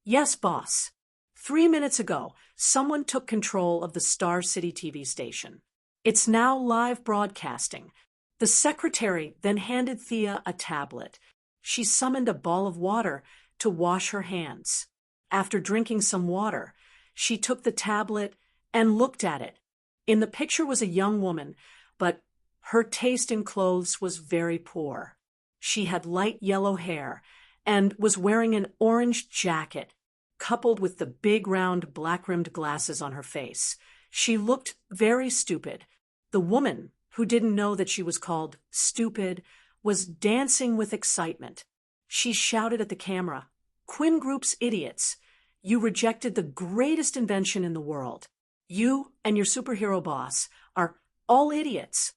"Yes, boss. 3 minutes ago, someone took control of the Star City TV station. It's now live broadcasting." The secretary then handed Thea a tablet. She summoned a ball of water to wash her hands. After drinking some water, she took the tablet and looked at it. In the picture was a young woman, but her taste in clothes was very poor. She had light yellow hair and was wearing an orange jacket, coupled with the big round black-rimmed glasses on her face. She looked very stupid. The woman, who didn't know that she was called stupid, was dancing with excitement. She shouted at the camera, "Quinn Group's idiots! You rejected the greatest invention in the world. You and your superhero boss are all idiots."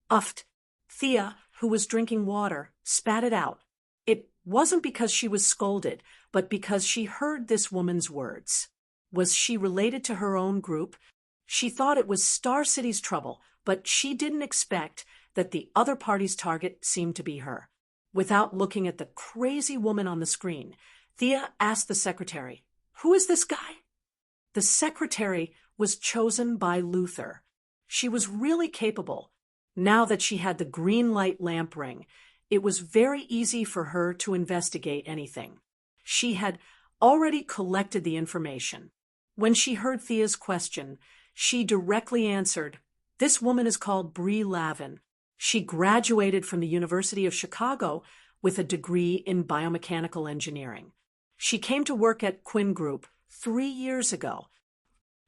Uffed. Thea, who was drinking water, spat it out. It wasn't because she was scolded, but because she heard this woman's words. Was she related to her own group? She thought it was Star City's trouble, but she didn't expect that the other party's target seemed to be her. Without looking at the crazy woman on the screen, Thea asked the secretary, "Who is this guy?" The secretary was chosen by Luther. She was really capable. Now that she had the green light lamp ring, it was very easy for her to investigate anything. She had already collected the information. When she heard Thea's question, she directly answered, "This woman is called Bree Lavin. She graduated from the University of Chicago with a degree in biomechanical engineering. She came to work at Quinn Group 3 years ago.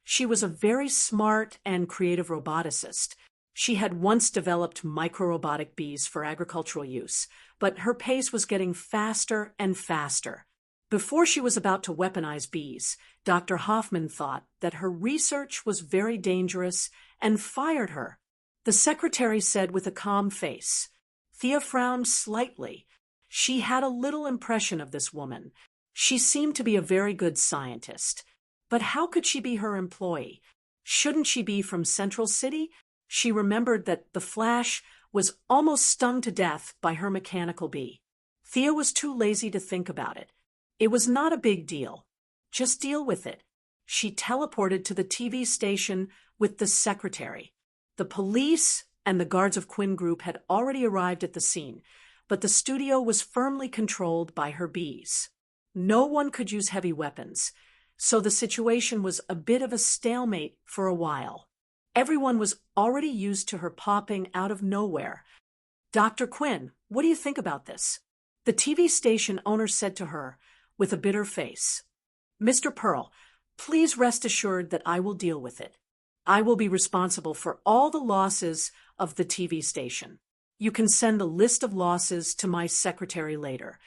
She was a very smart and creative roboticist. She had once developed microrobotic bees for agricultural use, but her pace was getting faster and faster. Before she was about to weaponize bees, Dr. Hoffman thought that her research was very dangerous and fired her." The secretary said with a calm face. Thea frowned slightly. She had a little impression of this woman. She seemed to be a very good scientist. But how could she be her employee? Shouldn't she be from Central City? She remembered that the Flash was almost stung to death by her mechanical bee. Thea was too lazy to think about it. It was not a big deal. Just deal with it. She teleported to the TV station with the secretary. The police and the guards of Quinn Group had already arrived at the scene, but the studio was firmly controlled by her bees. No one could use heavy weapons, so the situation was a bit of a stalemate for a while. Everyone was already used to her popping out of nowhere. "Dr. Quinn, what do you think about this?" the TV station owner said to her with a bitter face. "Mr. Pearl, please rest assured that I will deal with it. I will be responsible for all the losses of the TV station. You can send a list of losses to my secretary later."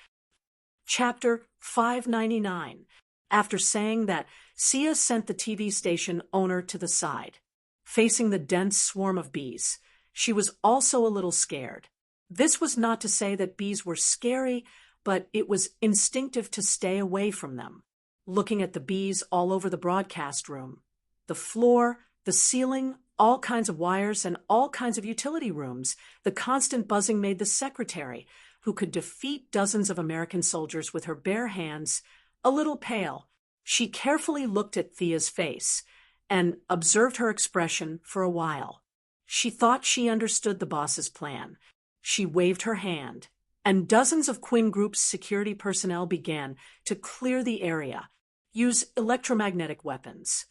Chapter 599. After saying that, Sia sent the TV station owner to the side. Facing the dense swarm of bees, she was also a little scared. This was not to say that bees were scary, but it was instinctive to stay away from them. Looking at the bees all over the broadcast room, the floor, the ceiling, all kinds of wires, and all kinds of utility rooms, the constant buzzing made the secretary, who could defeat dozens of American soldiers with her bare hands, a little pale. She carefully looked at Thea's face and observed her expression for a while. She thought she understood the boss's plan. She waved her hand, and dozens of Quinn Group's security personnel began to clear the area, use electromagnetic weapons.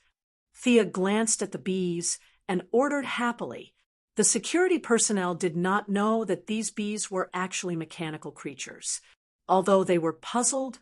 Thea glanced at the bees and ordered happily. The security personnel did not know that these bees were actually mechanical creatures. Although they were puzzled,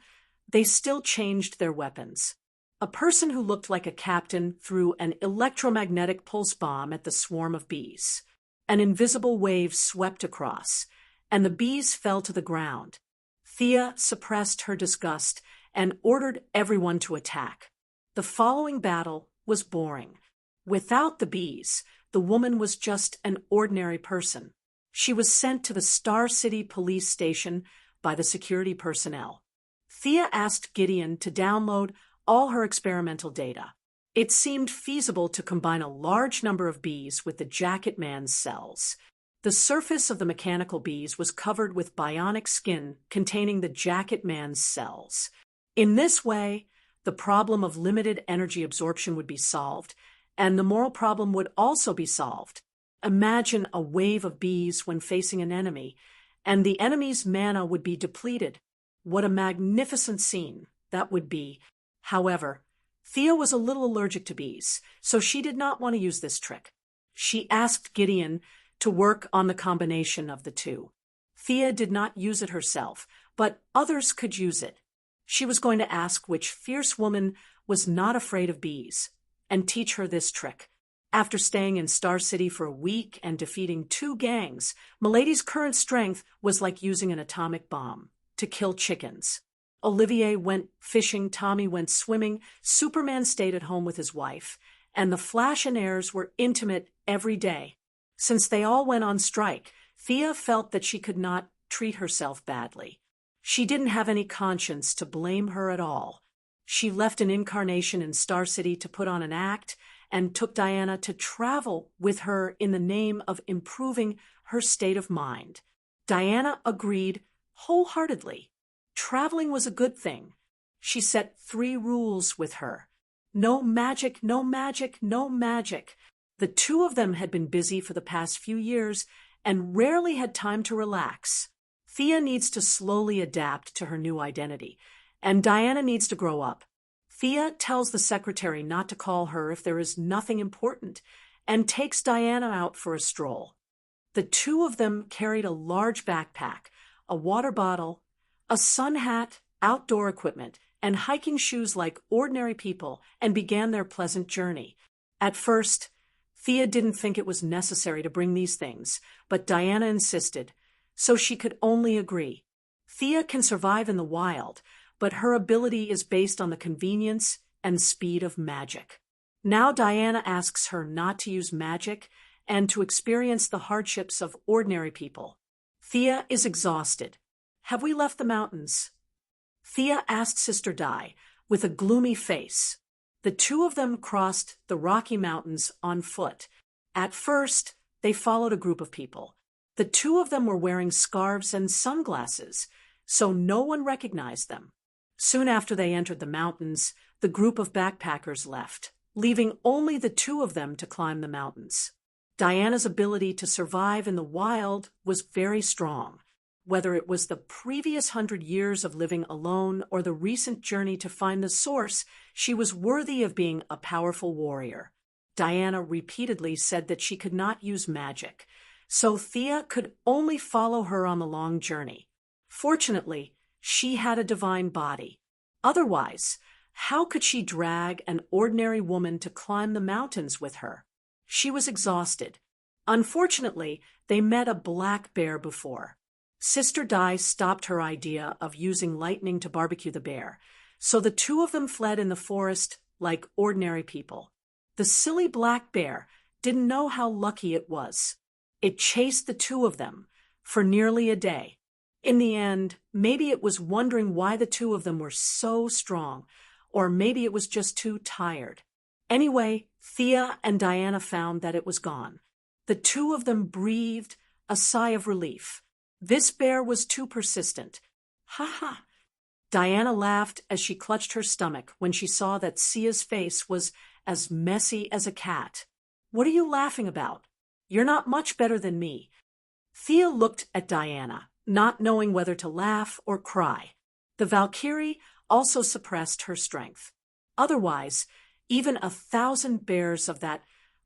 they still changed their weapons. A person who looked like a captain threw an electromagnetic pulse bomb at the swarm of bees. An invisible wave swept across, and the bees fell to the ground. Thea suppressed her disgust and ordered everyone to attack. The following battle was boring. Without the bees, the woman was just an ordinary person. She was sent to the Star City police station by the security personnel. Thea asked Gideon to download all her experimental data. It seemed feasible to combine a large number of bees with the Jacket Man's cells. The surface of the mechanical bees was covered with bionic skin containing the Jacket Man's cells. In this way, the problem of limited energy absorption would be solved, and the moral problem would also be solved. Imagine a wave of bees when facing an enemy, and the enemy's mana would be depleted. What a magnificent scene that would be. However, Thea was a little allergic to bees, so she did not want to use this trick. She asked Gideon to work on the combination of the two. Thea did not use it herself, but others could use it. She was going to ask which fierce woman was not afraid of bees, and teach her this trick. After staying in Star City for a week and defeating 2 gangs, Milady's current strength was like using an atomic bomb to kill chickens. Olivier went fishing, Tommy went swimming, Superman stayed at home with his wife, and the Flash and heirs were intimate every day. Since they all went on strike, Thea felt that she could not treat herself badly. She didn't have any conscience to blame her at all. She left an incarnation in Star City to put on an act and took Diana to travel with her in the name of improving her state of mind. Diana agreed wholeheartedly. Traveling was a good thing. She set 3 rules with her. No magic, no magic, no magic. The two of them had been busy for the past few years and rarely had time to relax. Thea needs to slowly adapt to her new identity, and Diana needs to grow up. Thea tells the secretary not to call her if there is nothing important, and takes Diana out for a stroll. The two of them carried a large backpack, a water bottle, a sun hat, outdoor equipment, and hiking shoes like ordinary people, and began their pleasant journey. At first, Thea didn't think it was necessary to bring these things, but Diana insisted, so she could only agree. Thea can survive in the wild, but her ability is based on the convenience and speed of magic. Now Diana asks her not to use magic and to experience the hardships of ordinary people. Thea is exhausted. Have we left the mountains? Thea asked Sister Di, with a gloomy face. The two of them crossed the Rocky Mountains on foot. At first, they followed a group of people. The two of them were wearing scarves and sunglasses, so no one recognized them. Soon after they entered the mountains, the group of backpackers left, leaving only the two of them to climb the mountains. Diana's ability to survive in the wild was very strong. Whether it was the previous 100 years of living alone or the recent journey to find the source, she was worthy of being a powerful warrior. Diana repeatedly said that she could not use magic, so Thea could only follow her on the long journey. Fortunately, she had a divine body. Otherwise, how could she drag an ordinary woman to climb the mountains with her? She was exhausted. Unfortunately, they met a black bear before. Sister Di stopped her idea of using lightning to barbecue the bear, so the two of them fled in the forest like ordinary people. The silly black bear didn't know how lucky it was. It chased the two of them for nearly a day. In the end, maybe it was wondering why the two of them were so strong, or maybe it was just too tired. Anyway, Thea and Diana found that it was gone. The two of them breathed a sigh of relief. This bear was too persistent. Ha ha! Diana laughed as she clutched her stomach when she saw that Sia's face was as messy as a cat. What are you laughing about? You're not much better than me. Thea looked at Diana, not knowing whether to laugh or cry. The Valkyrie also suppressed her strength. Otherwise, even 1,000 bears of that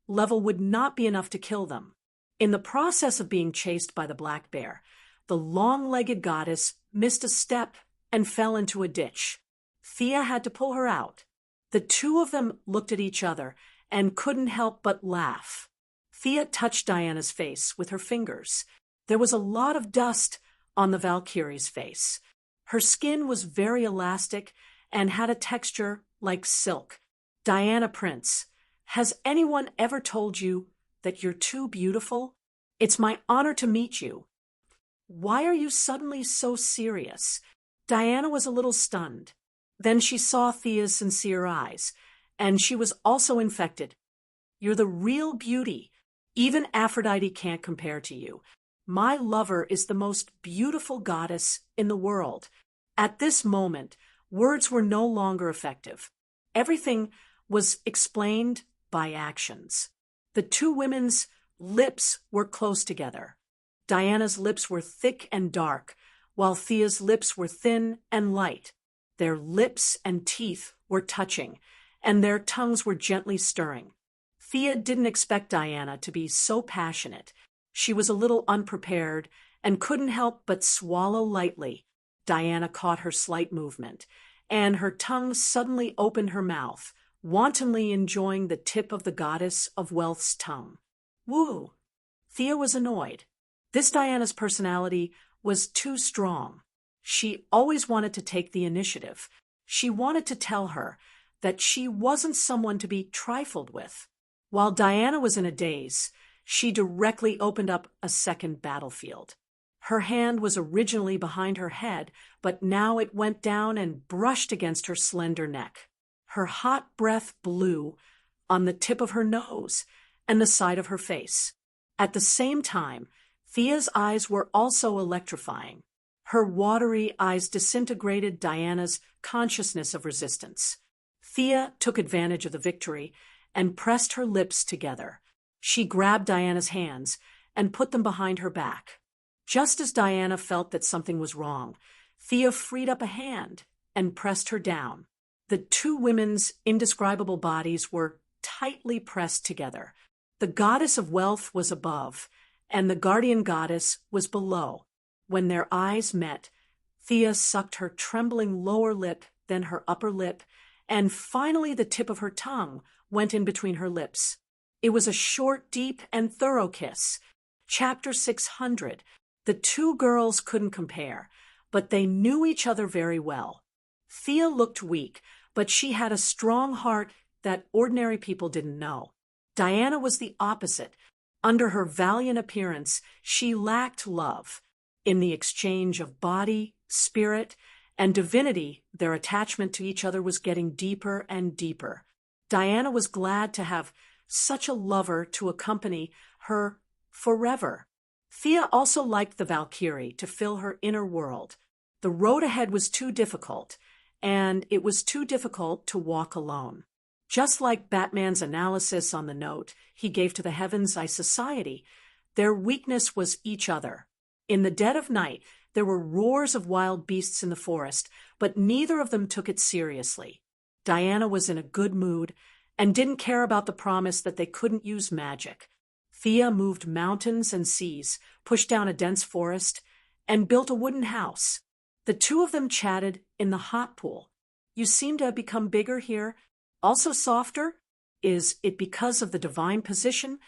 level would not be enough to kill them. In the process of being chased by the black bear, the long-legged goddess missed a step and fell into a ditch. Thea had to pull her out. The two of them looked at each other and couldn't help but laugh. Thea touched Diana's face with her fingers. There was a lot of dust on the Valkyrie's face. Her skin was very elastic and had a texture like silk. Diana Prince, has anyone ever told you that you're too beautiful? It's my honor to meet you. Why are you suddenly so serious? Diana was a little stunned. Then she saw Thea's sincere eyes, and she was also infected. You're the real beauty. Even Aphrodite can't compare to you. My lover is the most beautiful goddess in the world. At this moment, words were no longer effective. Everything was explained by actions. The two women's lips were close together. Diana's lips were thick and dark, while Thea's lips were thin and light. Their lips and teeth were touching, and their tongues were gently stirring. Thea didn't expect Diana to be so passionate. She was a little unprepared and couldn't help but swallow lightly. Diana caught her slight movement, and her tongue suddenly opened her mouth, wantonly enjoying the tip of the goddess of wealth's tongue. Woo! Thea was annoyed. This Diana's personality was too strong. She always wanted to take the initiative. She wanted to tell her that she wasn't someone to be trifled with. While Diana was in a daze, she directly opened up a second battlefield. Her hand was originally behind her head, but now it went down and brushed against her slender neck. Her hot breath blew on the tip of her nose and the side of her face. At the same time, Thea's eyes were also electrifying. Her watery eyes disintegrated Diana's consciousness of resistance. Thea took advantage of the victory and pressed her lips together. She grabbed Diana's hands and put them behind her back. Just as Diana felt that something was wrong, Thea freed up a hand and pressed her down. The two women's indescribable bodies were tightly pressed together. The goddess of wealth was above, and the guardian goddess was below. When their eyes met, Thea sucked her trembling lower lip, then her upper lip, and finally the tip of her tongue went in between her lips. It was a short, deep, and thorough kiss. Chapter 600. The two girls couldn't compare, but they knew each other very well. Thea looked weak, but she had a strong heart that ordinary people didn't know. Diana was the opposite. Under her valiant appearance, she lacked love. In the exchange of body, spirit, and divinity, their attachment to each other was getting deeper and deeper. Diana was glad to have such a lover to accompany her forever. Thea also liked the Valkyrie to fill her inner world. The road ahead was too difficult, and it was too difficult to walk alone. Just like Batman's analysis on the note he gave to the Heavens Eye Society, their weakness was each other. In the dead of night, there were roars of wild beasts in the forest, but neither of them took it seriously. Diana was in a good mood and didn't care about the promise that they couldn't use magic. Thea moved mountains and seas, pushed down a dense forest, and built a wooden house. The two of them chatted in the hot pool. "You seem to have become bigger here, also softer. Is it because of the divine position?"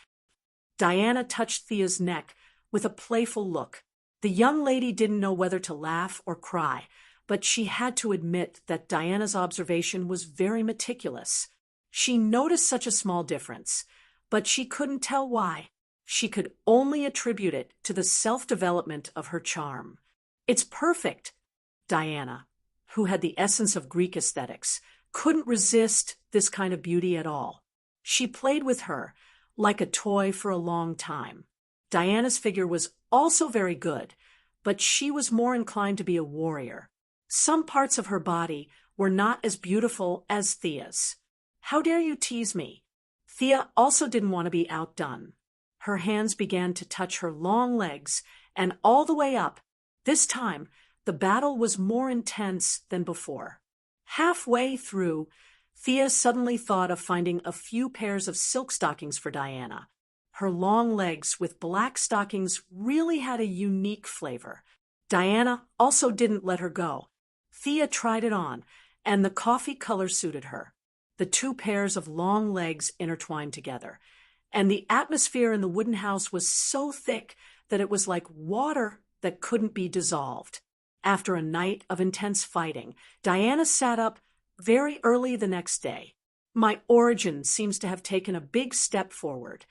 Diana touched Thea's neck with a playful look. The young lady didn't know whether to laugh or cry, but she had to admit that Diana's observation was very meticulous. She noticed such a small difference, but she couldn't tell why. She could only attribute it to the self-development of her charm. "It's perfect." Diana, who had the essence of Greek aesthetics, couldn't resist this kind of beauty at all. She played with her like a toy for a long time. Diana's figure was also very good, but she was more inclined to be a warrior. Some parts of her body were not as beautiful as Thea's. "How dare you tease me?" Thea also didn't want to be outdone. Her hands began to touch her long legs, and all the way up. This time, the battle was more intense than before. Halfway through, Thea suddenly thought of finding a few pairs of silk stockings for Diana. Her long legs with black stockings really had a unique flavor. Diana also didn't let her go. Thea tried it on, and the coffee color suited her. The two pairs of long legs intertwined together, and the atmosphere in the wooden house was so thick that it was like water that couldn't be dissolved. After a night of intense fighting, Diana sat up very early the next day. "My origin seems to have taken a big step forward."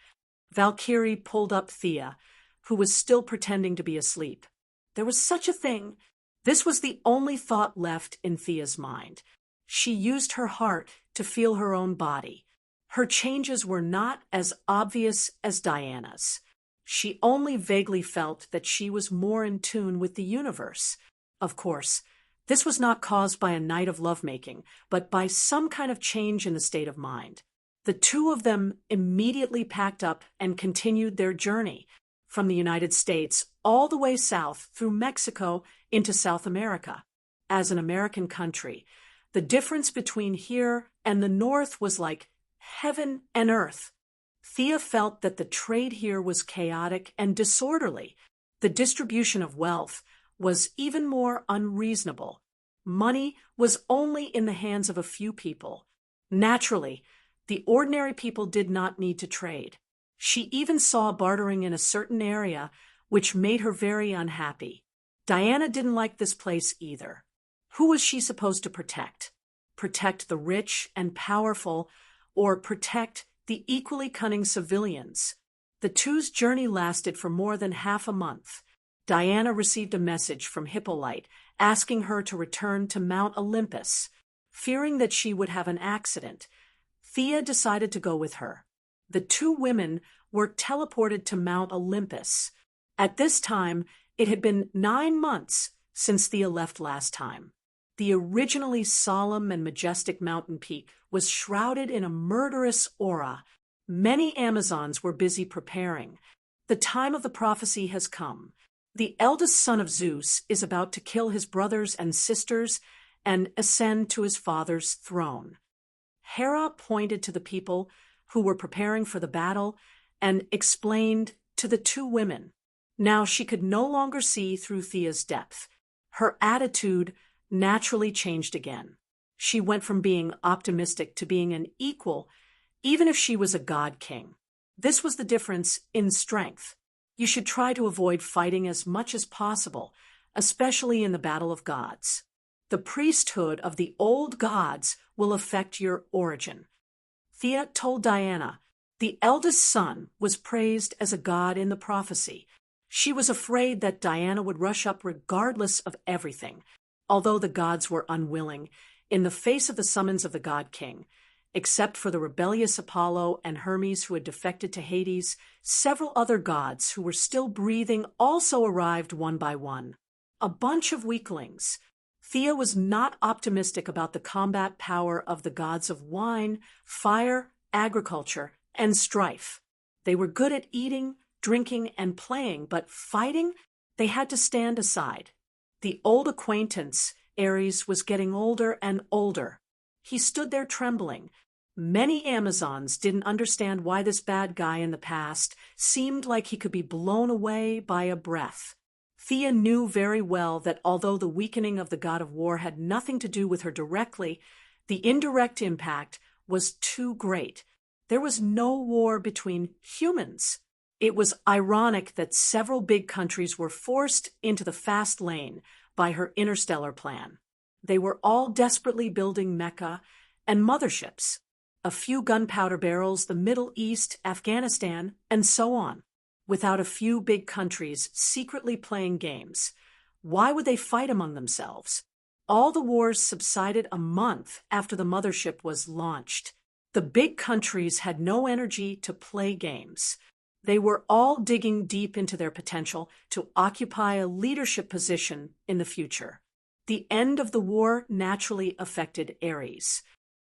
Valkyrie pulled up Thea, who was still pretending to be asleep. There was such a thing. This was the only thought left in Thea's mind. She used her heart to feel her own body. Her changes were not as obvious as Diana's. She only vaguely felt that she was more in tune with the universe. Of course, this was not caused by a night of lovemaking, but by some kind of change in the state of mind. The two of them immediately packed up and continued their journey from the United States all the way south through Mexico into South America. As an American country, the difference between here and the North was like heaven and earth. Thea felt that the trade here was chaotic and disorderly. The distribution of wealth was even more unreasonable. Money was only in the hands of a few people. Naturally, the ordinary people did not need to trade. She even saw bartering in a certain area, which made her very unhappy. Diana didn't like this place either. Who was she supposed to protect? Protect the rich and powerful, or protect the equally cunning civilians? The two's journey lasted for more than half a month. Diana received a message from Hippolyte asking her to return to Mount Olympus. Fearing that she would have an accident, Thea decided to go with her. The two women were teleported to Mount Olympus. At this time, it had been 9 months since Thea left last time. the originally solemn and majestic mountain peak was shrouded in a murderous aura. Many Amazons were busy preparing. The time of the prophecy has come. The eldest son of Zeus is about to kill his brothers and sisters and ascend to his father's throne. Hera pointed to the people who were preparing for the battle and explained to the two women. Now she could no longer see through Thea's depth. Her attitude naturally changed again. She went from being optimistic to being an equal, even if she was a god king. This was the difference in strength. You should try to avoid fighting as much as possible, especially in the battle of gods. The priesthood of the old gods will affect your origin. Thea told Diana, the eldest son was praised as a god in the prophecy. She was afraid that Diana would rush up regardless of everything, although the gods were unwilling, in the face of the summons of the god king. Except for the rebellious Apollo and Hermes who had defected to Hades, several other gods who were still breathing also arrived one by one. A bunch of weaklings. Thea was not optimistic about the combat power of the gods of wine, fire, agriculture, and strife. They were good at eating, drinking, and playing, but fighting, they had to stand aside. The old acquaintance, Ares, was getting older and older. He stood there trembling. Many Amazons didn't understand why this bad guy in the past seemed like he could be blown away by a breath. Thea knew very well that although the weakening of the god of war had nothing to do with her directly, the indirect impact was too great. There was no war between humans. It was ironic that several big countries were forced into the fast lane by her interstellar plan. They were all desperately building mecha and motherships, a few gunpowder barrels, the Middle East, Afghanistan, and so on, without a few big countries secretly playing games. Why would they fight among themselves? All the wars subsided a month after the mothership was launched. The big countries had no energy to play games. They were all digging deep into their potential to occupy a leadership position in the future. The end of the war naturally affected Ares.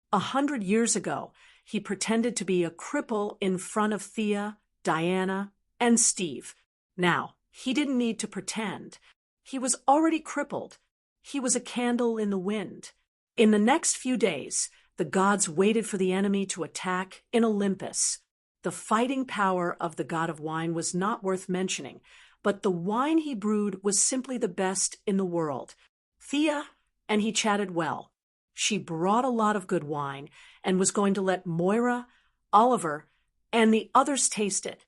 100 years ago, he pretended to be a cripple in front of Thea, Diana, and Steve. Now, he didn't need to pretend. He was already crippled. He was a candle in the wind. In the next few days, the gods waited for the enemy to attack in Olympus. The fighting power of the god of wine was not worth mentioning, but the wine he brewed was simply the best in the world. Thea and he chatted well. She brought a lot of good wine and was going to let Moira, Oliver, and the others taste it.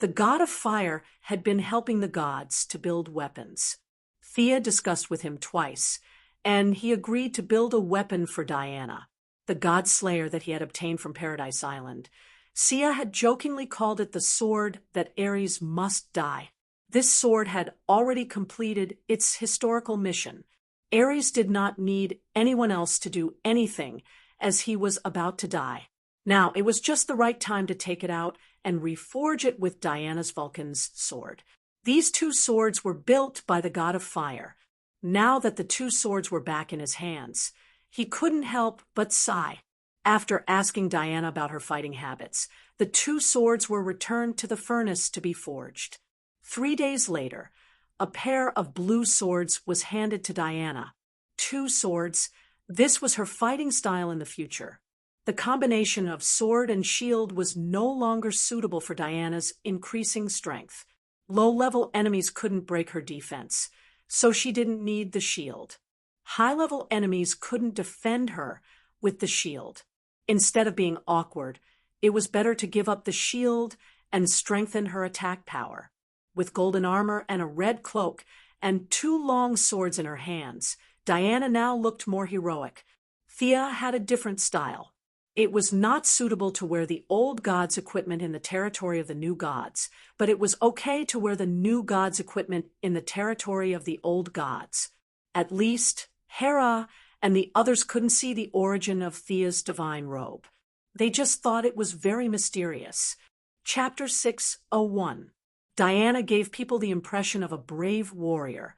The god of fire had been helping the gods to build weapons. Thea discussed with him twice, and he agreed to build a weapon for Diana, the god slayer that he had obtained from Paradise Island. Sia had jokingly called it the sword that Ares must die. This sword had already completed its historical mission. Ares did not need anyone else to do anything, as he was about to die. Now, it was just the right time to take it out and reforge it with Diana's Vulcan's sword. These two swords were built by the god of fire. Now that the two swords were back in his hands, he couldn't help but sigh. After asking Diana about her fighting habits, the two swords were returned to the furnace to be forged. 3 days later, a pair of blue swords was handed to Diana. 2 swords. This was her fighting style in the future. The combination of sword and shield was no longer suitable for Diana's increasing strength. Low-level enemies couldn't break her defense, so she didn't need the shield. High-level enemies couldn't defend her with the shield. Instead of being awkward, it was better to give up the shield and strengthen her attack power. With golden armor and a red cloak and 2 long swords in her hands, Diana now looked more heroic. Thea had a different style. It was not suitable to wear the old gods' equipment in the territory of the new gods, but it was okay to wear the new gods' equipment in the territory of the old gods. At least, Hera and the others couldn't see the origin of Thea's divine robe. They just thought it was very mysterious. Chapter 601. Diana gave people the impression of a brave warrior,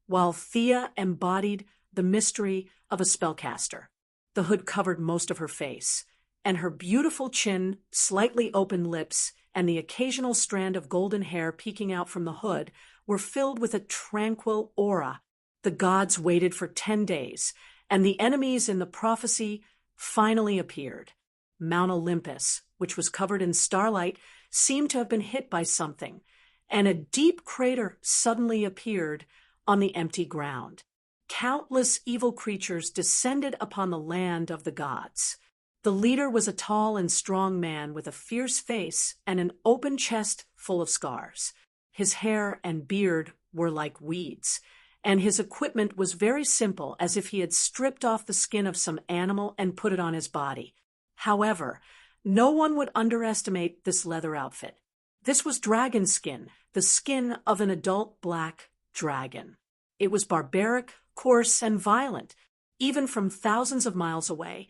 while Thea embodied the mystery of a spellcaster. The hood covered most of her face, and her beautiful chin, slightly open lips, and the occasional strand of golden hair peeking out from the hood were filled with a tranquil aura. The gods waited for 10 days, and the enemies in the prophecy finally appeared. Mount Olympus, which was covered in starlight, seemed to have been hit by something, and a deep crater suddenly appeared on the empty ground. Countless evil creatures descended upon the land of the gods. The leader was a tall and strong man with a fierce face and an open chest full of scars. His hair and beard were like weeds, and his equipment was very simple, as if he had stripped off the skin of some animal and put it on his body. However, no one would underestimate this leather outfit. This was dragon skin, the skin of an adult black dragon. It was barbaric, coarse, and violent. Even from thousands of miles away,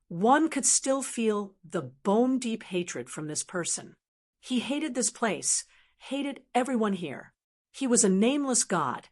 one could still feel the bone-deep hatred from this person. He hated this place, hated everyone here. He was a nameless god,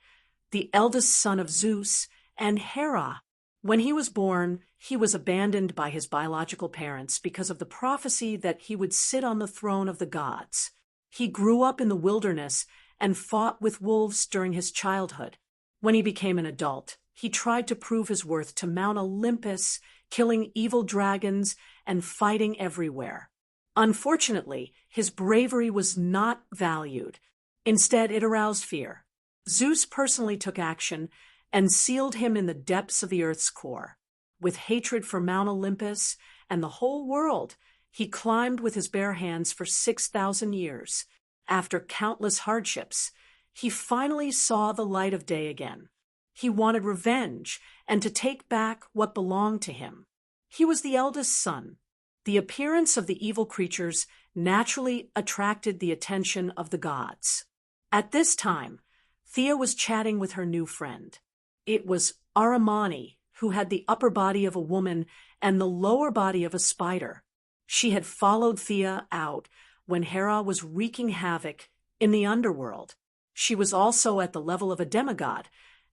the eldest son of Zeus and Hera. When he was born, he was abandoned by his biological parents because of the prophecy that he would sit on the throne of the gods. He grew up in the wilderness and fought with wolves during his childhood. When he became an adult, he tried to prove his worth to Mount Olympus, killing evil dragons and fighting everywhere. Unfortunately, his bravery was not valued. Instead, it aroused fear. Zeus personally took action and sealed him in the depths of the earth's core. With hatred for Mount Olympus and the whole world, he climbed with his bare hands for 6,000 years. After countless hardships, he finally saw the light of day again. He wanted revenge and to take back what belonged to him. He was the eldest son. The appearance of the evil creatures naturally attracted the attention of the gods. At this time, Thea was chatting with her new friend. It was Aramani, who had the upper body of a woman and the lower body of a spider. She had followed Thea out when Hera was wreaking havoc in the underworld. She was also at the level of a demigod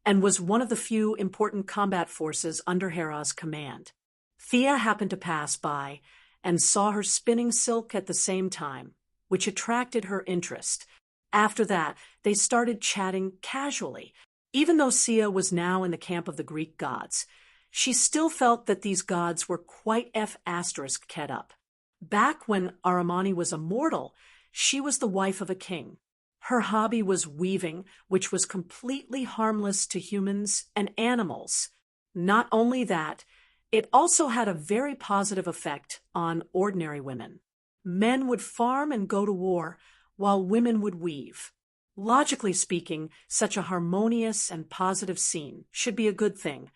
and was one of the few important combat forces under Hera's command. Thea happened to pass by and saw her spinning silk at the same time, which attracted her interest. After that, they started chatting casually. Even though Thea was now in the camp of the Greek gods, she still felt that these gods were quite F***ed up. Back when Aramani was a mortal, she was the wife of a king. Her hobby was weaving, which was completely harmless to humans and animals. Not only that, it also had a very positive effect on ordinary women. Men would farm and go to war, while women would weave. Logically speaking, such a harmonious and positive scene should be a good thing.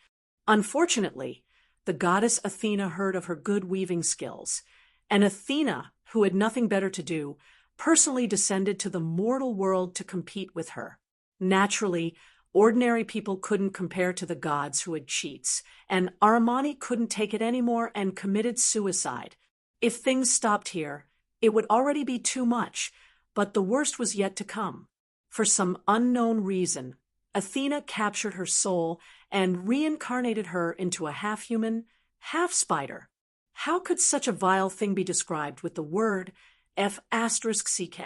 Unfortunately, the goddess Athena heard of her good weaving skills, and Athena, who had nothing better to do, personally descended to the mortal world to compete with her. Naturally, ordinary people couldn't compare to the gods who had cheats, and Aramani couldn't take it anymore and committed suicide. If things stopped here, it would already be too much, but the worst was yet to come. For some unknown reason, Athena captured her soul and reincarnated her into a half-human, half-spider. How could such a vile thing be described with the word F***ck?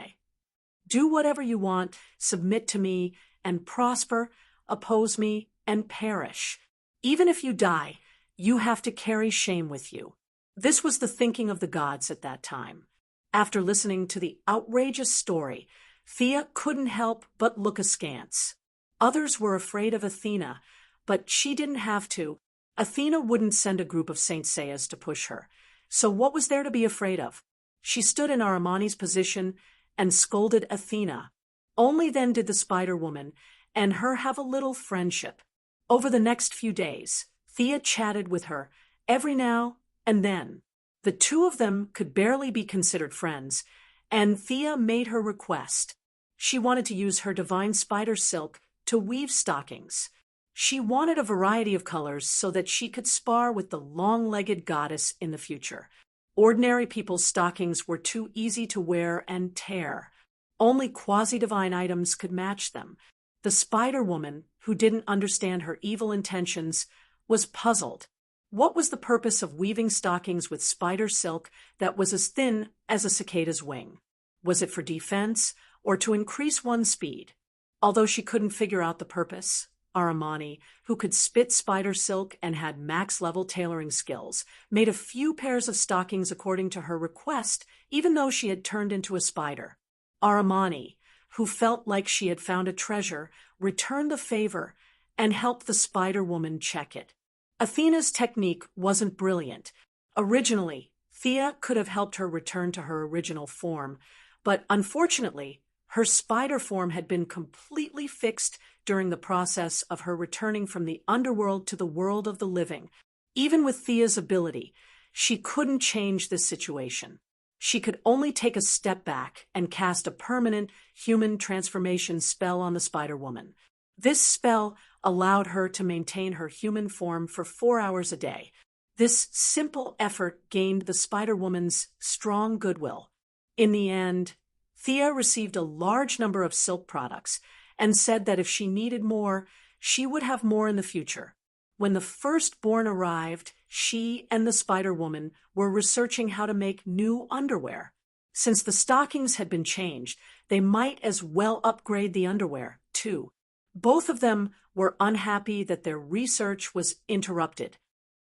Do whatever you want, submit to me, and prosper, oppose me, and perish. Even if you die, you have to carry shame with you. This was the thinking of the gods at that time. After listening to the outrageous story, Thea couldn't help but look askance. Others were afraid of Athena, but she didn't have to. Athena wouldn't send a group of Saint Seias to push her. So what was there to be afraid of? She stood in Aramani's position and scolded Athena. Only then did the Spider-Woman and her have a little friendship. Over the next few days, Thea chatted with her every now and then. The two of them could barely be considered friends, and Thea made her request. She wanted to use her divine spider silk to weave stockings. She wanted a variety of colors so that she could spar with the long-legged goddess in the future. Ordinary people's stockings were too easy to wear and tear. Only quasi-divine items could match them. The Spider-Woman, who didn't understand her evil intentions, was puzzled. What was the purpose of weaving stockings with spider silk that was as thin as a cicada's wing? Was it for defense or to increase one's speed? Although she couldn't figure out the purpose, Aramani, who could spit spider silk and had max-level tailoring skills, made a few pairs of stockings according to her request, even though she had turned into a spider. Aramani, who felt like she had found a treasure, returned the favor and helped the Spider-Woman check it. Athena's technique wasn't brilliant. Originally, Thea could have helped her return to her original form, but unfortunately, her spider form had been completely fixed during the process of her returning from the underworld to the world of the living. Even with Thea's ability, she couldn't change this situation. She could only take a step back and cast a permanent human transformation spell on the Spider-Woman. This spell allowed her to maintain her human form for 4 hours a day. This simple effort gained the Spider-Woman's strong goodwill. In the end, Thea received a large number of silk products and said that if she needed more, she would have more in the future. When the firstborn arrived, she and the Spider-Woman were researching how to make new underwear. Since the stockings had been changed, they might as well upgrade the underwear, too. Both of them were unhappy that their research was interrupted.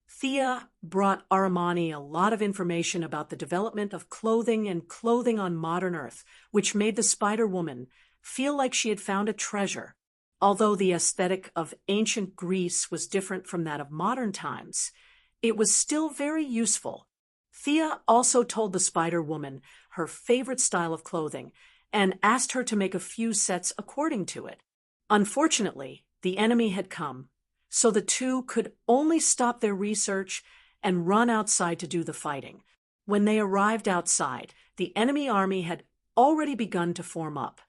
Thea brought Aramani a lot of information about the development of clothing and clothing on modern Earth, which made the Spider-Woman feel like she had found a treasure. Although the aesthetic of ancient Greece was different from that of modern times, it was still very useful. Thea also told the Spider-Woman her favorite style of clothing and asked her to make a few sets according to it. Unfortunately, the enemy had come, so the two could only stop their research and run outside to do the fighting. When they arrived outside, the enemy army had already begun to form up.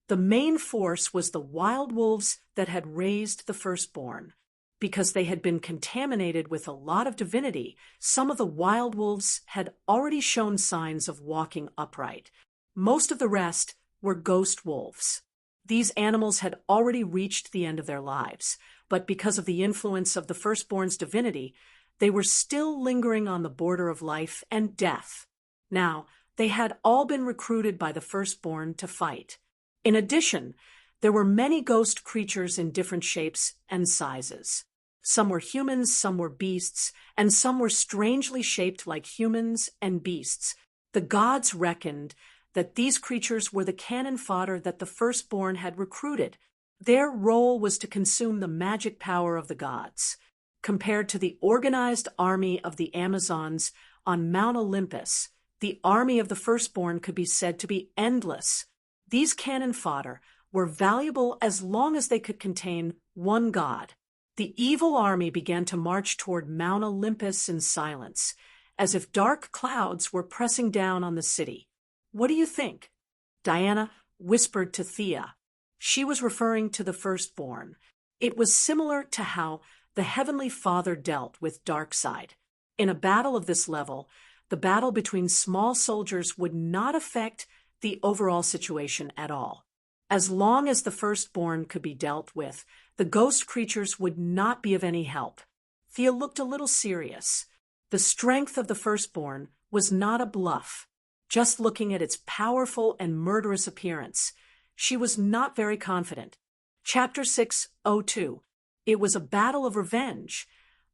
The main force was the wild wolves that had raised the firstborn. Because they had been contaminated with a lot of divinity, some of the wild wolves had already shown signs of walking upright. Most of the rest were ghost wolves. These animals had already reached the end of their lives, but because of the influence of the firstborn's divinity, they were still lingering on the border of life and death. Now, they had all been recruited by the firstborn to fight. In addition, there were many ghost creatures in different shapes and sizes. Some were humans, some were beasts, and some were strangely shaped like humans and beasts. The gods reckoned that these creatures were the cannon fodder that the firstborn had recruited. Their role was to consume the magic power of the gods. Compared to the organized army of the Amazons on Mount Olympus, the army of the firstborn could be said to be endless. These cannon fodder were valuable as long as they could contain one god. The evil army began to march toward Mount Olympus in silence, as if dark clouds were pressing down on the city. "What do you think?" Diana whispered to Thea. She was referring to the firstborn. It was similar to how the Heavenly Father dealt with Darkseid. In a battle of this level, the battle between small soldiers would not affect the overall situation at all. As long as the firstborn could be dealt with, the ghost creatures would not be of any help. Thea looked a little serious. The strength of the firstborn was not a bluff. Just looking at its powerful and murderous appearance, she was not very confident. Chapter 602. It was a battle of revenge,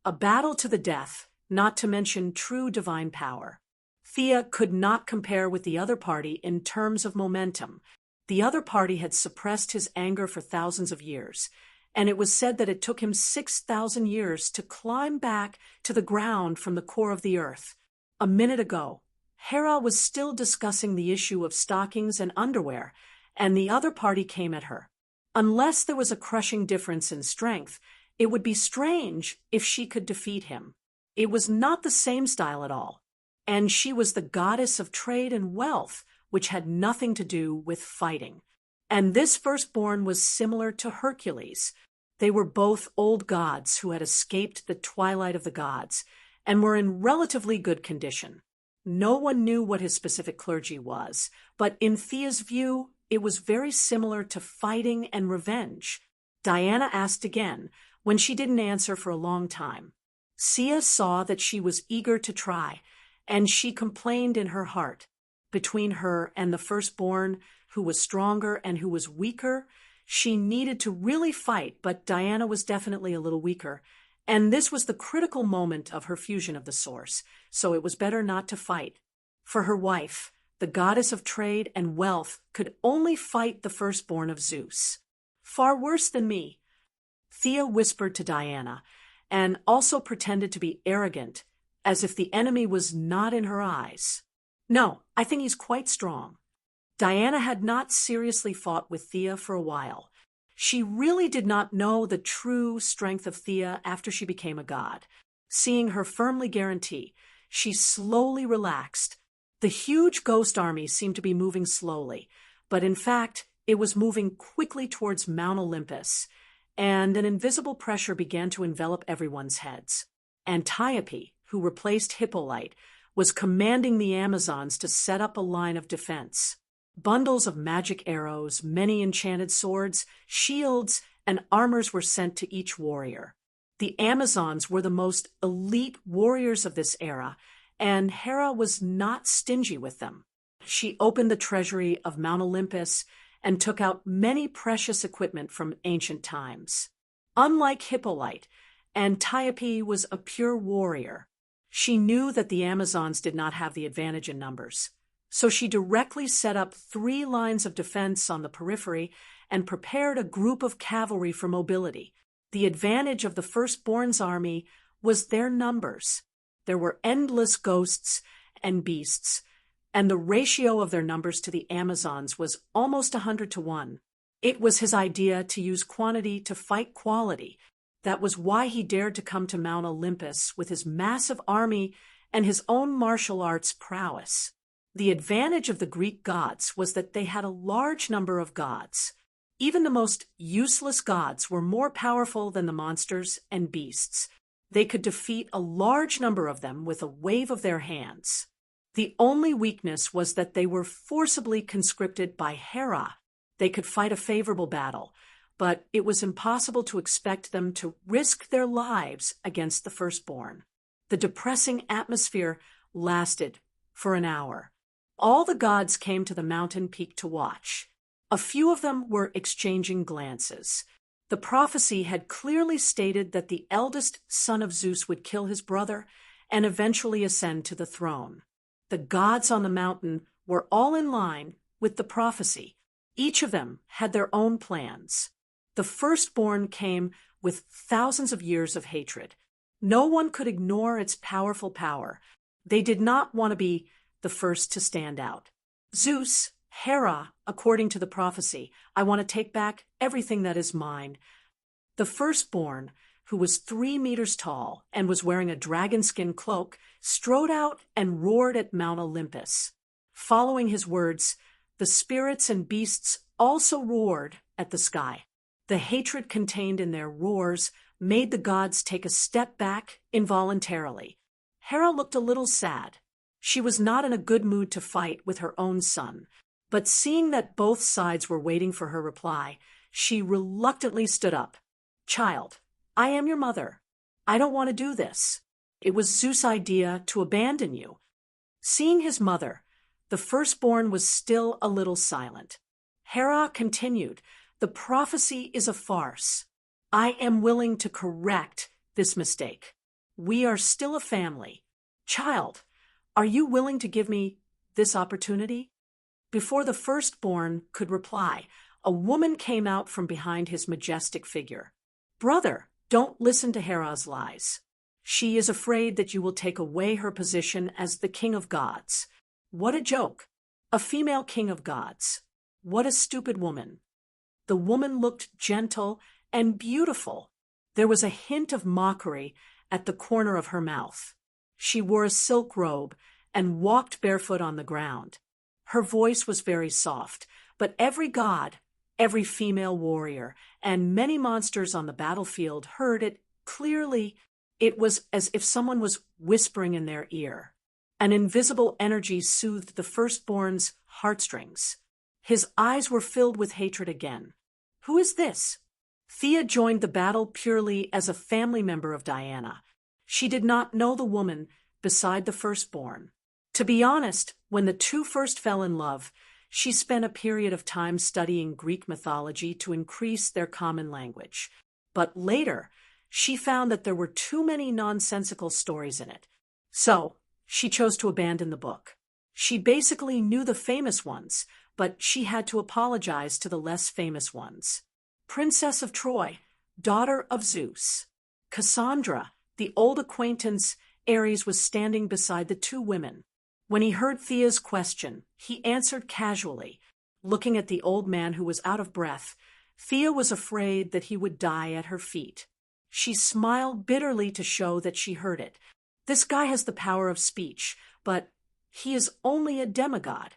a battle to the death, not to mention true divine power. Thea could not compare with the other party in terms of momentum. The other party had suppressed his anger for thousands of years, and it was said that it took him 6,000 years to climb back to the ground from the core of the earth. A minute ago, Hera was still discussing the issue of stockings and underwear, and the other party came at her. Unless there was a crushing difference in strength, it would be strange if she could defeat him. It was not the same style at all, and she was the goddess of trade and wealth, which had nothing to do with fighting. And this firstborn was similar to Hercules. They were both old gods who had escaped the twilight of the gods and were in relatively good condition. No one knew what his specific clergy was, but in Thea's view, it was very similar to fighting and revenge. Diana asked again, when she didn't answer for a long time. Sia saw that she was eager to try, and she complained in her heart. Between her and the firstborn, who was stronger and who was weaker, she needed to really fight, but Diana was definitely a little weaker, and this was the critical moment of her fusion of the source, so it was better not to fight. For her wife, the goddess of trade and wealth, could only fight the firstborn of Zeus. Far worse than me, Thea whispered to Diana, and also pretended to be arrogant, as if the enemy was not in her eyes. No, I think he's quite strong. Diana had not seriously fought with Thea for a while. She really did not know the true strength of Thea after she became a god. Seeing her firmly guarantee, she slowly relaxed. The huge ghost army seemed to be moving slowly, but in fact, it was moving quickly towards Mount Olympus, and an invisible pressure began to envelop everyone's heads. Antiope, who replaced Hippolyte, was commanding the Amazons to set up a line of defense. Bundles of magic arrows, many enchanted swords, shields, and armors were sent to each warrior. The Amazons were the most elite warriors of this era, and Hera was not stingy with them. She opened the treasury of Mount Olympus and took out many precious equipment from ancient times. Unlike Hippolyte, Antiope was a pure warrior. She knew that the Amazons did not have the advantage in numbers, so she directly set up 3 lines of defense on the periphery and prepared a group of cavalry for mobility. The advantage of the firstborn's army was their numbers. There were endless ghosts and beasts, and the ratio of their numbers to the Amazons was almost 100 to 1. It was his idea to use quantity to fight quality. That was why he dared to come to Mount Olympus with his massive army and his own martial arts prowess. The advantage of the Greek gods was that they had a large number of gods. Even the most useless gods were more powerful than the monsters and beasts. They could defeat a large number of them with a wave of their hands. The only weakness was that they were forcibly conscripted by Hera. They could fight a favorable battle, but it was impossible to expect them to risk their lives against the firstborn. The depressing atmosphere lasted for an hour. All the gods came to the mountain peak to watch. A few of them were exchanging glances. The prophecy had clearly stated that the eldest son of Zeus would kill his brother and eventually ascend to the throne. The gods on the mountain were all in line with the prophecy. Each of them had their own plans. The firstborn came with thousands of years of hatred. No one could ignore its powerful power. They did not want to be the first to stand out. Zeus, Hera, according to the prophecy, I want to take back everything that is mine. The firstborn, who was 3 meters tall and was wearing a dragon-skin cloak, strode out and roared at Mount Olympus. Following his words, the spirits and beasts also roared at the sky. The hatred contained in their roars made the gods take a step back involuntarily. Hera looked a little sad. She was not in a good mood to fight with her own son, but seeing that both sides were waiting for her reply, she reluctantly stood up. Child, I am your mother. I don't want to do this. It was Zeus' idea to abandon you. Seeing his mother, the firstborn was still a little silent. Hera continued, the prophecy is a farce. I am willing to correct this mistake. We are still a family. Child, are you willing to give me this opportunity? Before the firstborn could reply, a woman came out from behind his majestic figure. Brother, don't listen to Hera's lies. She is afraid that you will take away her position as the king of gods. What a joke. A female king of gods. What a stupid woman. The woman looked gentle and beautiful. There was a hint of mockery at the corner of her mouth. She wore a silk robe and walked barefoot on the ground. Her voice was very soft, but every god, every female warrior, and many monsters on the battlefield heard it clearly. It was as if someone was whispering in their ear. An invisible energy soothed the firstborn's heartstrings. His eyes were filled with hatred again. Who is this? Thea joined the battle purely as a family member of Diana. She did not know the woman beside the firstborn. To be honest, when the two first fell in love, she spent a period of time studying Greek mythology to increase their common language. But later, she found that there were too many nonsensical stories in it. So, she chose to abandon the book. She basically knew the famous ones, but she had to apologize to the less famous ones. Princess of Troy, daughter of Zeus. Cassandra, the old acquaintance, Ares was standing beside the two women. When he heard Thea's question, he answered casually, looking at the old man who was out of breath. Thea was afraid that he would die at her feet. She smiled bitterly to show that she heard it. This guy has the power of speech, but he is only a demigod.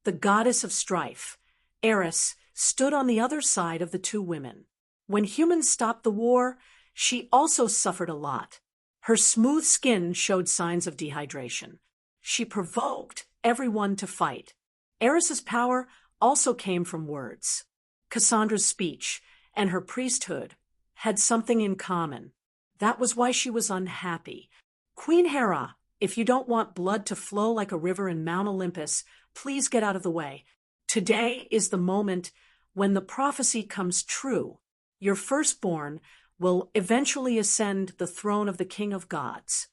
The goddess of strife, Eris, stood on the other side of the two women. When humans stopped the war, she also suffered a lot. Her smooth skin showed signs of dehydration. She provoked everyone to fight. Eris's power also came from words. Cassandra's speech and her priesthood had something in common. That was why she was unhappy. Queen Hera, if you don't want blood to flow like a river in Mount Olympus, please get out of the way. Today is the moment when the prophecy comes true. Your firstborn will eventually ascend the throne of the King of Gods.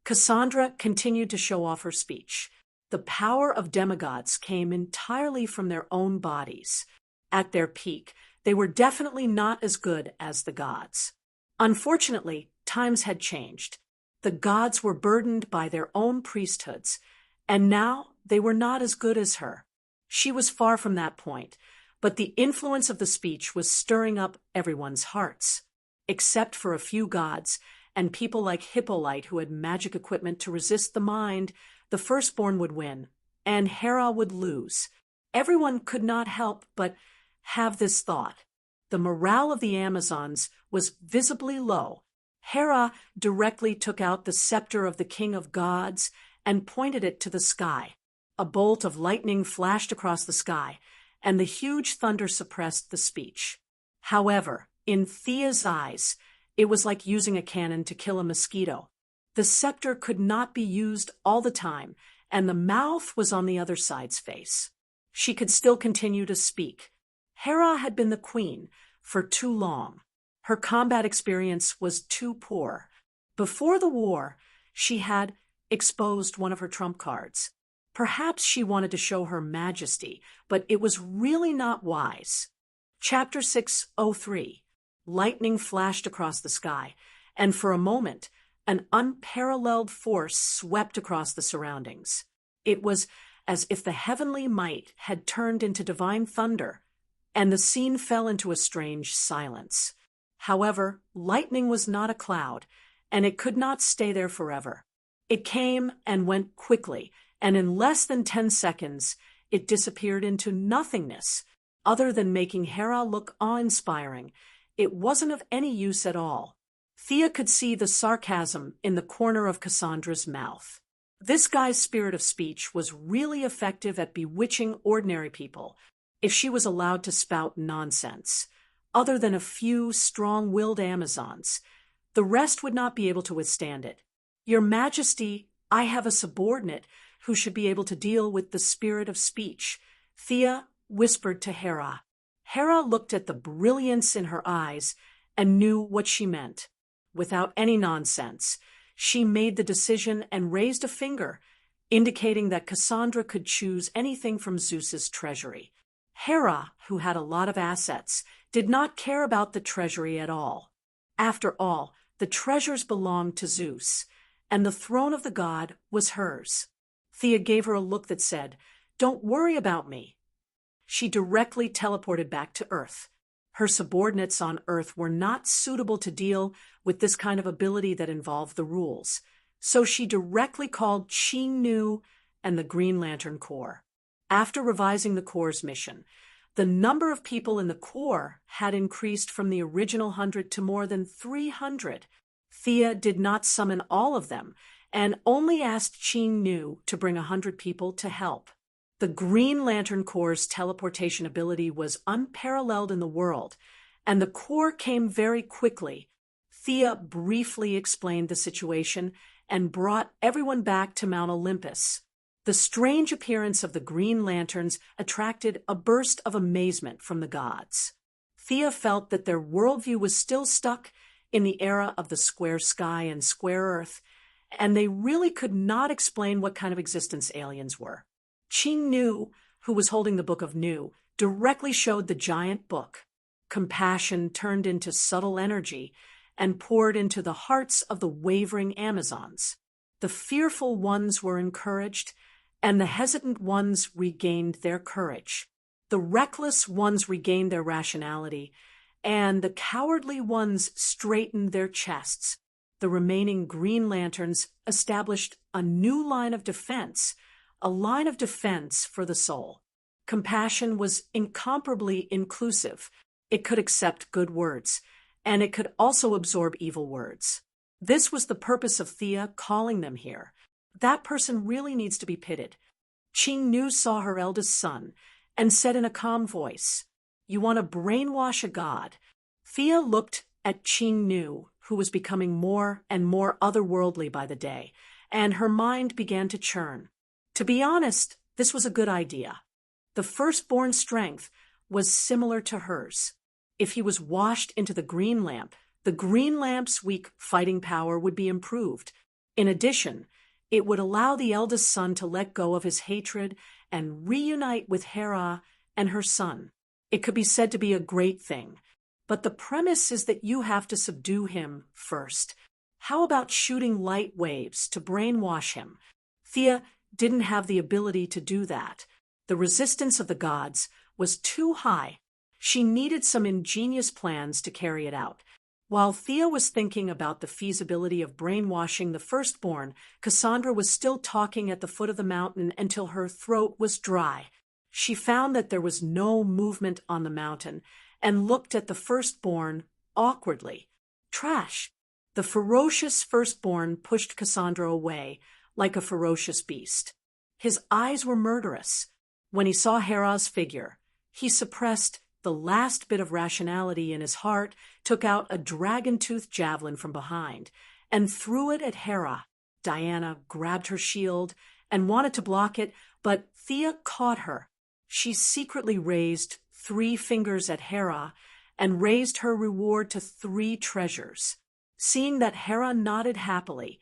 Cassandra continued to show off her speech. The power of demigods came entirely from their own bodies. At their peak, they were definitely not as good as the gods. Unfortunately, times had changed. The gods were burdened by their own priesthoods, and now they were not as good as her. She was far from that point, but the influence of the speech was stirring up everyone's hearts. Except for a few gods and people like Hippolyte who had magic equipment to resist the mind, the firstborn would win, and Hera would lose. Everyone could not help but have this thought. The morale of the Amazons was visibly low. Hera directly took out the scepter of the King of Gods and pointed it to the sky. A bolt of lightning flashed across the sky, and the huge thunder suppressed the speech. However, in Thea's eyes, it was like using a cannon to kill a mosquito. The scepter could not be used all the time, and the mouth was on the other side's face. She could still continue to speak. Hera had been the queen for too long. Her combat experience was too poor. Before the war, she had exposed one of her trump cards. Perhaps she wanted to show her majesty, but it was really not wise. Chapter 603. Lightning flashed across the sky, and for a moment, an unparalleled force swept across the surroundings. It was as if the heavenly might had turned into divine thunder, and the scene fell into a strange silence. However, lightning was not a cloud, and it could not stay there forever. It came and went quickly, and in less than 10 seconds, it disappeared into nothingness. Other than making Hera look awe-inspiring, it wasn't of any use at all. Thea could see the sarcasm in the corner of Cassandra's mouth. This guy's spirit of speech was really effective at bewitching ordinary people if she was allowed to spout nonsense. Other than a few strong-willed Amazons, the rest would not be able to withstand it. Your Majesty, I have a subordinate who should be able to deal with the spirit of speech, Thea whispered to Hera. Hera looked at the brilliance in her eyes and knew what she meant. Without any nonsense, she made the decision and raised a finger, indicating that Cassandra could choose anything from Zeus's treasury. Hera, who had a lot of assets, did not care about the treasury at all. After all, the treasures belonged to Zeus, and the throne of the god was hers. Thea gave her a look that said, "Don't worry about me." She directly teleported back to Earth. Her subordinates on Earth were not suitable to deal with this kind of ability that involved the rules, so she directly called Qing Nu and the Green Lantern Corps. After revising the Corps' mission, the number of people in the Corps had increased from the original 100 to more than 300. Thea did not summon all of them and only asked Qing Nu to bring 100 people to help. The Green Lantern Corps' teleportation ability was unparalleled in the world, and the core came very quickly. Thea briefly explained the situation and brought everyone back to Mount Olympus. The strange appearance of the green lanterns attracted a burst of amazement from the gods. Thea felt that their worldview was still stuck in the era of the square sky and square earth, and they really could not explain what kind of existence aliens were. Qing Nu, who was holding the Book of Nu, directly showed the giant book. Compassion turned into subtle energy and poured into the hearts of the wavering Amazons. The fearful ones were encouraged, and the hesitant ones regained their courage. The reckless ones regained their rationality, and the cowardly ones straightened their chests. The remaining green lanterns established a new line of defense, a line of defense for the soul. Compassion was incomparably inclusive. It could accept good words, and it could also absorb evil words. This was the purpose of Thea calling them here. That person really needs to be pitted. Qing Nu saw her eldest son and said in a calm voice, "You want to brainwash a god." Thea looked at Qing Nu, who was becoming more and more otherworldly by the day, and her mind began to churn. To be honest, this was a good idea. The firstborn's strength was similar to hers. If he was washed into the green lamp's weak fighting power would be improved. In addition, it would allow the eldest son to let go of his hatred and reunite with Hera and her son. It could be said to be a great thing. But the premise is that you have to subdue him first. How about shooting light waves to brainwash him? Thea didn't have the ability to do that. The resistance of the gods was too high. She needed some ingenious plans to carry it out. While Thea was thinking about the feasibility of brainwashing the firstborn, Cassandra was still talking at the foot of the mountain until her throat was dry. She found that there was no movement on the mountain and looked at the firstborn awkwardly. Trash! The ferocious firstborn pushed Cassandra away like a ferocious beast. His eyes were murderous. When he saw Hera's figure, he suppressed the last bit of rationality in his heart, took out a dragon-toothed javelin from behind, and threw it at Hera. Diana grabbed her shield and wanted to block it, but Thea caught her. She secretly raised 3 fingers at Hera and raised her reward to 3 treasures. Seeing that Hera nodded happily,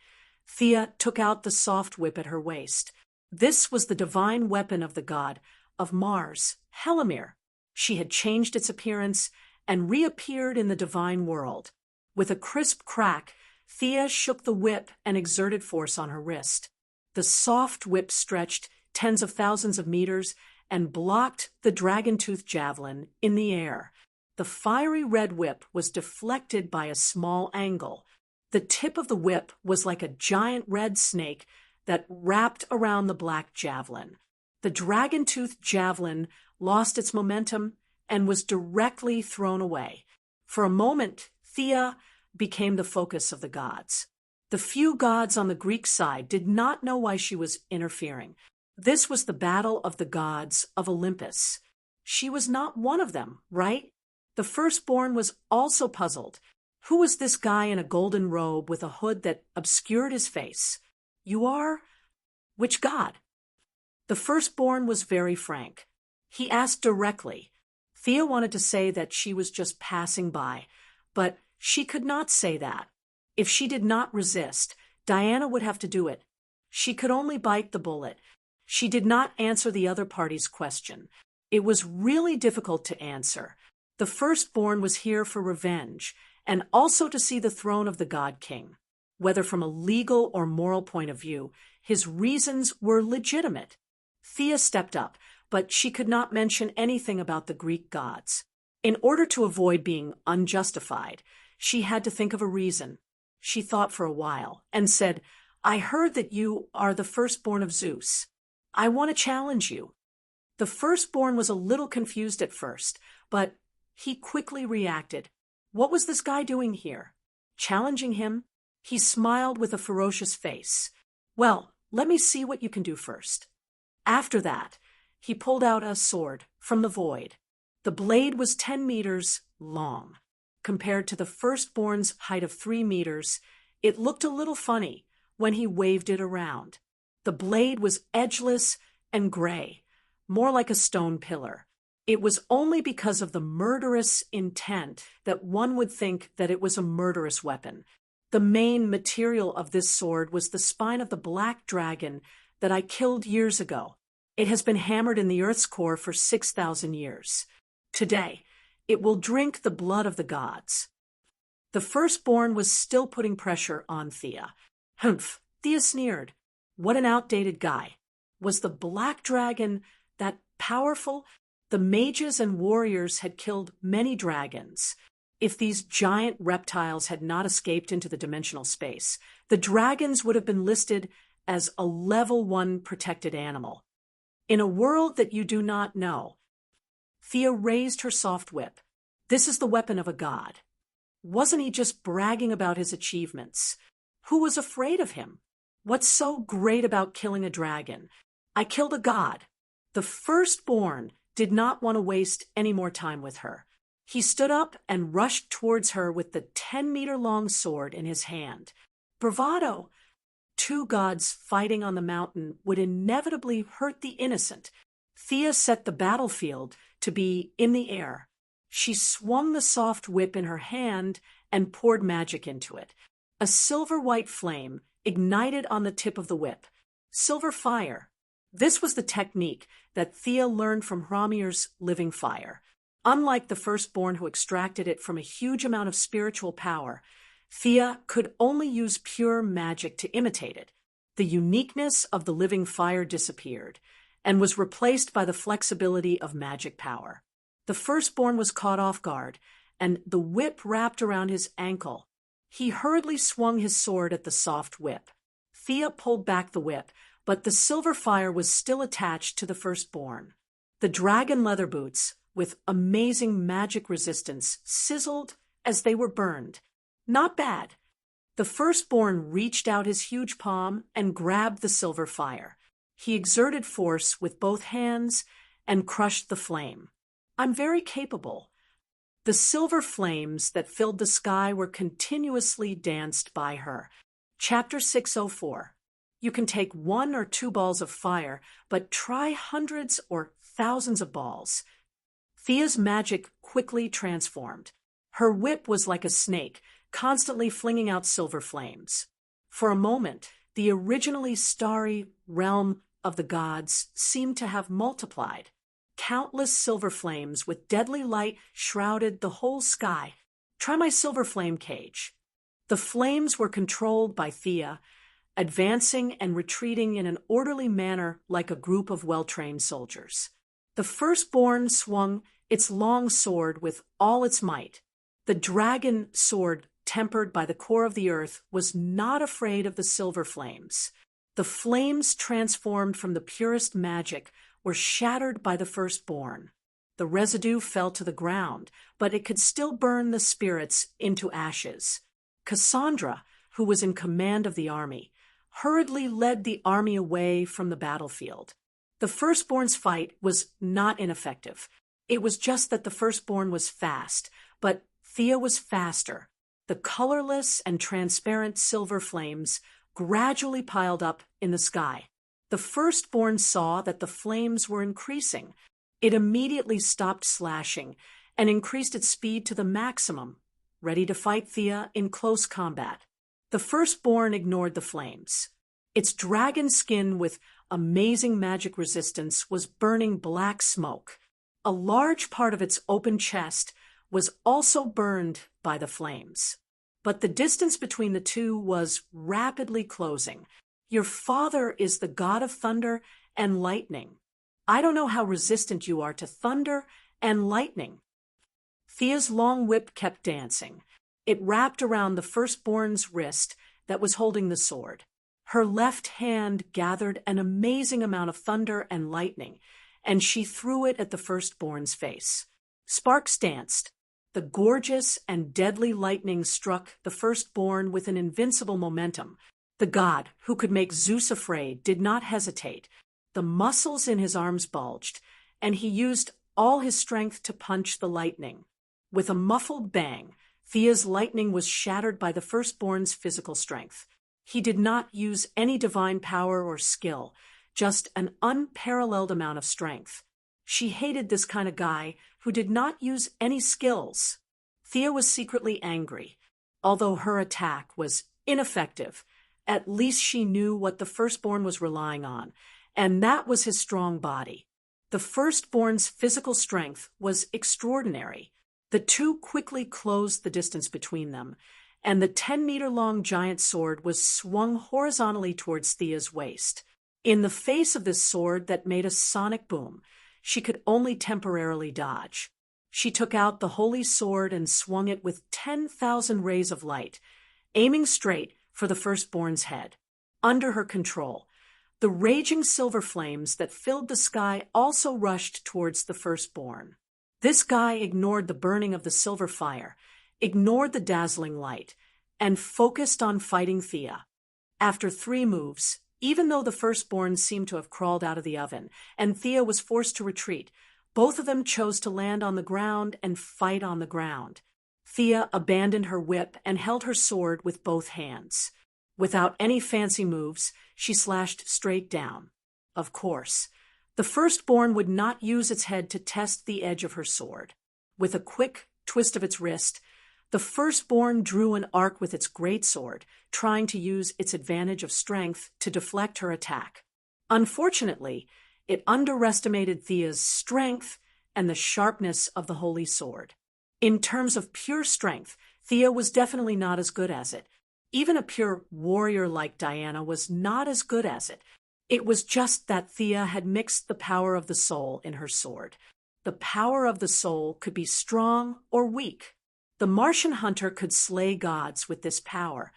Thea took out the soft whip at her waist. This was the divine weapon of the god of Mars, Helimir. She had changed its appearance and reappeared in the divine world. With a crisp crack, Thea shook the whip and exerted force on her wrist. The soft whip stretched tens of thousands of meters and blocked the dragon-toothed javelin in the air. The fiery red whip was deflected by a small angle. The tip of the whip was like a giant red snake that wrapped around the black javelin. The dragon-toothed javelin lost its momentum and was directly thrown away. For a moment, Thea became the focus of the gods. The few gods on the Greek side did not know why she was interfering. This was the battle of the gods of Olympus. She was not one of them, right? The firstborn was also puzzled. Who was this guy in a golden robe with a hood that obscured his face? You are? Which god? The firstborn was very frank. He asked directly. Thea wanted to say that she was just passing by, but she could not say that. If she did not resist, Diana would have to do it. She could only bite the bullet. She did not answer the other party's question. It was really difficult to answer. The firstborn was here for revenge, and also to see the throne of the God King. Whether from a legal or moral point of view, his reasons were legitimate. Thea stepped up, but she could not mention anything about the Greek gods. In order to avoid being unjustified, she had to think of a reason. She thought for a while and said, "I heard that you are the firstborn of Zeus. I want to challenge you." The firstborn was a little confused at first, but he quickly reacted. What was this guy doing here? Challenging him? He smiled with a ferocious face. "Well, let me see what you can do first." After that, he pulled out a sword from the void. The blade was 10 meters long. Compared to the firstborn's height of 3 meters, it looked a little funny when he waved it around. The blade was edgeless and gray, more like a stone pillar. It was only because of the murderous intent that one would think that it was a murderous weapon. The main material of this sword was the spine of the black dragon that I killed years ago. It has been hammered in the Earth's core for 6,000 years. Today, it will drink the blood of the gods. The firstborn was still putting pressure on Thea. Humph, Thea sneered. What an outdated guy. Was the black dragon that powerful? The mages and warriors had killed many dragons. If these giant reptiles had not escaped into the dimensional space, the dragons would have been listed as a level 1 protected animal. In a world that you do not know, Thea raised her soft whip. This is the weapon of a god. Wasn't he just bragging about his achievements? Who was afraid of him? What's so great about killing a dragon? I killed a god. The firstborn did not want to waste any more time with her. He stood up and rushed towards her with the 10-meter-long sword in his hand. Bravado! 2 gods fighting on the mountain would inevitably hurt the innocent. Thea set the battlefield to be in the air. She swung the soft whip in her hand and poured magic into it. A silver-white flame ignited on the tip of the whip. Silver fire. This was the technique that Thea learned from Hramir's living fire. Unlike the firstborn who extracted it from a huge amount of spiritual power, Thea could only use pure magic to imitate it. The uniqueness of the living fire disappeared and was replaced by the flexibility of magic power. The firstborn was caught off guard, and the whip wrapped around his ankle. He hurriedly swung his sword at the soft whip. Thea pulled back the whip, but the silver fire was still attached to the firstborn. The dragon leather boots, with amazing magic resistance, sizzled as they were burned. Not bad. The firstborn reached out his huge palm and grabbed the silver fire. He exerted force with both hands and crushed the flame. I'm very capable. The silver flames that filled the sky were continuously danced by her. Chapter 604. You can take 1 or 2 balls of fire, but try hundreds or thousands of balls. Thea's magic quickly transformed. Her whip was like a snake, constantly flinging out silver flames. For a moment, the originally starry realm of the gods seemed to have multiplied. Countless silver flames with deadly light shrouded the whole sky. Try my silver flame cage. The flames were controlled by Thea, advancing and retreating in an orderly manner like a group of well-trained soldiers. The firstborn swung its long sword with all its might. The dragon sword, tempered by the core of the earth, was not afraid of the silver flames. The flames, transformed from the purest magic, were shattered by the firstborn. The residue fell to the ground, but it could still burn the spirits into ashes. Cassandra, who was in command of the army, hurriedly led the army away from the battlefield. The firstborn's fight was not ineffective. It was just that the firstborn was fast, but Thea was faster. The colorless and transparent silver flames gradually piled up in the sky. The firstborn saw that the flames were increasing. It immediately stopped slashing and increased its speed to the maximum, ready to fight Thea in close combat. The firstborn ignored the flames. Its dragon skin with amazing magic resistance was burning black smoke. A large part of its open chest was also burned by the flames. But the distance between the two was rapidly closing. Your father is the god of thunder and lightning. I don't know how resistant you are to thunder and lightning. Thea's long whip kept dancing. It wrapped around the firstborn's wrist that was holding the sword. Her left hand gathered an amazing amount of thunder and lightning, and she threw it at the firstborn's face. Sparks danced. The gorgeous and deadly lightning struck the firstborn with an invincible momentum. The god, who could make Zeus afraid, did not hesitate. The muscles in his arms bulged, and he used all his strength to punch the lightning. With a muffled bang, Thea's lightning was shattered by the firstborn's physical strength. He did not use any divine power or skill, just an unparalleled amount of strength. She hated this kind of guy who did not use any skills. Thea was secretly angry. Although her attack was ineffective, at least she knew what the firstborn was relying on, and that was his strong body. The firstborn's physical strength was extraordinary. The two quickly closed the distance between them, and the 10-meter-long giant sword was swung horizontally towards Thea's waist. In the face of this sword that made a sonic boom, she could only temporarily dodge. She took out the holy sword and swung it with 10,000 rays of light, aiming straight for the firstborn's head. Under her control, the raging silver flames that filled the sky also rushed towards the firstborn. This guy ignored the burning of the silver fire, ignored the dazzling light, and focused on fighting Thea. After 3 moves, even though the firstborn seemed to have crawled out of the oven, and Thea was forced to retreat, both of them chose to land on the ground and fight on the ground. Thea abandoned her whip and held her sword with both hands. Without any fancy moves, she slashed straight down. Of course, the firstborn would not use its head to test the edge of her sword. With a quick twist of its wrist, the firstborn drew an arc with its greatsword, trying to use its advantage of strength to deflect her attack. Unfortunately, it underestimated Thea's strength and the sharpness of the holy sword. In terms of pure strength, Thea was definitely not as good as it. Even a pure warrior like Diana was not as good as it. It was just that Thea had mixed the power of the soul in her sword. The power of the soul could be strong or weak. The Martian hunter could slay gods with this power,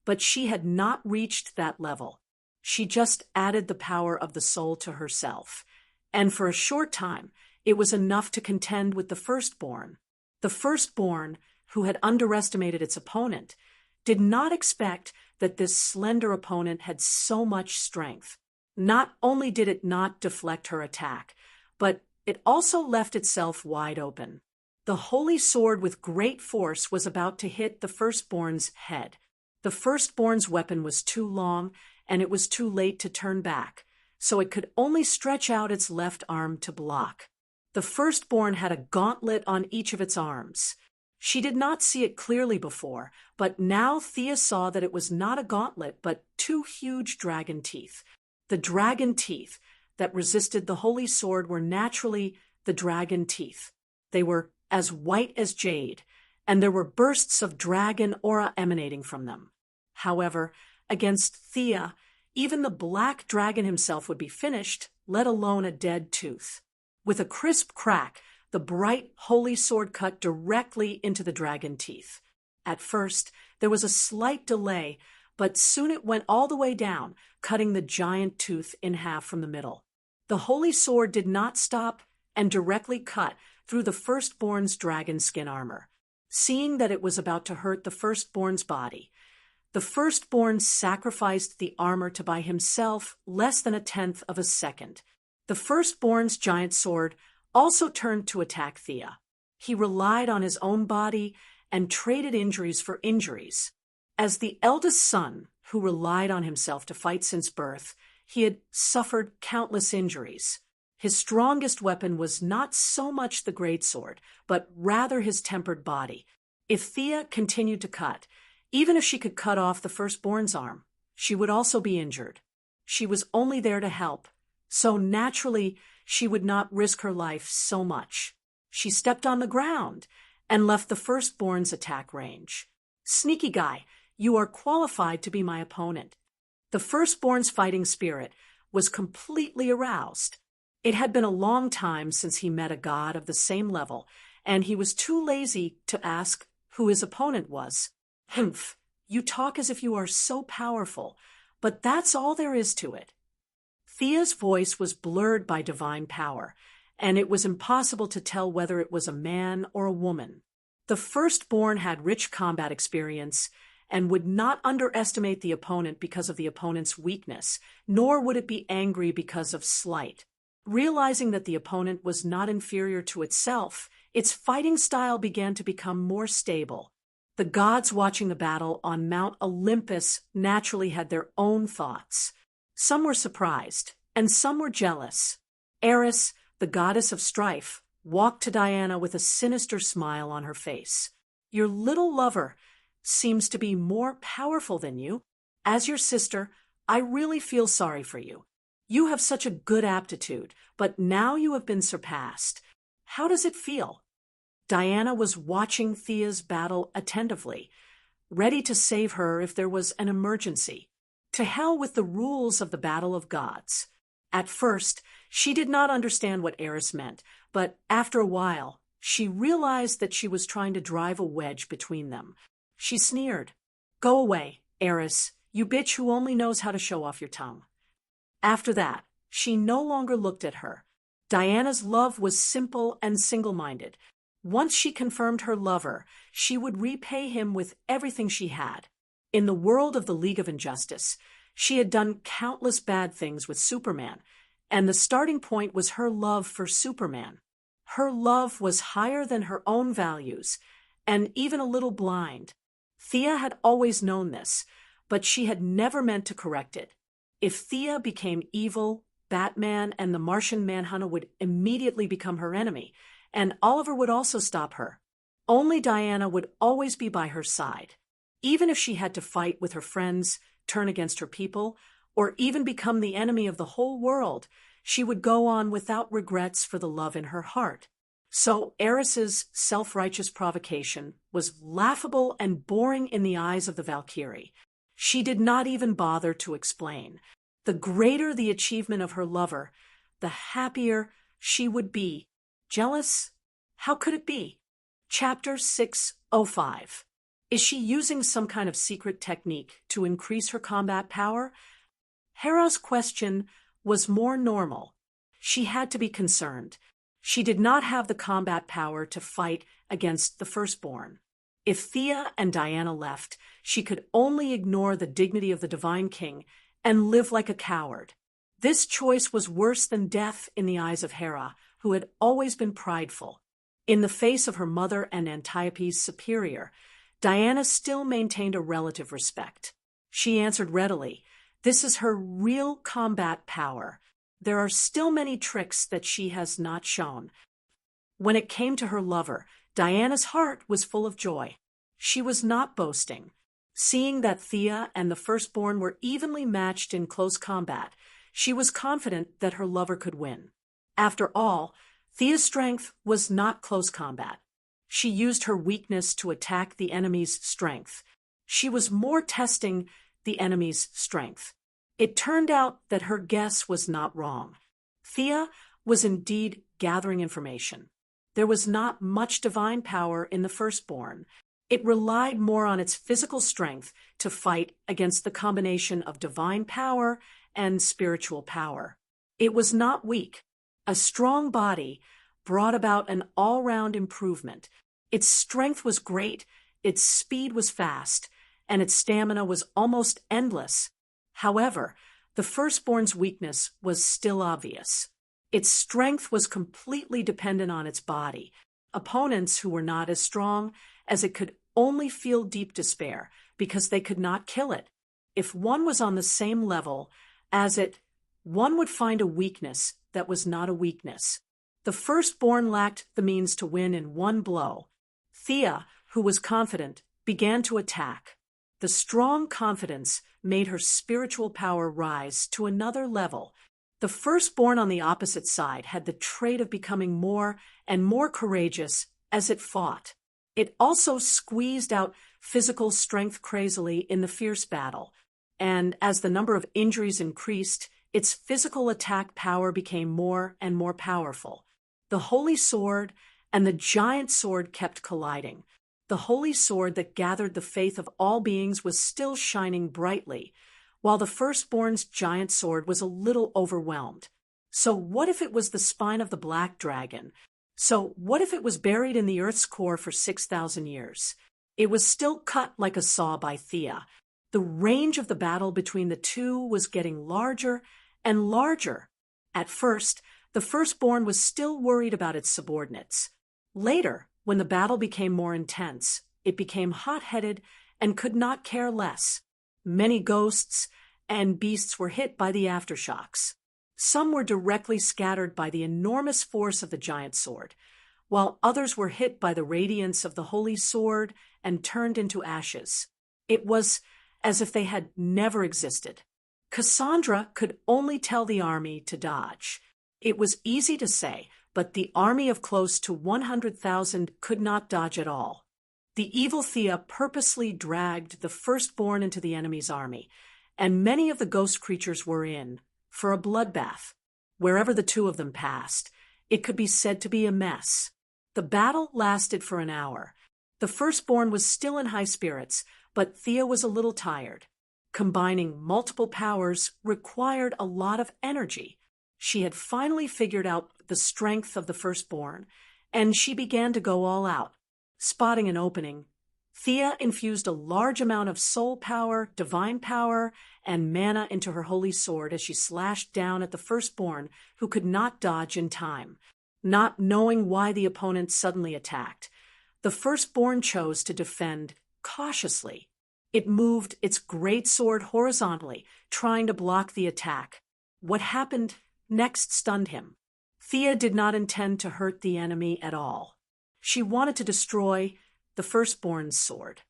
but she had not reached that level. She just added the power of the soul to herself, and for a short time, it was enough to contend with the firstborn. The firstborn, who had underestimated its opponent, did not expect that this slender opponent had so much strength. Not only did it not deflect her attack, but it also left itself wide open. The holy sword with great force was about to hit the firstborn's head. The firstborn's weapon was too long, and it was too late to turn back, so it could only stretch out its left arm to block. The firstborn had a gauntlet on each of its arms. She did not see it clearly before, but now Thea saw that it was not a gauntlet, but 2 huge dragon teeth. The dragon teeth that resisted the holy sword were naturally the dragon teeth. They were as white as jade, and there were bursts of dragon aura emanating from them. However, against Thea, even the black dragon himself would be finished, let alone a dead tooth. With a crisp crack, the bright holy sword cut directly into the dragon teeth. At first, there was a slight delay, but soon it went all the way down, cutting the giant tooth in half from the middle. The holy sword did not stop and directly cut through the firstborn's dragon skin armor. Seeing that it was about to hurt the firstborn's body, the firstborn sacrificed the armor to buy himself less than 1/10 of a second. The firstborn's giant sword also turned to attack Thea. He relied on his own body and traded injuries for injuries. As the eldest son, who relied on himself to fight since birth, he had suffered countless injuries. His strongest weapon was not so much the greatsword, but rather his tempered body. If Thea continued to cut, even if she could cut off the firstborn's arm, she would also be injured. She was only there to help, so naturally she would not risk her life so much. She stepped on the ground and left the firstborn's attack range. Sneaky guy, you are qualified to be my opponent. The firstborn's fighting spirit was completely aroused. It had been a long time since he met a god of the same level, and he was too lazy to ask who his opponent was. Humph, you talk as if you are so powerful, but that's all there is to it. Thea's voice was blurred by divine power, and it was impossible to tell whether it was a man or a woman. The firstborn had rich combat experience and would not underestimate the opponent because of the opponent's weakness, nor would it be angry because of slight. Realizing that the opponent was not inferior to itself, its fighting style began to become more stable. The gods watching the battle on Mount Olympus naturally had their own thoughts. Some were surprised, and some were jealous. Eris, the goddess of strife, walked to Diana with a sinister smile on her face. "Your little lover seems to be more powerful than you. As your sister, I really feel sorry for you. You have such a good aptitude, but now you have been surpassed. How does it feel?" Diana was watching Thea's battle attentively, ready to save her if there was an emergency. To hell with the rules of the battle of gods. At first, she did not understand what Eris meant, but after a while, she realized that she was trying to drive a wedge between them. She sneered. "Go away, Eris, you bitch who only knows how to show off your tongue." After that, she no longer looked at her. Diana's love was simple and single-minded. Once she confirmed her lover, she would repay him with everything she had. In the world of the League of Injustice, she had done countless bad things with Superman, and the starting point was her love for Superman. Her love was higher than her own values, and even a little blind. Thea had always known this, but she had never meant to correct it. If Thea became evil, Batman and the Martian Manhunter would immediately become her enemy, and Oliver would also stop her. Only Diana would always be by her side. Even if she had to fight with her friends, turn against her people, or even become the enemy of the whole world, she would go on without regrets for the love in her heart. So Eris's self-righteous provocation was laughable and boring in the eyes of the Valkyrie. She did not even bother to explain. The greater the achievement of her lover, the happier she would be. Jealous? How could it be? Chapter 605. Is she using some kind of secret technique to increase her combat power? Hera's question was more normal. She had to be concerned. She did not have the combat power to fight against the firstborn. If Thea and Diana left, she could only ignore the dignity of the Divine King and live like a coward. This choice was worse than death in the eyes of Hera, who had always been prideful. In the face of her mother and Antiope's superior, Diana still maintained a relative respect. She answered readily, "This is her real combat power. There are still many tricks that she has not shown." When it came to her lover, Diana's heart was full of joy. She was not boasting. Seeing that Thea and the firstborn were evenly matched in close combat, she was confident that her lover could win. After all, Thea's strength was not close combat. She used her weakness to attack the enemy's strength. She was more testing the enemy's strength. It turned out that her guess was not wrong. Thea was indeed gathering information. There was not much divine power in the firstborn. It relied more on its physical strength to fight against the combination of divine power and spiritual power. It was not weak. A strong body brought about an all-round improvement. Its strength was great, its speed was fast, and its stamina was almost endless. However, the firstborn's weakness was still obvious. Its strength was completely dependent on its body. Opponents who were not as strong as it could only feel deep despair because they could not kill it. If one was on the same level as it, one would find a weakness that was not a weakness. The firstborn lacked the means to win in one blow. Thea, who was confident, began to attack. The strong confidence made her spiritual power rise to another level. The firstborn on the opposite side had the trait of becoming more and more courageous as it fought. It also squeezed out physical strength crazily in the fierce battle, and as the number of injuries increased, its physical attack power became more and more powerful. The holy sword and the giant sword kept colliding. The holy sword that gathered the faith of all beings was still shining brightly, while the firstborn's giant sword was a little overwhelmed. So what if it was the spine of the black dragon? So what if it was buried in the Earth's core for 6,000 years? It was still cut like a saw by Thea. The range of the battle between the two was getting larger and larger. At first, the firstborn was still worried about its subordinates. Later, when the battle became more intense, it became hot-headed and could not care less. Many ghosts and beasts were hit by the aftershocks. Some were directly scattered by the enormous force of the giant sword, while others were hit by the radiance of the holy sword and turned into ashes. It was as if they had never existed. Cassandra could only tell the army to dodge. It was easy to say, but the army of close to 100,000 could not dodge at all. The evil Thea purposely dragged the firstborn into the enemy's army, and many of the ghost creatures were in for a bloodbath. Wherever the two of them passed, it could be said to be a mess. The battle lasted for an hour. The firstborn was still in high spirits, but Thea was a little tired. Combining multiple powers required a lot of energy. She had finally figured out the strength of the firstborn, and she began to go all out. Spotting an opening, Thea infused a large amount of soul power, divine power, and mana into her holy sword as she slashed down at the firstborn, who could not dodge in time. Not knowing why the opponent suddenly attacked, the firstborn chose to defend cautiously. It moved its great sword horizontally, trying to block the attack. What happened next stunned him. Thea did not intend to hurt the enemy at all. She wanted to destroy the firstborn's sword.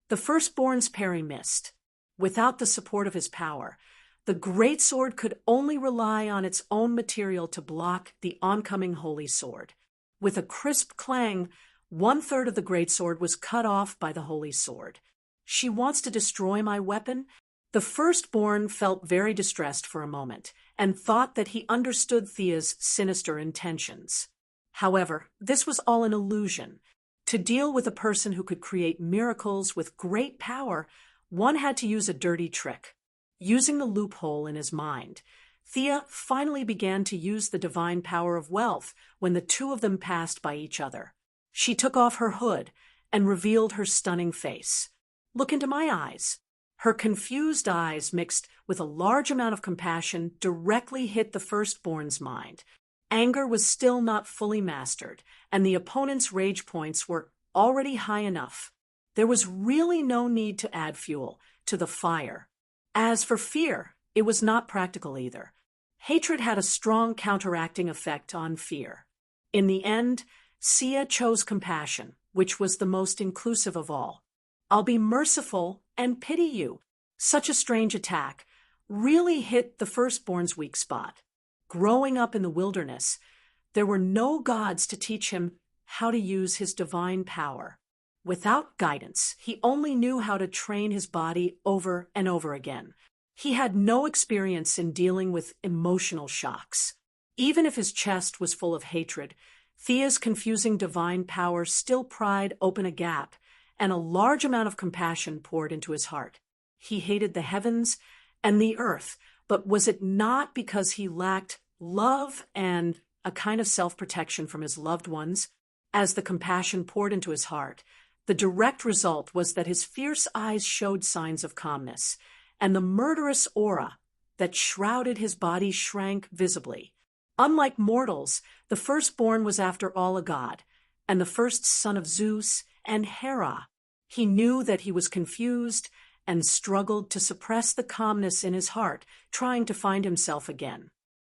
The firstborn's parry missed. Without the support of his power, the great sword could only rely on its own material to block the oncoming holy sword. With a crisp clang, 1/3 of the great sword was cut off by the holy sword. She wants to destroy my weapon? The firstborn felt very distressed for a moment and thought that he understood Thea's sinister intentions. However, this was all an illusion. To deal with a person who could create miracles with great power, one had to use a dirty trick. Using the loophole in his mind, Thea finally began to use the divine power of wealth when the two of them passed by each other. She took off her hood and revealed her stunning face. "Look into my eyes." Her confused eyes, mixed with a large amount of compassion, directly hit the firstborn's mind. Anger was still not fully mastered, and the opponent's rage points were already high enough. There was really no need to add fuel to the fire. As for fear, it was not practical either. Hatred had a strong counteracting effect on fear. In the end, Sia chose compassion, which was the most inclusive of all. "I'll be merciful and pity you." Such a strange attack really hit the firstborn's weak spot. Growing up in the wilderness, there were no gods to teach him how to use his divine power. Without guidance, he only knew how to train his body over and over again. He had no experience in dealing with emotional shocks. Even if his chest was full of hatred, Thea's confusing divine power still pried open a gap, and a large amount of compassion poured into his heart. He hated the heavens and the earth, but was it not because he lacked love and a kind of self-protection from his loved ones? As the compassion poured into his heart, the direct result was that his fierce eyes showed signs of calmness, and the murderous aura that shrouded his body shrank visibly. Unlike mortals, the firstborn was after all a god, and the first son of Zeus and Hera. He knew that he was confused and struggled to suppress the calmness in his heart, trying to find himself again.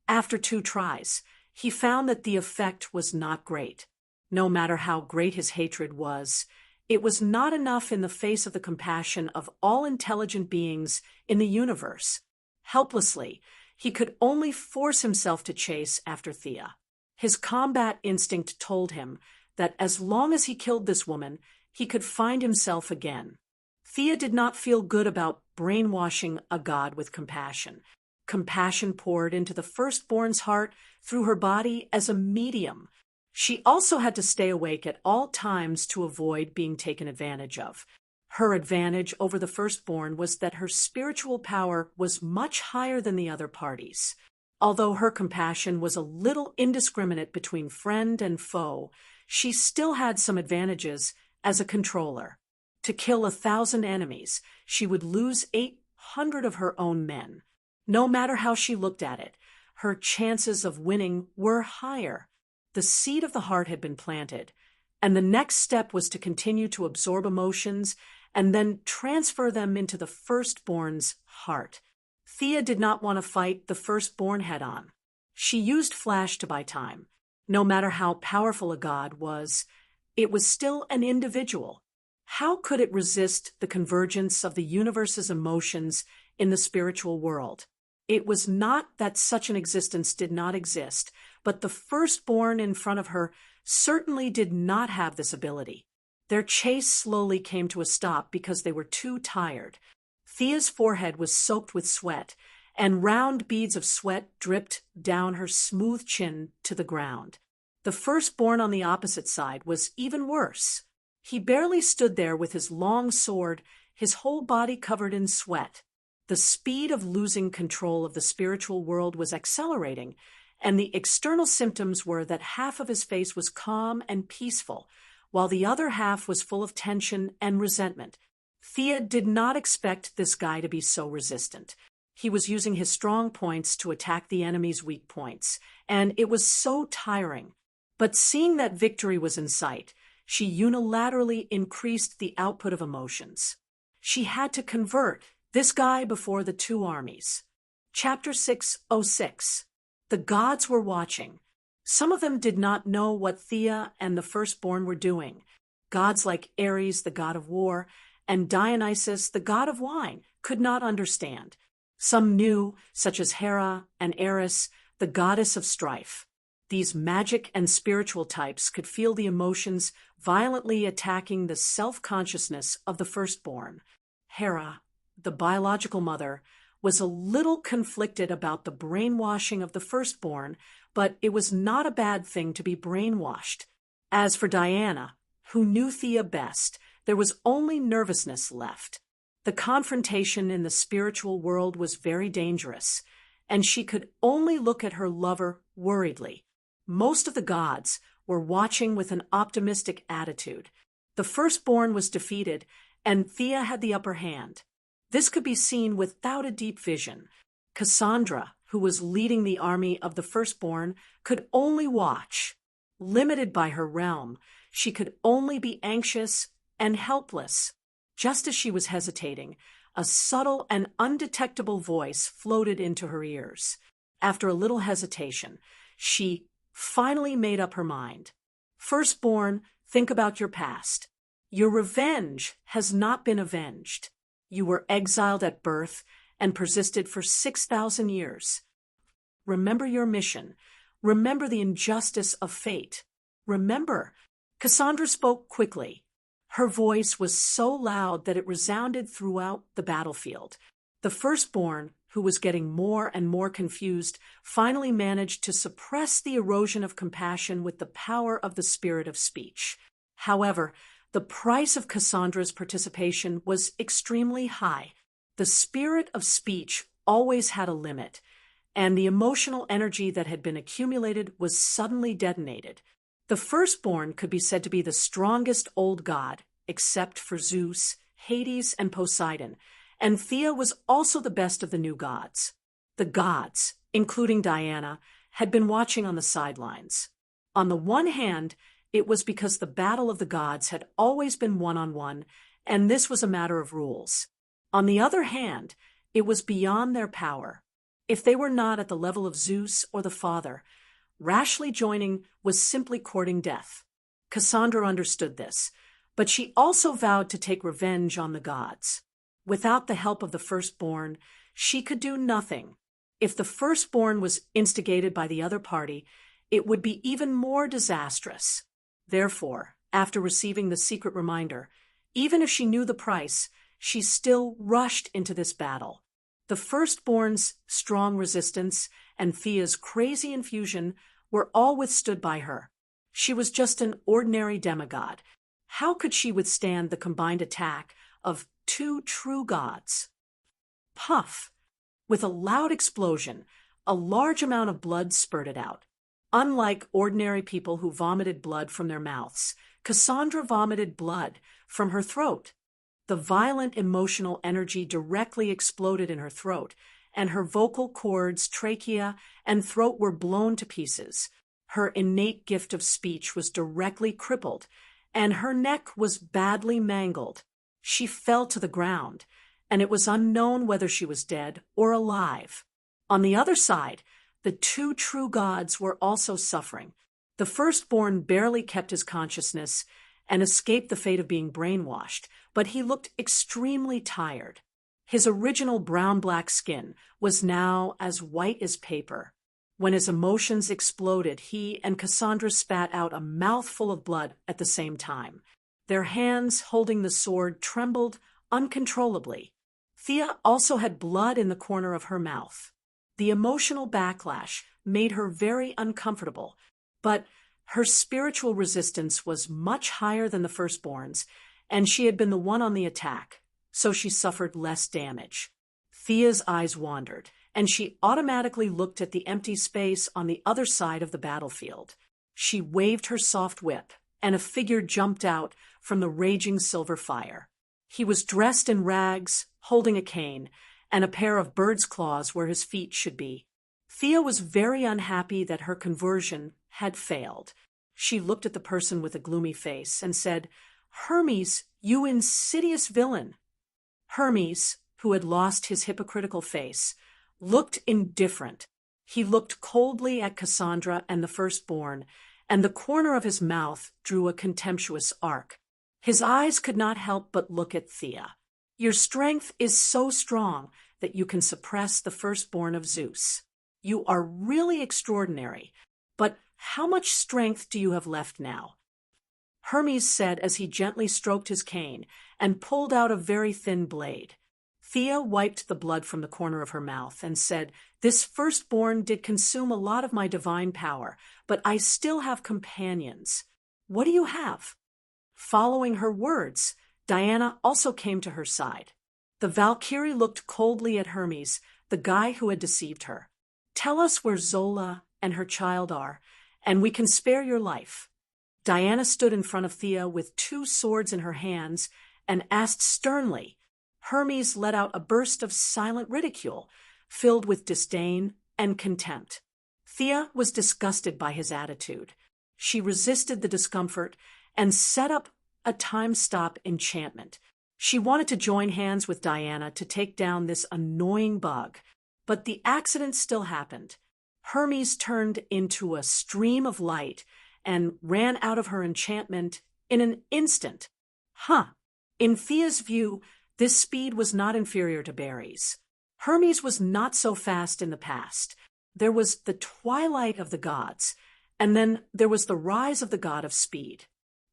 After 2 tries, he found that the effect was not great. No matter how great his hatred was, it was not enough in the face of the compassion of all intelligent beings in the universe. Helplessly, he could only force himself to chase after Thea. His combat instinct told him that as long as he killed this woman, he could find himself again. Thea did not feel good about brainwashing a god with compassion. Compassion poured into the firstborn's heart through her body as a medium. She also had to stay awake at all times to avoid being taken advantage of. Her advantage over the firstborn was that her spiritual power was much higher than the other parties. Although her compassion was a little indiscriminate between friend and foe, she still had some advantages as a controller. To kill 1,000 enemies, she would lose 800 of her own men. No matter how she looked at it, her chances of winning were higher. The seed of the heart had been planted, and the next step was to continue to absorb emotions and then transfer them into the firstborn's heart. Thea did not want to fight the firstborn head-on. She used Flash to buy time. No matter how powerful a god was, it was still an individual. How could it resist the convergence of the universe's emotions in the spiritual world? It was not that such an existence did not exist, but the firstborn in front of her certainly did not have this ability. Their chase slowly came to a stop because they were too tired. Thea's forehead was soaked with sweat, and round beads of sweat dripped down her smooth chin to the ground. The firstborn on the opposite side was even worse. He barely stood there with his long sword, his whole body covered in sweat. The speed of losing control of the spiritual world was accelerating, and the external symptoms were that half of his face was calm and peaceful, while the other half was full of tension and resentment. Thea did not expect this guy to be so resistant. He was using his strong points to attack the enemy's weak points, and it was so tiring. But seeing that victory was in sight, she unilaterally increased the output of emotions. She had to convert this guy before the two armies. Chapter 606. The gods were watching. Some of them did not know what Thea and the firstborn were doing. Gods like Ares, the god of war, and Dionysus, the god of wine, could not understand. Some knew, such as Hera and Eris, the goddess of strife. These magic and spiritual types could feel the emotions violently attacking the self-consciousness of the firstborn. Hera, the biological mother, was a little conflicted about the brainwashing of the firstborn, but it was not a bad thing to be brainwashed. As for Diana, who knew Thea best, there was only nervousness left. The confrontation in the spiritual world was very dangerous, and she could only look at her lover worriedly. Most of the gods were watching with an optimistic attitude. The firstborn was defeated, and Thea had the upper hand. This could be seen without a deep vision. Cassandra, who was leading the army of the firstborn, could only watch. Limited by her realm, she could only be anxious and helpless. Just as she was hesitating, a subtle and undetectable voice floated into her ears. After a little hesitation, she finally made up her mind. Firstborn, think about your past. Your revenge has not been avenged. You were exiled at birth and persisted for 6,000 years. Remember your mission. Remember the injustice of fate. Remember. Cassandra spoke quickly. Her voice was so loud that it resounded throughout the battlefield. The firstborn, who was getting more and more confused, finally managed to suppress the erosion of compassion with the power of the spirit of speech. However, the price of Cassandra's participation was extremely high. The spirit of speech always had a limit, and the emotional energy that had been accumulated was suddenly detonated. The firstborn could be said to be the strongest old god, except for Zeus, Hades, and Poseidon, and Thea was also the best of the new gods. The gods, including Diana, had been watching on the sidelines. On the one hand, it was because the battle of the gods had always been one-on-one, and this was a matter of rules. On the other hand, it was beyond their power. If they were not at the level of Zeus or the Father, rashly joining was simply courting death. Cassandra understood this, but she also vowed to take revenge on the gods. Without the help of the firstborn, she could do nothing. If the firstborn was instigated by the other party, it would be even more disastrous. Therefore, after receiving the secret reminder, even if she knew the price, she still rushed into this battle. The firstborn's strong resistance and Thea's crazy infusion were all withstood by her. She was just an ordinary demigod. How could she withstand the combined attack of two true gods? Puff! With a loud explosion, a large amount of blood spurted out. Unlike ordinary people who vomited blood from their mouths, Cassandra vomited blood from her throat. The violent emotional energy directly exploded in her throat, and her vocal cords, trachea, and throat were blown to pieces. Her innate gift of speech was directly crippled, and her neck was badly mangled. She fell to the ground, and it was unknown whether she was dead or alive. On the other side, the two true gods were also suffering. The firstborn barely kept his consciousness and escaped the fate of being brainwashed, but he looked extremely tired. His original brown-black skin was now as white as paper. When his emotions exploded, he and Cassandra spat out a mouthful of blood at the same time. Their hands, holding the sword, trembled uncontrollably. Thea also had blood in the corner of her mouth. The emotional backlash made her very uncomfortable, but her spiritual resistance was much higher than the firstborn's, and she had been the one on the attack, so she suffered less damage. Thea's eyes wandered, and she automatically looked at the empty space on the other side of the battlefield. She waved her soft whip, and a figure jumped out from the raging silver fire. He was dressed in rags, holding a cane, and a pair of bird's claws where his feet should be. Thea was very unhappy that her conversion had failed. She looked at the person with a gloomy face and said, "Hermes, you insidious villain." Hermes, who had lost his hypocritical face, looked indifferent. He looked coldly at Cassandra and the firstborn, and the corner of his mouth drew a contemptuous arc. His eyes could not help but look at Thea. "Your strength is so strong that you can suppress the firstborn of Zeus. You are really extraordinary, but how much strength do you have left now?" Hermes said as he gently stroked his cane and pulled out a very thin blade. Thea wiped the blood from the corner of her mouth and said, "This firstborn did consume a lot of my divine power, but I still have companions. What do you have?" Following her words, Diana also came to her side. The Valkyrie looked coldly at Hermes, the guy who had deceived her. "Tell us where Zola and her child are, and we can spare your life." Diana stood in front of Thea with two swords in her hands and asked sternly. Hermes let out a burst of silent ridicule, filled with disdain and contempt. Thea was disgusted by his attitude. She resisted the discomfort and set up a time-stop enchantment. She wanted to join hands with Diana to take down this annoying bug, but the accident still happened. Hermes turned into a stream of light and ran out of her enchantment in an instant. In Thea's view, this speed was not inferior to Barry's. Hermes was not so fast in the past. There was the twilight of the gods, and then there was the rise of the god of speed.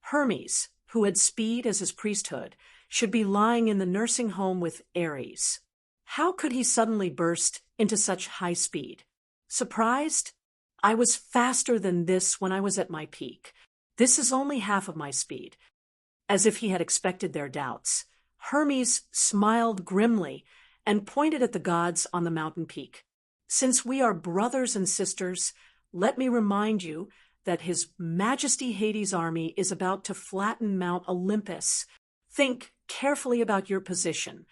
Hermes, who had speed as his priesthood, should be lying in the nursing home with Ares. How could he suddenly burst into such high speed? Surprised? "I was faster than this when I was at my peak. This is only half of my speed." As if he had expected their doubts, Hermes smiled grimly and pointed at the gods on the mountain peak. "Since we are brothers and sisters, let me remind you that His Majesty Hades' army is about to flatten Mount Olympus. Think carefully about your position."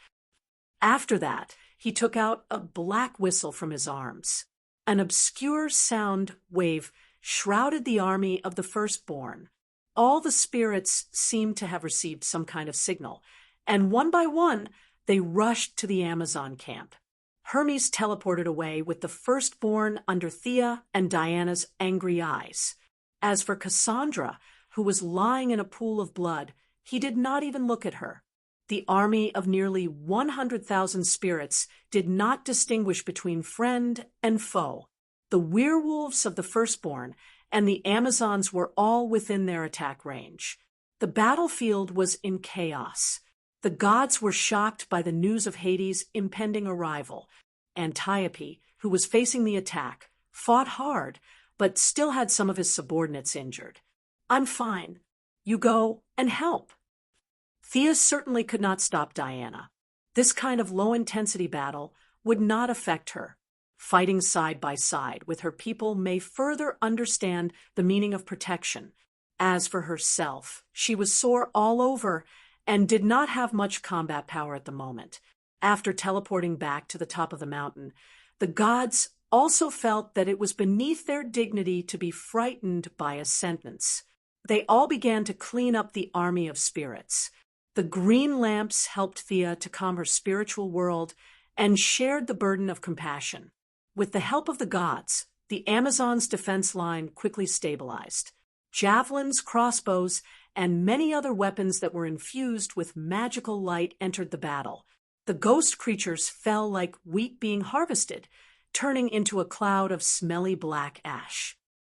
After that, he took out a black whistle from his arms. An obscure sound wave shrouded the army of the firstborn. All the spirits seemed to have received some kind of signal, and one by one, they rushed to the Amazon camp. Hermes teleported away with the firstborn under Thea and Diana's angry eyes. As for Cassandra, who was lying in a pool of blood, he did not even look at her. The army of nearly 100,000 spirits did not distinguish between friend and foe. The werewolves of the firstborn and the Amazons were all within their attack range. The battlefield was in chaos. The gods were shocked by the news of Hades' impending arrival. Antiope, who was facing the attack, fought hard, but still had some of his subordinates injured. "I'm fine. You go and help." Thea certainly could not stop Diana. This kind of low-intensity battle would not affect her. Fighting side by side with her people may further understand the meaning of protection. As for herself, she was sore all over and did not have much combat power at the moment. After teleporting back to the top of the mountain, the gods also felt that it was beneath their dignity to be frightened by a sentence. They all began to clean up the army of spirits. The green lamps helped Thea to calm her spiritual world and shared the burden of compassion. With the help of the gods, the Amazons' defense line quickly stabilized. Javelins, crossbows, and many other weapons that were infused with magical light entered the battle. The ghost creatures fell like wheat being harvested, turning into a cloud of smelly black ash.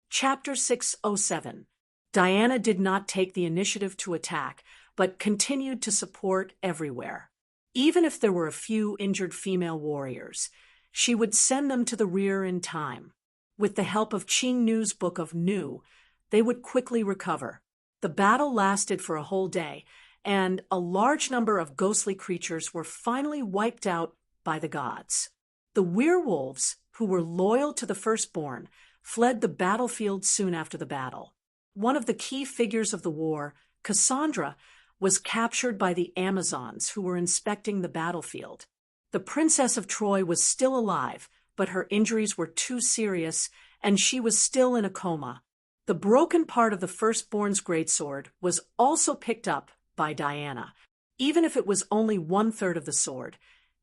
Chapter 607. Diana did not take the initiative to attack, but continued to support everywhere. Even if there were a few injured female warriors, she would send them to the rear in time. With the help of Qing Nu's Book of Nu, they would quickly recover. The battle lasted for a whole day, and a large number of ghostly creatures were finally wiped out by the gods. The werewolves, who were loyal to the firstborn, fled the battlefield soon after the battle. One of the key figures of the war, Cassandra, was captured by the Amazons who were inspecting the battlefield. The Princess of Troy was still alive, but her injuries were too serious, and she was still in a coma. The broken part of the firstborn's greatsword was also picked up by Diana. Even if it was only 1/3 of the sword,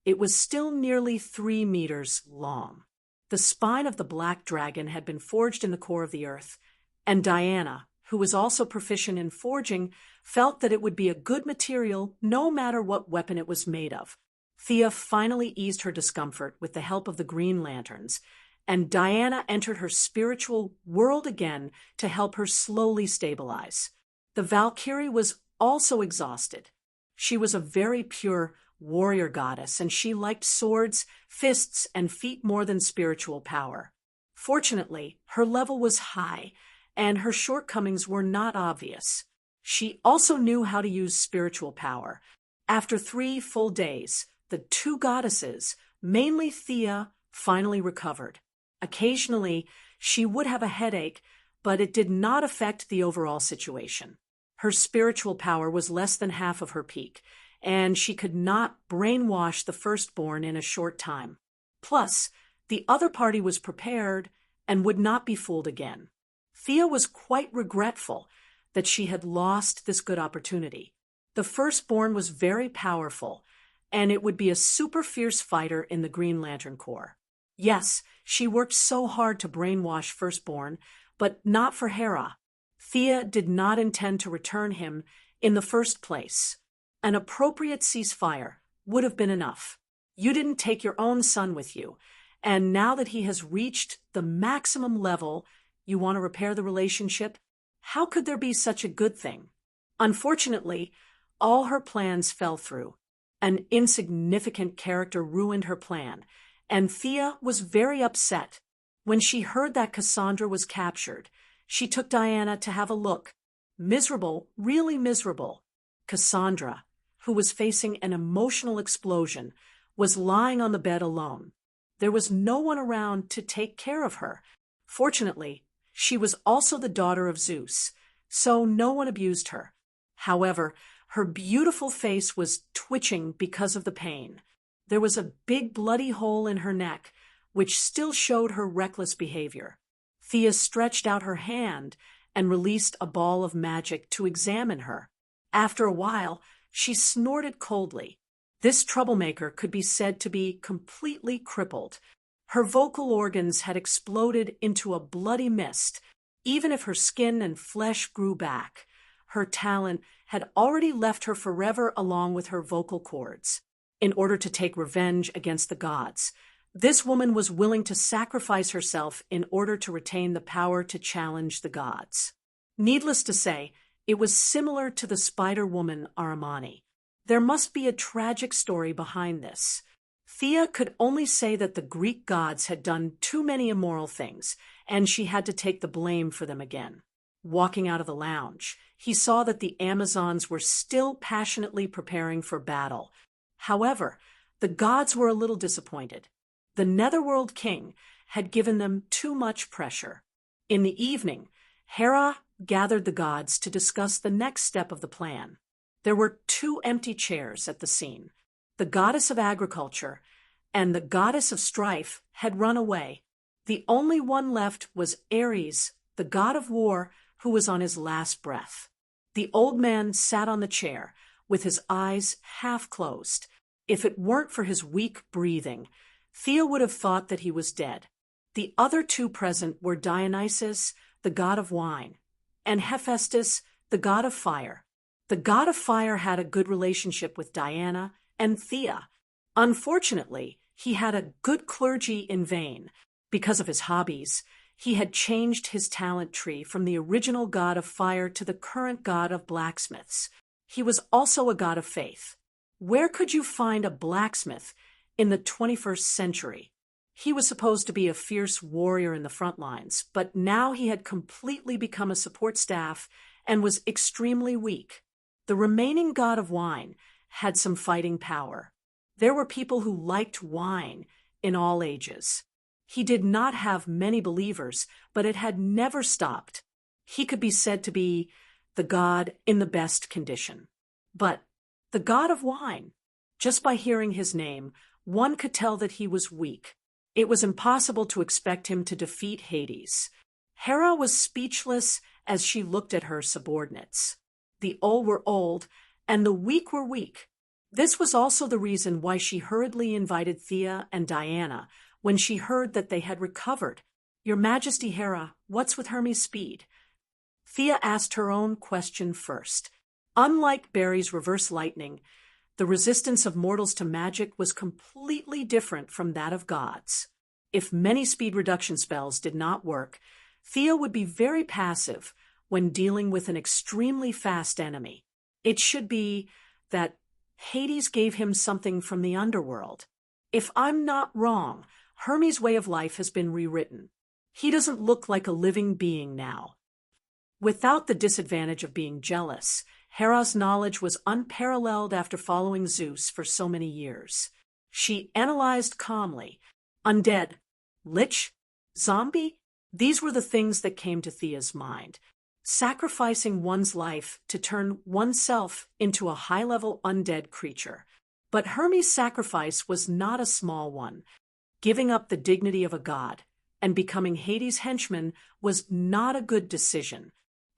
it was still nearly 3 meters long. The spine of the black dragon had been forged in the core of the earth, and Diana, who was also proficient in forging, felt that it would be a good material no matter what weapon it was made of. Thea finally eased her discomfort with the help of the green lanterns, and Diana entered her spiritual world again to help her slowly stabilize. The Valkyrie was also exhausted. She was a very pure warrior goddess, and she liked swords, fists, and feet more than spiritual power. Fortunately, her level was high, and her shortcomings were not obvious. She also knew how to use spiritual power. After 3 full days, the 2 goddesses, mainly Thea, finally recovered. Occasionally, she would have a headache, but it did not affect the overall situation. Her spiritual power was less than half of her peak, and she could not brainwash the firstborn in a short time. Plus, the other party was prepared and would not be fooled again. Thea was quite regretful that she had lost this good opportunity. The firstborn was very powerful, and it would be a super fierce fighter in the Green Lantern Corps. Yes, she worked so hard to brainwash firstborn, but not for Hera. Thea did not intend to return him in the first place. An appropriate ceasefire would have been enough. You didn't take your own son with you, and now that he has reached the maximum level, you want to repair the relationship? How could there be such a good thing? Unfortunately, all her plans fell through. An insignificant character ruined her plan, and Thea was very upset. When she heard that Cassandra was captured, she took Diana to have a look. Miserable, really miserable. Cassandra, who was facing an emotional explosion, was lying on the bed alone. There was no one around to take care of her. Fortunately, she was also the daughter of Zeus, so no one abused her. However, her beautiful face was twitching because of the pain. There was a big bloody hole in her neck, which still showed her reckless behavior. Thea stretched out her hand and released a ball of magic to examine her. After a while, she snorted coldly. This troublemaker could be said to be completely crippled. Her vocal organs had exploded into a bloody mist. Even if her skin and flesh grew back, her talent had already left her forever along with her vocal cords. In order to take revenge against the gods, this woman was willing to sacrifice herself in order to retain the power to challenge the gods. Needless to say, it was similar to the Spider-Woman Aramani. There must be a tragic story behind this. Thea could only say that the Greek gods had done too many immoral things, and she had to take the blame for them again. Walking out of the lounge, he saw that the Amazons were still passionately preparing for battle. However, the gods were a little disappointed. The Netherworld King had given them too much pressure. In the evening, Hera gathered the gods to discuss the next step of the plan. There were 2 empty chairs at the scene. the goddess of agriculture, and the goddess of strife had run away. The only one left was Ares, the god of war, who was on his last breath. The old man sat on the chair, with his eyes half closed. If it weren't for his weak breathing, Thea would have thought that he was dead. The other two present were Dionysus, the god of wine, and Hephaestus, the god of fire. The god of fire had a good relationship with Diana and Thea. Unfortunately, he had a good clergy in vain. Because of his hobbies, he had changed his talent tree from the original god of fire to the current god of blacksmiths. He was also a god of faith. Where could you find a blacksmith in the 21st century? He was supposed to be a fierce warrior in the front lines, but now he had completely become a support staff and was extremely weak. The remaining god of wine had some fighting power. There were people who liked wine in all ages. He did not have many believers, but it had never stopped. He could be said to be the god in the best condition. But the god of wine, just by hearing his name, one could tell that he was weak. It was impossible to expect him to defeat Hades. Hera was speechless as she looked at her subordinates. The old were old, and the weak were weak. This was also the reason why she hurriedly invited Thea and Diana when she heard that they had recovered. "Your Majesty Hera, what's with Hermes' speed?" Thea asked her own question first. Unlike Barry's reverse lightning, the resistance of mortals to magic was completely different from that of gods. If many speed reduction spells did not work, Thea would be very passive when dealing with an extremely fast enemy. It should be that Hades gave him something from the underworld. If I'm not wrong, Hermes' way of life has been rewritten. He doesn't look like a living being now. Without the disadvantage of being jealous, Hera's knowledge was unparalleled after following Zeus for so many years. She analyzed calmly. Undead, lich, zombie? These were the things that came to Thea's mind. Sacrificing one's life to turn oneself into a high-level undead creature. But Hermes' sacrifice was not a small one. Giving up the dignity of a god and becoming Hades' henchman was not a good decision.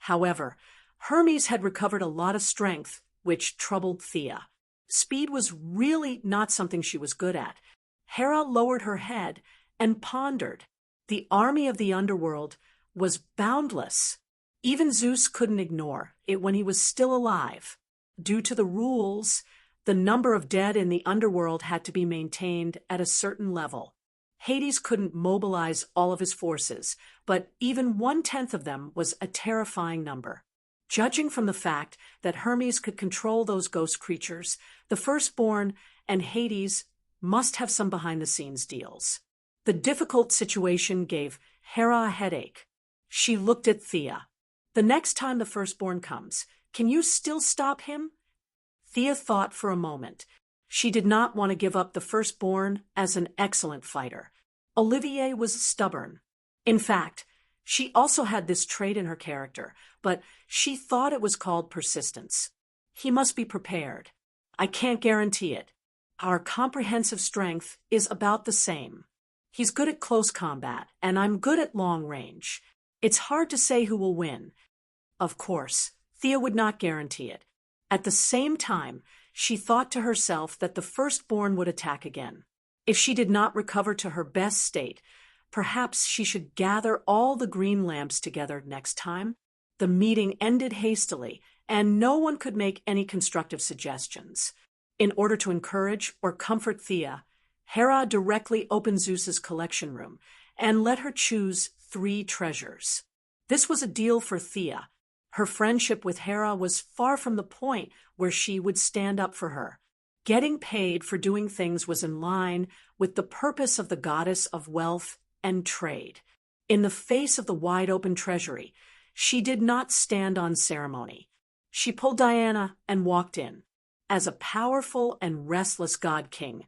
However, Hermes had recovered a lot of strength, which troubled Thea. Speed was really not something she was good at. Hera lowered her head and pondered. The army of the underworld was boundless. Even Zeus couldn't ignore it when he was still alive. Due to the rules, the number of dead in the underworld had to be maintained at a certain level. Hades couldn't mobilize all of his forces, but even 1/10 of them was a terrifying number. Judging from the fact that Hermes could control those ghost creatures, the firstborn and Hades must have some behind-the-scenes deals. The difficult situation gave Hera a headache. She looked at Thea. "The next time the firstborn comes, can you still stop him?" Thea thought for a moment. She did not want to give up the firstborn as an excellent fighter. Olivier was stubborn. In fact, she also had this trait in her character, but she thought it was called persistence. "He must be prepared. I can't guarantee it. Our comprehensive strength is about the same. He's good at close combat, and I'm good at long range. It's hard to say who will win." Of course, Thea would not guarantee it. At the same time, she thought to herself that the firstborn would attack again. If she did not recover to her best state, perhaps she should gather all the green lamps together next time. The meeting ended hastily, and no one could make any constructive suggestions. In order to encourage or comfort Thea, Hera directly opened Zeus's collection room and let her choose 3 treasures. This was a deal for Thea. Her friendship with Hera was far from the point where she would stand up for her. Getting paid for doing things was in line with the purpose of the goddess of wealth and trade. In the face of the wide-open treasury, she did not stand on ceremony. She pulled Diana and walked in. As a powerful and restless god-king,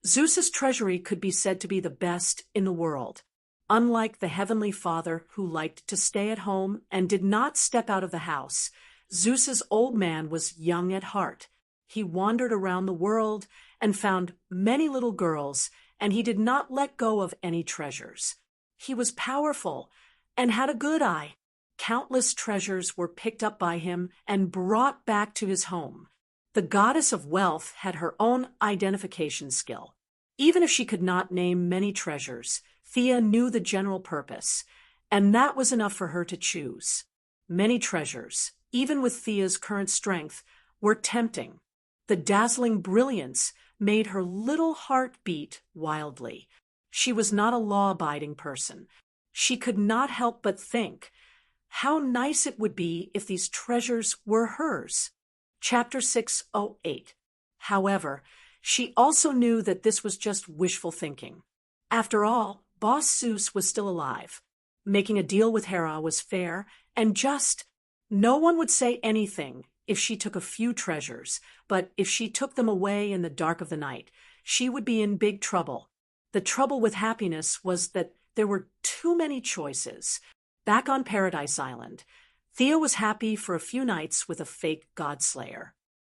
Zeus's treasury could be said to be the best in the world. Unlike the heavenly father who liked to stay at home and did not step out of the house, Zeus's old man was young at heart. He wandered around the world and found many little girls, and he did not let go of any treasures. He was powerful and had a good eye. Countless treasures were picked up by him and brought back to his home. The goddess of wealth had her own identification skill. Even if she could not name many treasures, Thea knew the general purpose, and that was enough for her to choose. Many treasures, even with Thea's current strength, were tempting. The dazzling brilliance made her little heart beat wildly. She was not a law-abiding person. She could not help but think, how nice it would be if these treasures were hers. Chapter 608. However, she also knew that this was just wishful thinking. After all, Boss Zeus was still alive. Making a deal with Hera was fair and just. No one would say anything if she took a few treasures, but if she took them away in the dark of the night, she would be in big trouble. The trouble with happiness was that there were too many choices. Back on Paradise Island, Thea was happy for a few nights with a fake godslayer.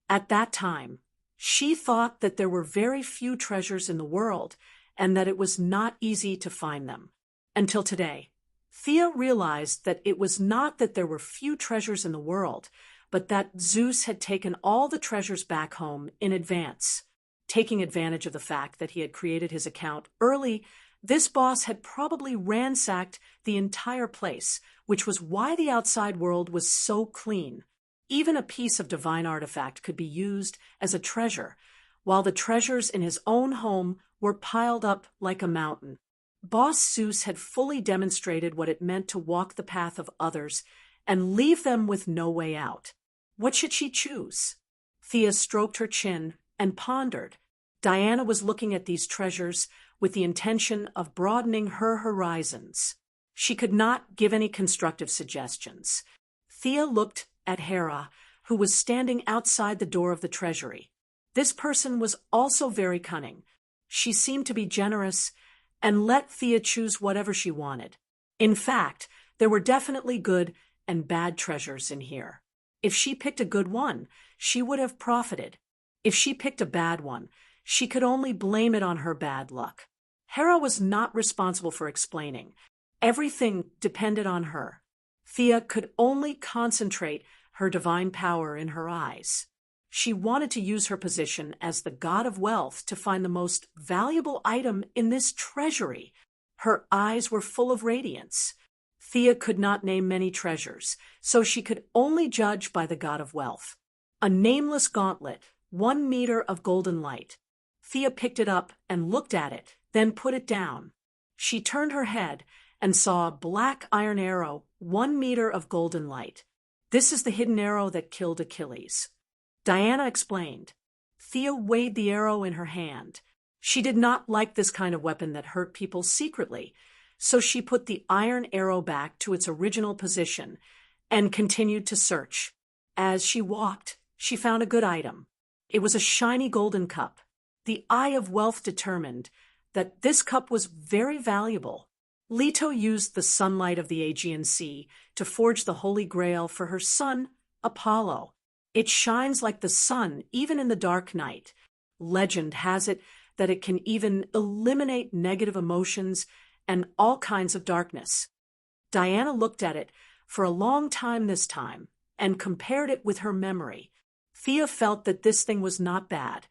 At that time, she thought that there were very few treasures in the world and that it was not easy to find them. Until today, Thea realized that it was not that there were few treasures in the world, but that Zeus had taken all the treasures back home in advance. Taking advantage of the fact that he had created his account early, this boss had probably ransacked the entire place, which was why the outside world was so clean. Even a piece of divine artifact could be used as a treasure, while the treasures in his own home were piled up like a mountain. Boss Zeus had fully demonstrated what it meant to walk the path of others and leave them with no way out. What should she choose? Thea stroked her chin and pondered. Diana was looking at these treasures with the intention of broadening her horizons. She could not give any constructive suggestions. Thea looked at Hera, who was standing outside the door of the treasury. This person was also very cunning. She seemed to be generous and let Thea choose whatever she wanted. In fact, there were definitely good and bad treasures in here. If she picked a good one, she would have profited. If she picked a bad one, she could only blame it on her bad luck. Hera was not responsible for explaining. Everything depended on her. Thea could only concentrate her divine power in her eyes. She wanted to use her position as the god of wealth to find the most valuable item in this treasury. Her eyes were full of radiance. Thea could not name many treasures, so she could only judge by the god of wealth. A nameless gauntlet, 1 meter of golden light. Thea picked it up and looked at it, then put it down. She turned her head and saw a black iron arrow, 1 meter of golden light. This is the hidden arrow that killed Achilles. Diana explained. Thea weighed the arrow in her hand. She did not like this kind of weapon that hurt people secretly, so she put the iron arrow back to its original position and continued to search. As she walked, she found a good item. It was a shiny golden cup. The eye of wealth determined that this cup was very valuable. Leto used the sunlight of the Aegean Sea to forge the Holy Grail for her son, Apollo. It shines like the sun even in the dark night. Legend has it that it can even eliminate negative emotions and all kinds of darkness. Diana looked at it for a long time this time and compared it with her memory. Thea felt that this thing was not bad,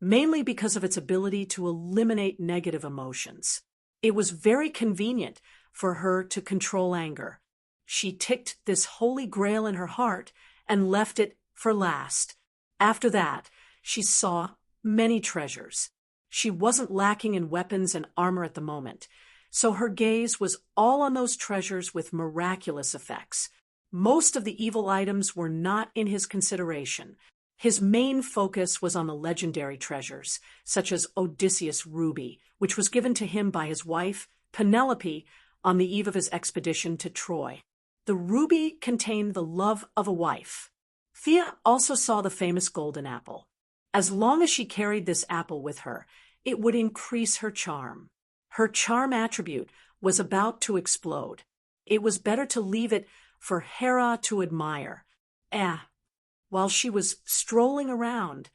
mainly because of its ability to eliminate negative emotions. It was very convenient for her to control anger. She ticked this holy grail in her heart and left it for last. After that, she saw many treasures. She wasn't lacking in weapons and armor at the moment, so her gaze was all on those treasures with miraculous effects. Most of the evil items were not in his consideration. His main focus was on the legendary treasures, such as Odysseus' ruby, which was given to him by his wife, Penelope, on the eve of his expedition to Troy. The ruby contained the love of a wife. Thea also saw the famous golden apple. As long as she carried this apple with her, it would increase her charm. Her charm attribute was about to explode. It was better to leave it for Hera to admire. While she was strolling around,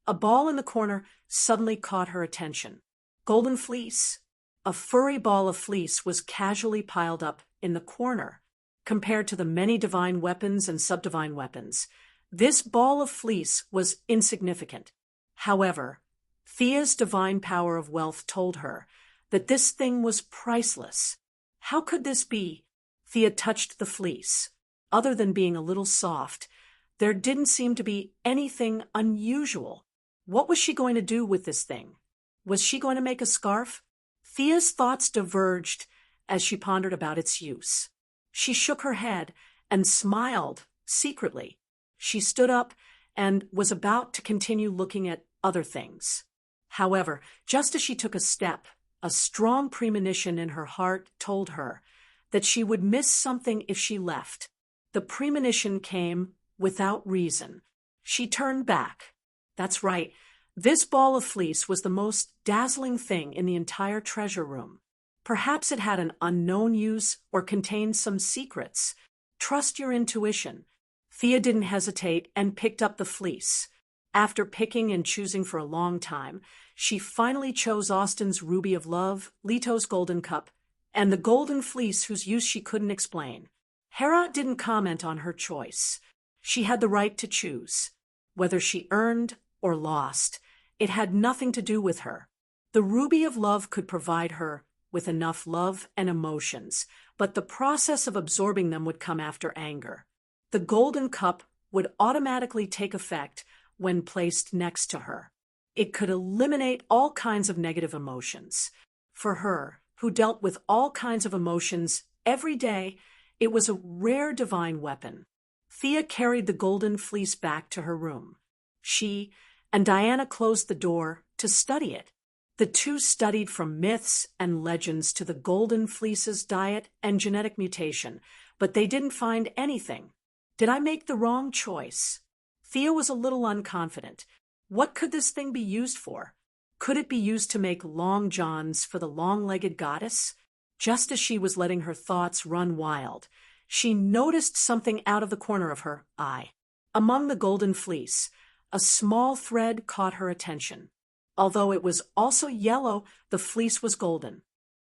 a ball in the corner suddenly caught her attention. Golden fleece. A furry ball of fleece was casually piled up in the corner. Compared to the many divine weapons and subdivine weapons, this ball of fleece was insignificant. However, Thea's divine power of wealth told her that this thing was priceless. How could this be? Thea touched the fleece. Other than being a little soft, there didn't seem to be anything unusual. What was she going to do with this thing? Was she going to make a scarf? Thea's thoughts diverged as she pondered about its use. She shook her head and smiled secretly. She stood up and was about to continue looking at other things. However, just as she took a step, a strong premonition in her heart told her that she would miss something if she left. The premonition came without reason. She turned back. That's right. This ball of fleece was the most dazzling thing in the entire treasure room. Perhaps it had an unknown use or contained some secrets. Trust your intuition. Thea didn't hesitate and picked up the fleece. After picking and choosing for a long time, she finally chose Austin's Ruby of Love, Leto's Golden Cup, and the golden fleece whose use she couldn't explain. Hera didn't comment on her choice. She had the right to choose. Whether she earned or lost, it had nothing to do with her. The Ruby of Love could provide her with enough love and emotions, but the process of absorbing them would come after anger. The Golden Cup would automatically take effect when placed next to her. It could eliminate all kinds of negative emotions. For her, who dealt with all kinds of emotions every day, it was a rare divine weapon. Thea carried the golden fleece back to her room. She and Diana closed the door to study it. The two studied from myths and legends to the golden fleece's diet and genetic mutation, but they didn't find anything. Did I make the wrong choice? Thea was a little unconfident. What could this thing be used for? Could it be used to make long johns for the long-legged goddess? Just as she was letting her thoughts run wild, she noticed something out of the corner of her eye. Among the golden fleece, a small thread caught her attention. Although it was also yellow, the fleece was golden.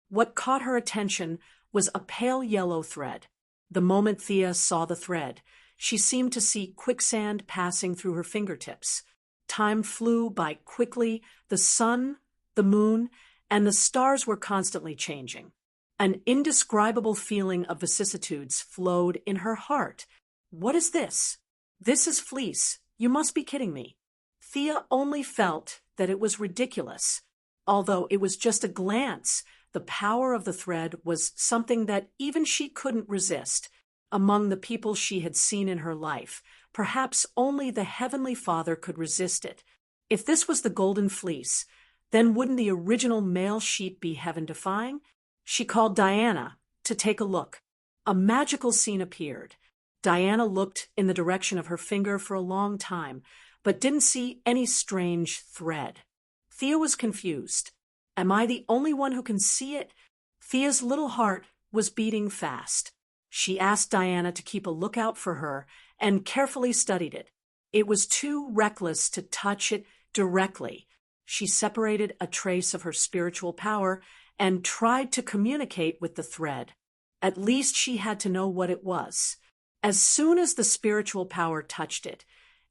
What caught her attention was a pale yellow thread. The moment Thea saw the thread, she seemed to see quicksand passing through her fingertips. Time flew by quickly. The sun, the moon, and the stars were constantly changing. An indescribable feeling of vicissitudes flowed in her heart. What is this? This is fleece. You must be kidding me. Thea only felt that it was ridiculous. Although it was just a glance, the power of the thread was something that even she couldn't resist. Among the people she had seen in her life, perhaps only the Heavenly Father could resist it. If this was the golden fleece, then wouldn't the original male sheep be heaven-defying? She called Diana to take a look. A magical scene appeared. Diana looked in the direction of her finger for a long time, but didn't see any strange thread. Thea was confused. Am I the only one who can see it? Thea's little heart was beating fast. She asked Diana to keep a lookout for her and carefully studied it. It was too reckless to touch it directly. She separated a trace of her spiritual power and tried to communicate with the thread. At least she had to know what it was. As soon as the spiritual power touched it,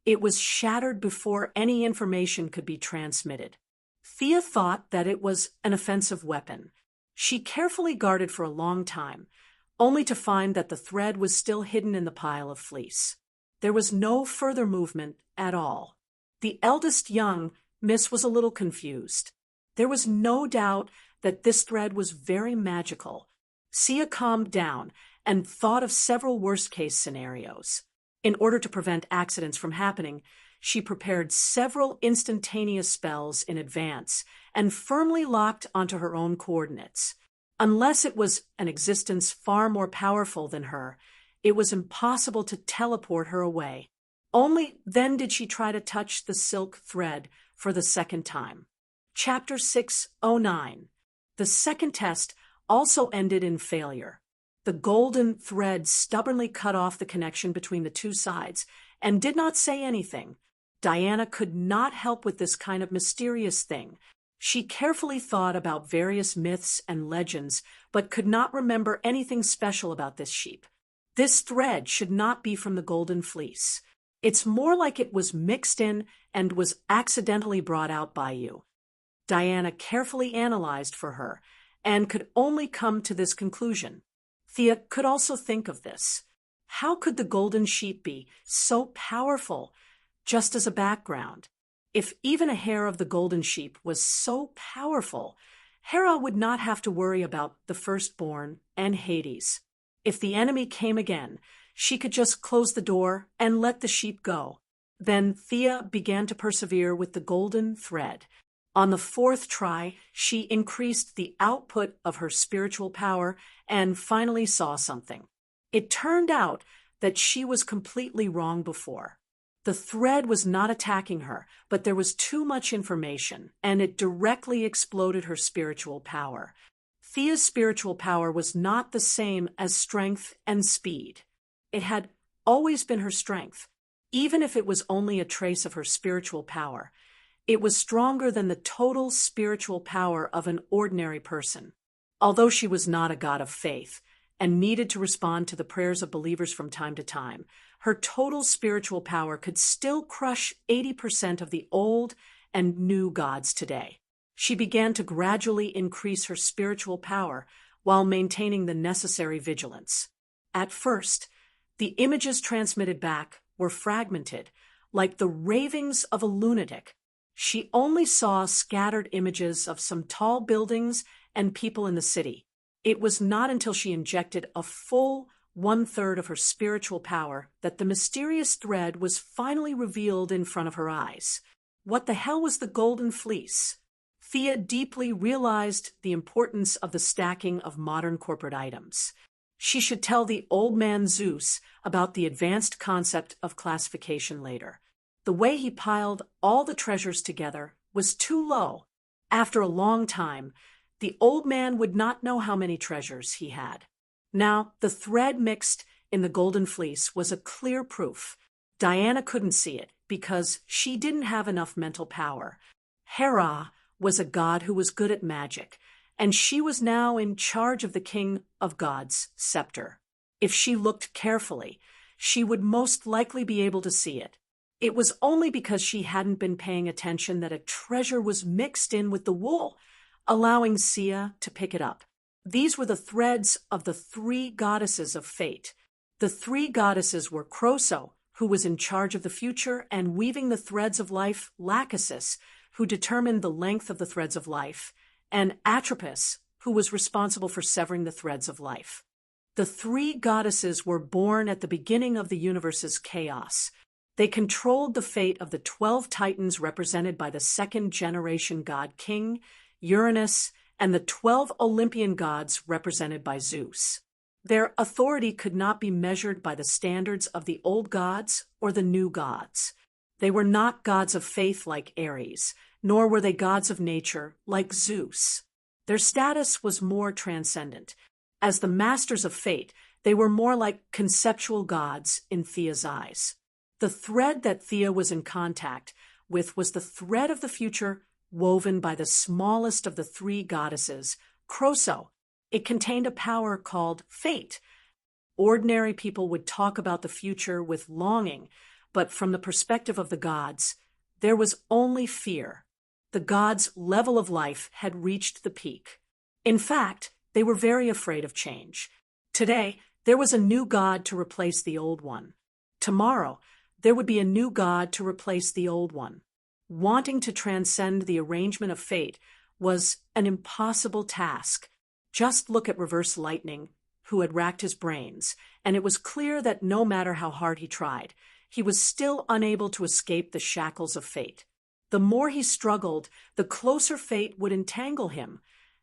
it was shattered before any information could be transmitted. Thea thought that it was an offensive weapon. She carefully guarded for a long time, only to find that the thread was still hidden in the pile of fleece. There was no further movement at all. The eldest young miss was a little confused. There was no doubt that this thread was very magical. Sia calmed down and thought of several worst-case scenarios. In order to prevent accidents from happening, she prepared several instantaneous spells in advance and firmly locked onto her own coordinates. Unless it was an existence far more powerful than her, it was impossible to teleport her away. Only then did she try to touch the silk thread for the second time. Chapter 609. The second test also ended in failure. The golden thread stubbornly cut off the connection between the two sides and did not say anything. Diana could not help with this kind of mysterious thing. She carefully thought about various myths and legends, but could not remember anything special about this sheep. This thread should not be from the Golden Fleece. It's more like it was mixed in and was accidentally brought out by you. Diana carefully analyzed for her, and could only come to this conclusion. Thea could also think of this. How could the golden sheep be so powerful, just as a background? If even a hair of the golden sheep was so powerful, Hera would not have to worry about the firstborn and Hades. If the enemy came again, she could just close the door and let the sheep go. Then Thea began to persevere with the golden thread. On the fourth try, she increased the output of her spiritual power and finally saw something. It turned out that she was completely wrong before. The thread was not attacking her, but there was too much information, and it directly exploded her spiritual power. Thea's spiritual power was not the same as strength and speed. It had always been her strength, even if it was only a trace of her spiritual power. It was stronger than the total spiritual power of an ordinary person. Although she was not a god of faith and needed to respond to the prayers of believers from time to time, her total spiritual power could still crush 80% of the old and new gods today. She began to gradually increase her spiritual power while maintaining the necessary vigilance. At first, the images transmitted back were fragmented, like the ravings of a lunatic. She only saw scattered images of some tall buildings and people in the city. It was not until she injected a full 1/3 of her spiritual power that the mysterious thread was finally revealed in front of her eyes. What the hell was the Golden Fleece? Thea deeply realized the importance of the stacking of modern corporate items. She should tell the old man Zeus about the advanced concept of classification later. The way he piled all the treasures together was too low. After a long time, the old man would not know how many treasures he had. Now, the thread mixed in the Golden Fleece was a clear proof. Diana couldn't see it because she didn't have enough mental power. Hera was a god who was good at magic, and she was now in charge of the king of gods' scepter. If she looked carefully, she would most likely be able to see it. It was only because she hadn't been paying attention that a treasure was mixed in with the wool, allowing Sia to pick it up. These were the threads of the 3 goddesses of fate. The 3 goddesses were Croso, who was in charge of the future and weaving the threads of life, Lachesis, who determined the length of the threads of life, and Atropos, who was responsible for severing the threads of life. The 3 goddesses were born at the beginning of the universe's chaos. They controlled the fate of the 12 titans represented by the second-generation god king, Uranus, and the 12 Olympian gods represented by Zeus. Their authority could not be measured by the standards of the old gods or the new gods. They were not gods of faith like Ares, nor were they gods of nature like Zeus. Their status was more transcendent. As the masters of fate, they were more like conceptual gods in Thea's eyes. The thread that Thea was in contact with was the thread of the future woven by the smallest of the 3 goddesses, Croso. It contained a power called fate. Ordinary people would talk about the future with longing, but from the perspective of the gods, there was only fear. The gods' level of life had reached the peak. In fact, they were very afraid of change. Today, there was a new god to replace the old one. Tomorrow, there would be a new god to replace the old one. Wanting to transcend the arrangement of fate was an impossible task. Just look at Reverse Lightning, who had racked his brains, and it was clear that no matter how hard he tried, he was still unable to escape the shackles of fate. The more he struggled, the closer fate would entangle him,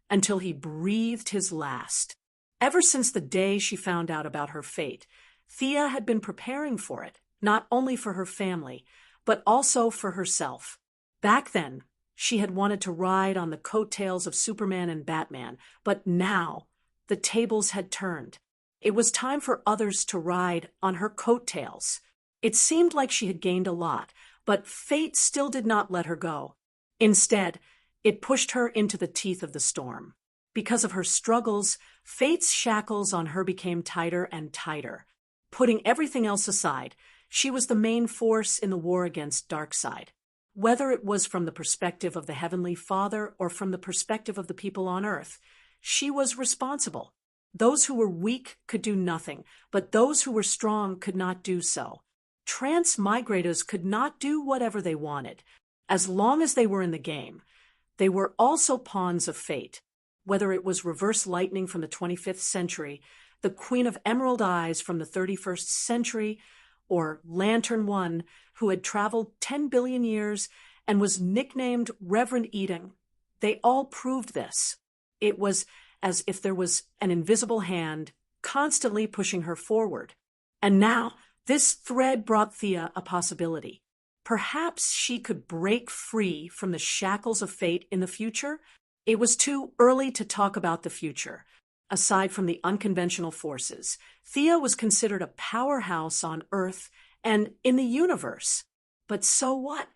until he breathed his last. Ever since the day she found out about her fate, Thea had been preparing for it, not only for her family, but also for herself. Back then, she had wanted to ride on the coattails of Superman and Batman, but now the tables had turned. It was time for others to ride on her coattails. It seemed like she had gained a lot, But fate still did not let her go. Instead, it pushed her into the teeth of the storm. Because of her struggles, fate's shackles on her became tighter and tighter. Putting everything else aside, she was the main force in the war against Darkseid. Whether it was from the perspective of the Heavenly Father or from the perspective of the people on Earth, she was responsible. Those who were weak could do nothing, but those who were strong could not do so. Transmigrators could not do whatever they wanted. As long as they were in the game, they were also pawns of fate. Whether it was Reverse Lightning from the 25th century, the Queen of Emerald Eyes from the 31st century, or Lantern One, who had traveled 10 billion years and was nicknamed Reverend Eden, they all proved this. It was as if there was an invisible hand constantly pushing her forward. And now, this thread brought Thea a possibility. Perhaps she could break free from the shackles of fate in the future. It was too early to talk about the future. Aside from the unconventional forces, Thea was considered a powerhouse on Earth and in the universe. But so what?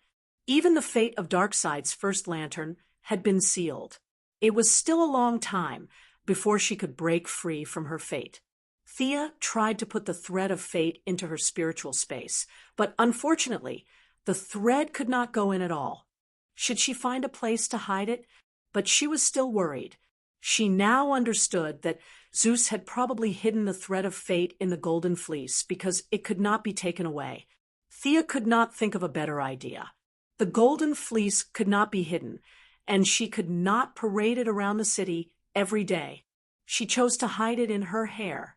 Even the fate of Darkseid's first lantern had been sealed. It was still a long time before she could break free from her fate. Thea tried to put the thread of fate into her spiritual space, but unfortunately, the thread could not go in at all. Should she find a place to hide it? But she was still worried. She now understood that Zeus had probably hidden the thread of fate in the golden fleece because it could not be taken away. Thea could not think of a better idea. The golden fleece could not be hidden, and she could not parade it around the city every day. She chose to hide it in her hair.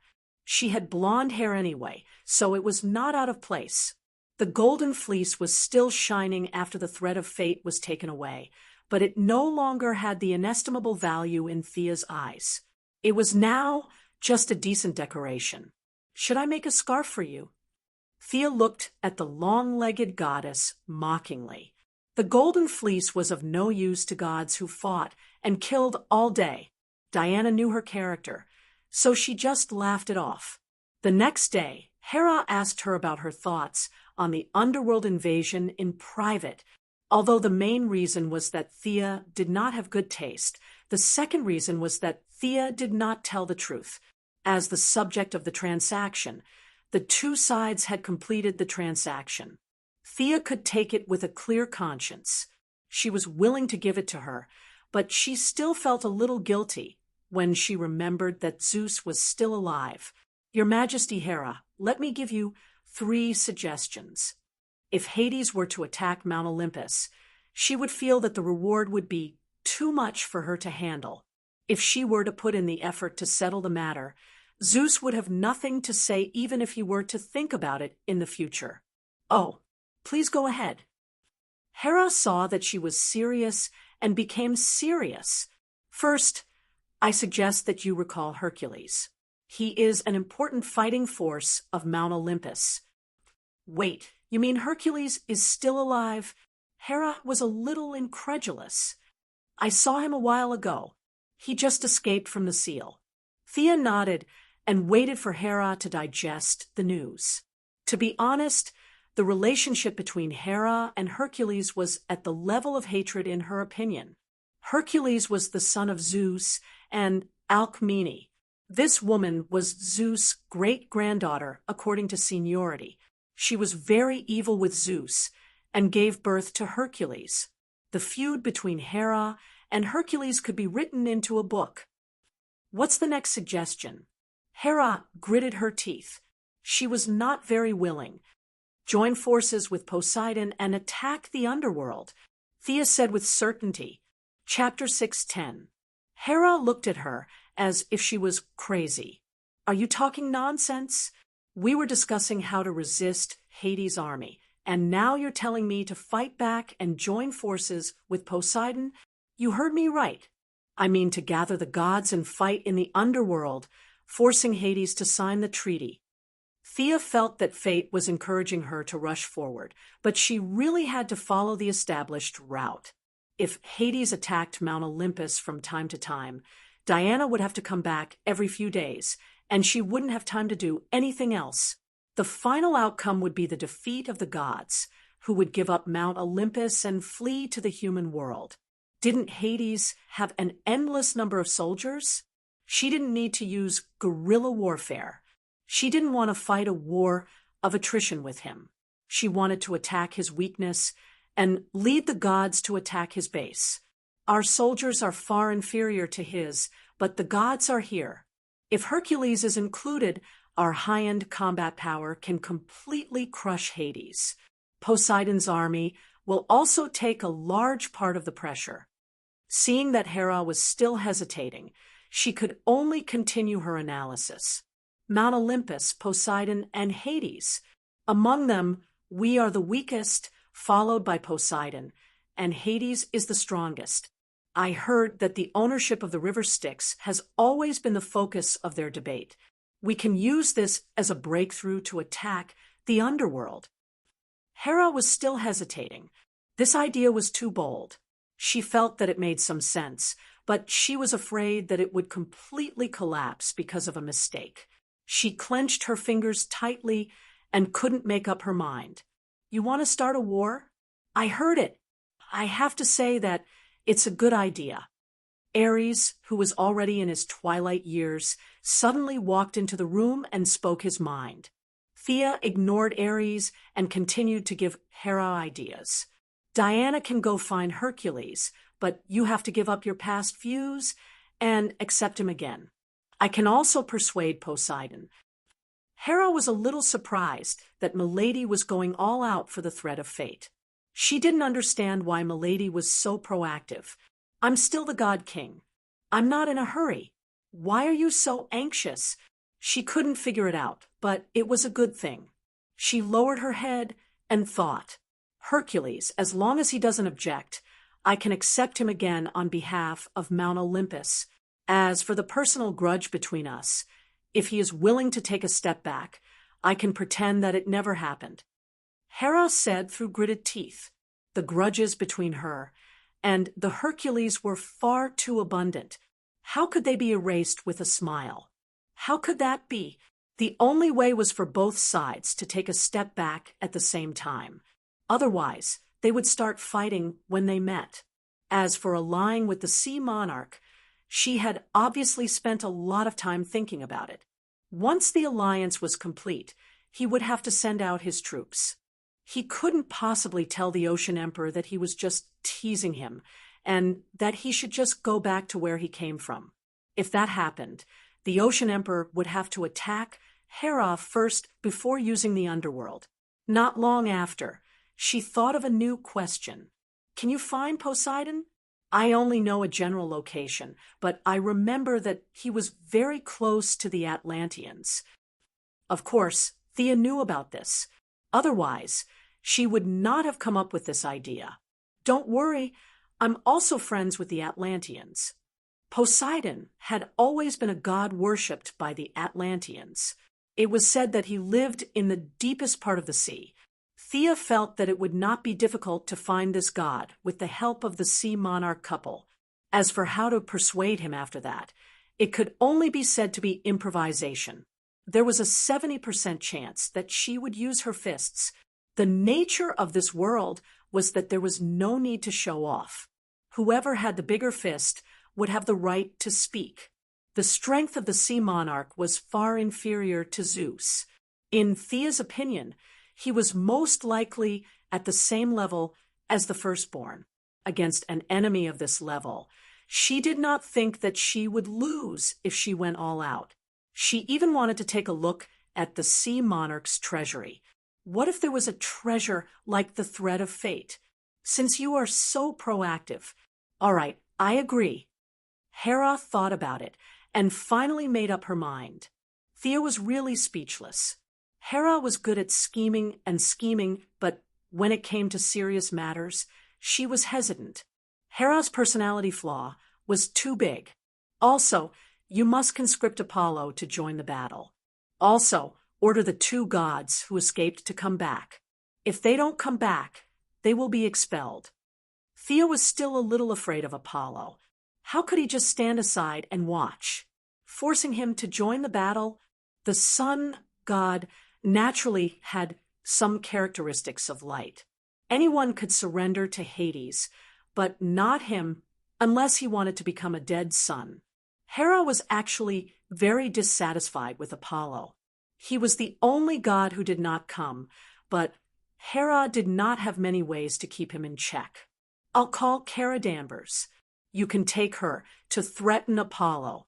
She had blonde hair anyway, so it was not out of place. The golden fleece was still shining after the thread of fate was taken away, but it no longer had the inestimable value in Thea's eyes. It was now just a decent decoration. Should I make a scarf for you? Thea looked at the long-legged goddess mockingly. The golden fleece was of no use to gods who fought and killed all day. Diana knew her character, so she just laughed it off. The next day, Hera asked her about her thoughts on the underworld invasion in private. Although the main reason was that Thea did not have good taste, the second reason was that Thea did not tell the truth. As the subject of the transaction, the two sides had completed the transaction. Thea could take it with a clear conscience. She was willing to give it to her, but she still felt a little guilty when she remembered that Zeus was still alive. Your Majesty Hera, let me give you 3 suggestions. If Hades were to attack Mount Olympus, she would feel that the reward would be too much for her to handle. If she were to put in the effort to settle the matter, Zeus would have nothing to say even if he were to think about it in the future. Oh, please go ahead. Hera saw that she was serious and became serious. First, I suggest that you recall Hercules. He is an important fighting force of Mount Olympus. Wait, you mean Hercules is still alive? Hera was a little incredulous. I saw him a while ago. He just escaped from the seal. Thea nodded and waited for Hera to digest the news. To be honest, the relationship between Hera and Hercules was at the level of hatred in her opinion. Hercules was the son of Zeus and Alcmene. This woman was Zeus' great-granddaughter according to seniority. She was very evil with Zeus and gave birth to Hercules. The feud between Hera and Hercules could be written into a book. What's the next suggestion? Hera gritted her teeth. She was not very willing. Join forces with Poseidon and attack the underworld, Thea said with certainty. Chapter 6:10. Hera looked at her as if she was crazy. Are you talking nonsense? We were discussing how to resist Hades' army, and now you're telling me to fight back and join forces with Poseidon? You heard me right. I mean to gather the gods and fight in the underworld, forcing Hades to sign the treaty. Thea felt that fate was encouraging her to rush forward, but she really had to follow the established route. If Hades attacked Mount Olympus from time to time, Diana would have to come back every few days, and she wouldn't have time to do anything else. The final outcome would be the defeat of the gods, who would give up Mount Olympus and flee to the human world. Didn't Hades have an endless number of soldiers? She didn't need to use guerrilla warfare. She didn't want to fight a war of attrition with him. She wanted to attack his weakness and lead the gods to attack his base. Our soldiers are far inferior to his, but the gods are here. If Hercules is included, our high-end combat power can completely crush Hades. Poseidon's army will also take a large part of the pressure. Seeing that Hera was still hesitating, she could only continue her analysis. Mount Olympus, Poseidon, and Hades. Among them, we are the weakest, followed by Poseidon, and Hades is the strongest. I heard that the ownership of the river Styx has always been the focus of their debate. We can use this as a breakthrough to attack the underworld. Hera was still hesitating. This idea was too bold. She felt that it made some sense, but she was afraid that it would completely collapse because of a mistake. She clenched her fingers tightly and couldn't make up her mind. You want to start a war? I heard it. I have to say that it's a good idea. Ares, who was already in his twilight years, suddenly walked into the room and spoke his mind. Thea ignored Ares and continued to give Hera ideas. Diana can go find Hercules, but you have to give up your past views and accept him again. I can also persuade Poseidon. Hera was a little surprised that Milady was going all out for the thread of fate. She didn't understand why Milady was so proactive. I'm still the God King. I'm not in a hurry. Why are you so anxious? She couldn't figure it out, but it was a good thing. She lowered her head and thought, Hercules, as long as he doesn't object, I can accept him again on behalf of Mount Olympus. As for the personal grudge between us, if he is willing to take a step back, I can pretend that it never happened. Hera said through gritted teeth, the grudges between her and the Hercules were far too abundant. How could they be erased with a smile? How could that be? The only way was for both sides to take a step back at the same time. Otherwise, they would start fighting when they met. As for allying with the sea monarch, she had obviously spent a lot of time thinking about it. Once the alliance was complete, he would have to send out his troops. He couldn't possibly tell the Ocean Emperor that he was just teasing him and that he should just go back to where he came from. If that happened, the Ocean Emperor would have to attack Hera first before using the underworld. Not long after, she thought of a new question. Can you find Poseidon? I only know a general location, but I remember that he was very close to the Atlanteans. Of course, Thea knew about this. Otherwise, she would not have come up with this idea. Don't worry, I'm also friends with the Atlanteans. Poseidon had always been a god worshipped by the Atlanteans. It was said that he lived in the deepest part of the sea. Thea felt that it would not be difficult to find this god with the help of the sea monarch couple. As for how to persuade him after that, it could only be said to be improvisation. There was a 70% chance that she would use her fists. The nature of this world was that there was no need to show off. Whoever had the bigger fist would have the right to speak. The strength of the sea monarch was far inferior to Zeus. In Thea's opinion, he was most likely at the same level as the firstborn. Against an enemy of this level, she did not think that she would lose if she went all out. She even wanted to take a look at the sea monarch's treasury. What if there was a treasure like the thread of fate? Since you are so proactive. All right, I agree. Hera thought about it and finally made up her mind. Thea was really speechless. Hera was good at scheming, but when it came to serious matters, she was hesitant. Hera's personality flaw was too big. Also, you must conscript Apollo to join the battle. Also, order the 2 gods who escaped to come back. If they don't come back, they will be expelled. Thea was still a little afraid of Apollo. How could he just stand aside and watch? Forcing him to join the battle, the sun god naturally had some characteristics of light. Anyone could surrender to Hades, but not him unless he wanted to become a dead son. Hera was actually very dissatisfied with Apollo. He was the only god who did not come, but Hera did not have many ways to keep him in check. I'll call Kara Danvers. You can take her to threaten Apollo.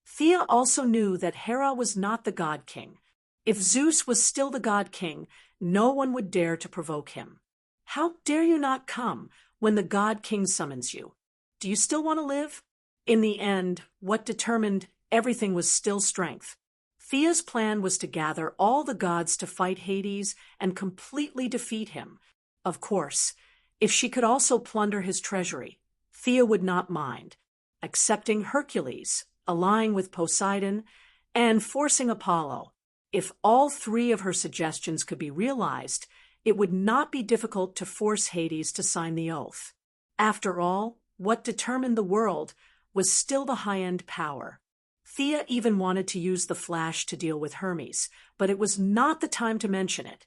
Thea also knew that Hera was not the god king. If Zeus was still the god king, no one would dare to provoke him. How dare you not come when the god king summons you? Do you still want to live? In the end, what determined everything was still strength. Thea's plan was to gather all the gods to fight Hades and completely defeat him. Of course, if she could also plunder his treasury, Thea would not mind, accepting Hercules, allying with Poseidon, and forcing Apollo. If all three of her suggestions could be realized, it would not be difficult to force Hades to sign the oath. After all, what determined the world was still the high-end power. Thea even wanted to use the Flash to deal with Hermes, but it was not the time to mention it.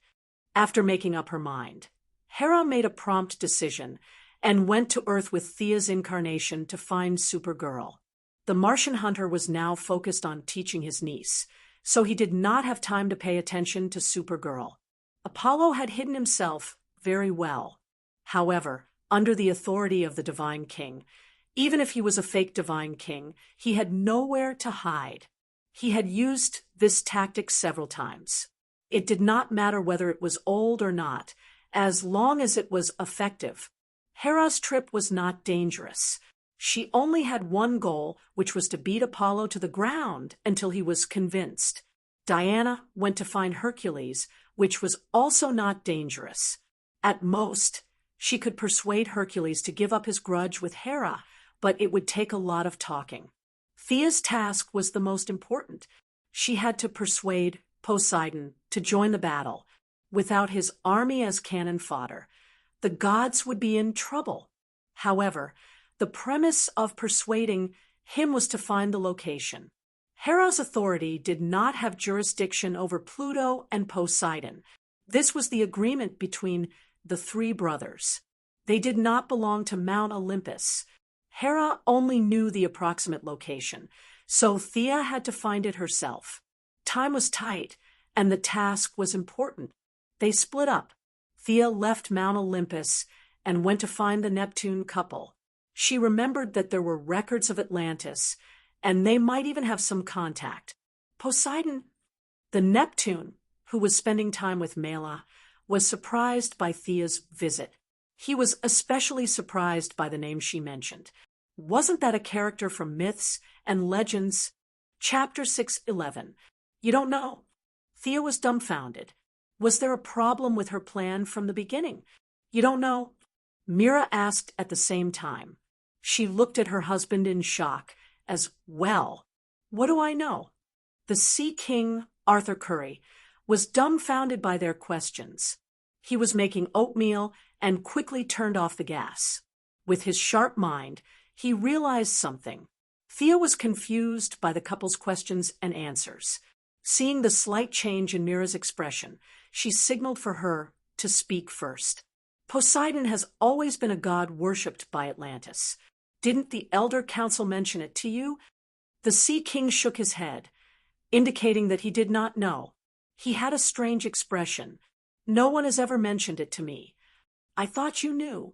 After making up her mind, Hera made a prompt decision and went to Earth with Thea's incarnation to find Supergirl. The Martian hunter was now focused on teaching his niece, so he did not have time to pay attention to Supergirl. Apollo had hidden himself very well. However, under the authority of the Divine King, even if he was a fake Divine King, he had nowhere to hide. He had used this tactic several times. It did not matter whether it was old or not, as long as it was effective. Hera's trip was not dangerous. She only had one goal, which was to beat Apollo to the ground until he was convinced. Diana went to find Hercules, which was also not dangerous. At most, she could persuade Hercules to give up his grudge with Hera, but it would take a lot of talking. Thea's task was the most important. She had to persuade Poseidon to join the battle. Without his army as cannon fodder, the gods would be in trouble. However, the premise of persuading him was to find the location. Hera's authority did not have jurisdiction over Pluto and Poseidon. This was the agreement between the three brothers. They did not belong to Mount Olympus. Hera only knew the approximate location, so Thea had to find it herself. Time was tight, and the task was important. They split up. Thea left Mount Olympus and went to find the Neptune couple. She remembered that there were records of Atlantis, and they might even have some contact. Poseidon, the Neptune, who was spending time with Mela, was surprised by Thea's visit. He was especially surprised by the name she mentioned. Wasn't that a character from Myths and Legends? Chapter 6:11. You don't know. Thea was dumbfounded. Was there a problem with her plan from the beginning? You don't know. Mira asked at the same time. She looked at her husband in shock, as well. What do I know? The Sea King, Arthur Curry, was dumbfounded by their questions. He was making oatmeal and quickly turned off the gas. With his sharp mind, he realized something. Thea was confused by the couple's questions and answers. Seeing the slight change in Mira's expression, she signaled for her to speak first. Poseidon has always been a god worshipped by Atlantis. Didn't the Elder Council mention it to you? The Sea King shook his head, indicating that he did not know. He had a strange expression. No one has ever mentioned it to me. I thought you knew.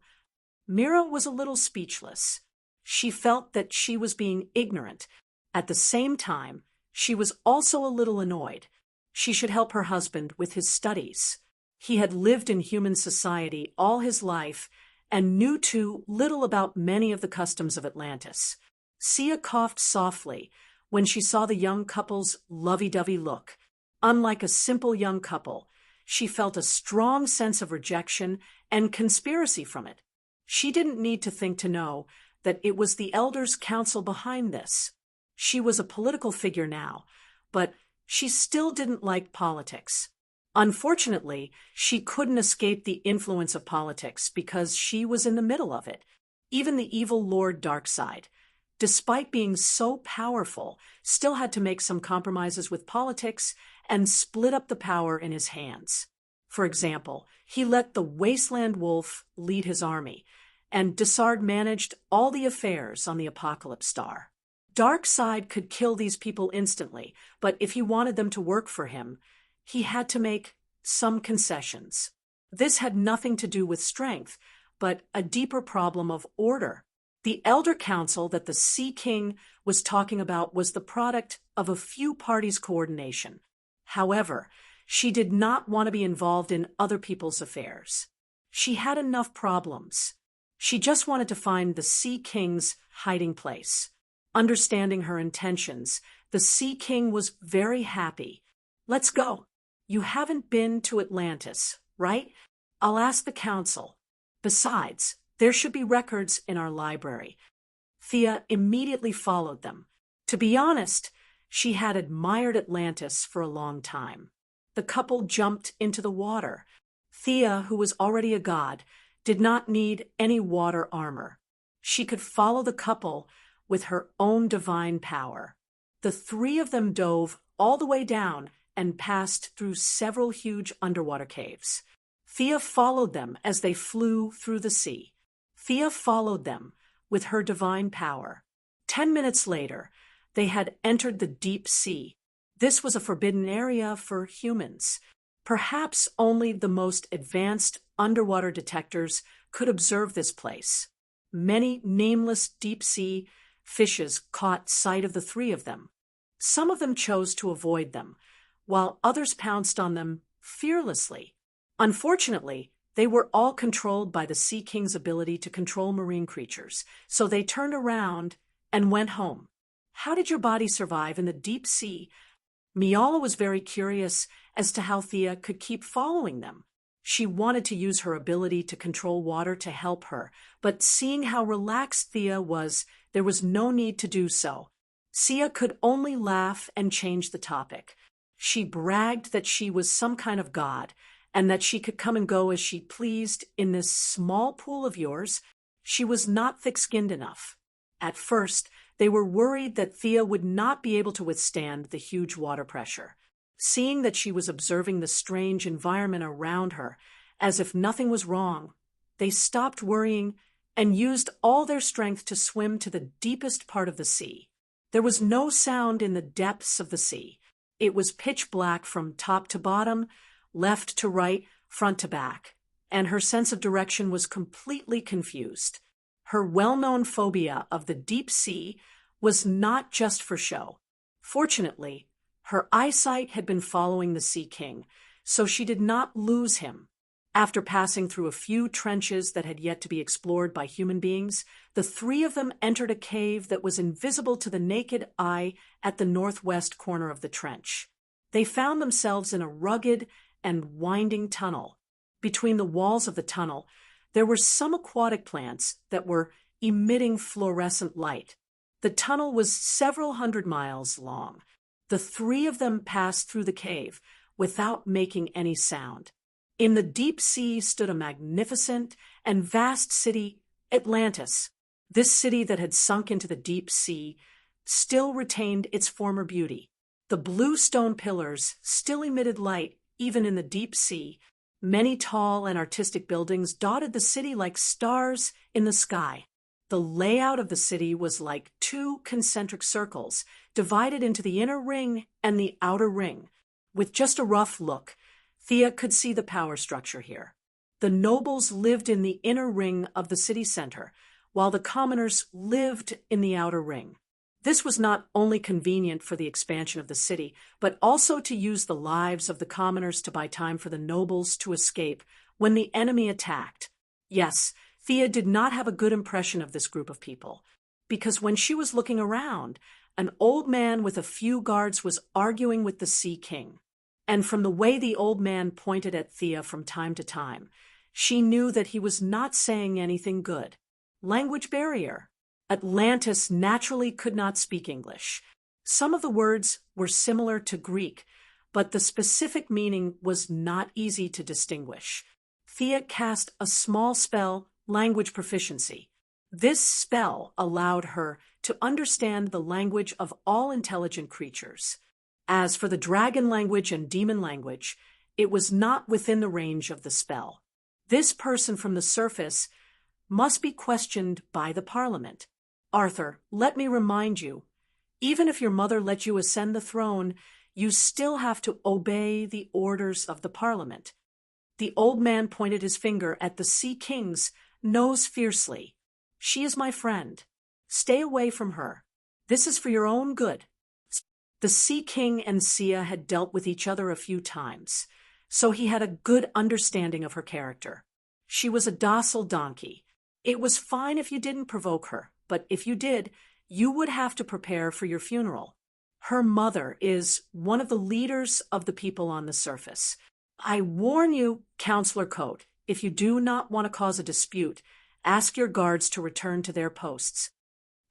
Mira was a little speechless. She felt that she was being ignorant. At the same time, she was also a little annoyed. She should help her husband with his studies. He had lived in human society all his life and knew too little about many of the customs of Atlantis. Sia coughed softly when she saw the young couple's lovey-dovey look. Unlike a simple young couple, she felt a strong sense of rejection and conspiracy from it. She didn't need to think to know that it was the Elders' Council behind this. She was a political figure now, but she still didn't like politics. Unfortunately, she couldn't escape the influence of politics because she was in the middle of it. Even the evil Lord Darkseid, despite being so powerful, still had to make some compromises with politics and split up the power in his hands. For example, he let the Wasteland Wolf lead his army, and Desard managed all the affairs on the Apocalypse Star. Darkseid could kill these people instantly, but if he wanted them to work for him, he had to make some concessions. This had nothing to do with strength, but a deeper problem of order. The Elder Council that the Sea King was talking about was the product of a few parties' coordination. However, she did not want to be involved in other people's affairs. She had enough problems. She just wanted to find the Sea King's hiding place. Understanding her intentions, the Sea King was very happy. Let's go. You haven't been to Atlantis, right? I'll ask the council. Besides, there should be records in our library. Thea immediately followed them. To be honest, she had admired Atlantis for a long time. The couple jumped into the water. Thea, who was already a god, did not need any water armor. She could follow the couple with her own divine power. The three of them dove all the way down and passed through several huge underwater caves. Thea followed them as they flew through the sea. Thea followed them with her divine power. 10 minutes later, they had entered the deep sea. This was a forbidden area for humans. Perhaps only the most advanced underwater detectors could observe this place. Many nameless deep-sea fishes caught sight of the three of them. Some of them chose to avoid them, while others pounced on them fearlessly. Unfortunately, they were all controlled by the Sea King's ability to control marine creatures, so they turned around and went home. How did your body survive in the deep sea? Miala was very curious as to how Thea could keep following them. She wanted to use her ability to control water to help her, but seeing how relaxed Thea was, there was no need to do so. Thea could only laugh and change the topic. She bragged that she was some kind of god, and that she could come and go as she pleased in this small pool of yours. She was not thick-skinned enough. At first, they were worried that Thea would not be able to withstand the huge water pressure. Seeing that she was observing the strange environment around her, as if nothing was wrong, they stopped worrying and used all their strength to swim to the deepest part of the sea. There was no sound in the depths of the sea. It was pitch black from top to bottom, left to right, front to back, and her sense of direction was completely confused. Her well-known phobia of the deep sea was not just for show. Fortunately, her eyesight had been following the Sea King, so she did not lose him. After passing through a few trenches that had yet to be explored by human beings, the three of them entered a cave that was invisible to the naked eye at the northwest corner of the trench. They found themselves in a rugged and winding tunnel. Between the walls of the tunnel, there were some aquatic plants that were emitting fluorescent light. The tunnel was several hundred miles long. The three of them passed through the cave without making any sound. In the deep sea stood a magnificent and vast city, Atlantis. This city that had sunk into the deep sea still retained its former beauty. The blue stone pillars still emitted light even in the deep sea. Many tall and artistic buildings dotted the city like stars in the sky. The layout of the city was like two concentric circles, divided into the inner ring and the outer ring. With just a rough look, Thea could see the power structure here. The nobles lived in the inner ring of the city center, while the commoners lived in the outer ring. This was not only convenient for the expansion of the city, but also to use the lives of the commoners to buy time for the nobles to escape when the enemy attacked. Yes, Thea did not have a good impression of this group of people, because when she was looking around, an old man with a few guards was arguing with the Sea King. And from the way the old man pointed at Thea from time to time, she knew that he was not saying anything good. Language barrier. Atlantis naturally could not speak English. Some of the words were similar to Greek, but the specific meaning was not easy to distinguish. Thea cast a small spell, language proficiency. This spell allowed her to understand the language of all intelligent creatures. As for the dragon language and demon language, It was not within the range of the spell. This person from the surface must be questioned by the Parliament. Arthur, let me remind you, even if your mother let you ascend the throne, you still have to obey the orders of the Parliament. The old man pointed his finger at the Sea King's nose fiercely. She is my friend. Stay away from her. This is for your own good. The Sea King and Sia had dealt with each other a few times, so he had a good understanding of her character. She was a docile donkey. It was fine if you didn't provoke her, but if you did, you would have to prepare for your funeral. Her mother is one of the leaders of the people on the surface. I warn you, Counselor Coate, if you do not want to cause a dispute, ask your guards to return to their posts.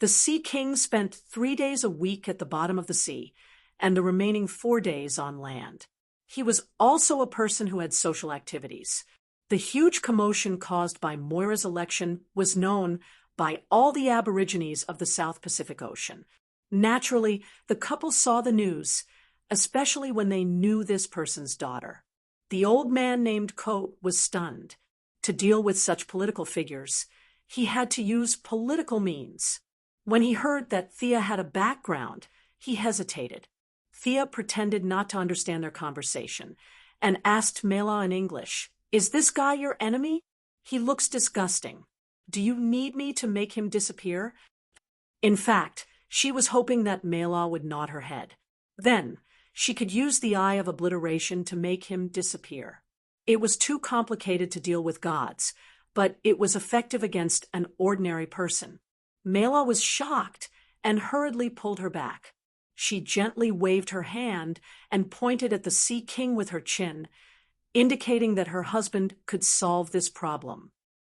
The Sea King spent 3 days a week at the bottom of the sea, and the remaining 4 days on land. He was also a person who had social activities. The huge commotion caused by Moira's election was known by all the Aborigines of the South Pacific Ocean. Naturally, the couple saw the news, especially when they knew this person's daughter. The old man named Coate was stunned. To deal with such political figures, he had to use political means. When he heard that Thea had a background, he hesitated. Thea pretended not to understand their conversation and asked Mela in English, "Is this guy your enemy? He looks disgusting. Do you need me to make him disappear?" In fact, she was hoping that Mela would nod her head. Then, she could use the eye of obliteration to make him disappear. It was too complicated to deal with gods, but it was effective against an ordinary person. Mela was shocked and hurriedly pulled her back. She gently waved her hand and pointed at the Sea King with her chin, indicating that her husband could solve this problem.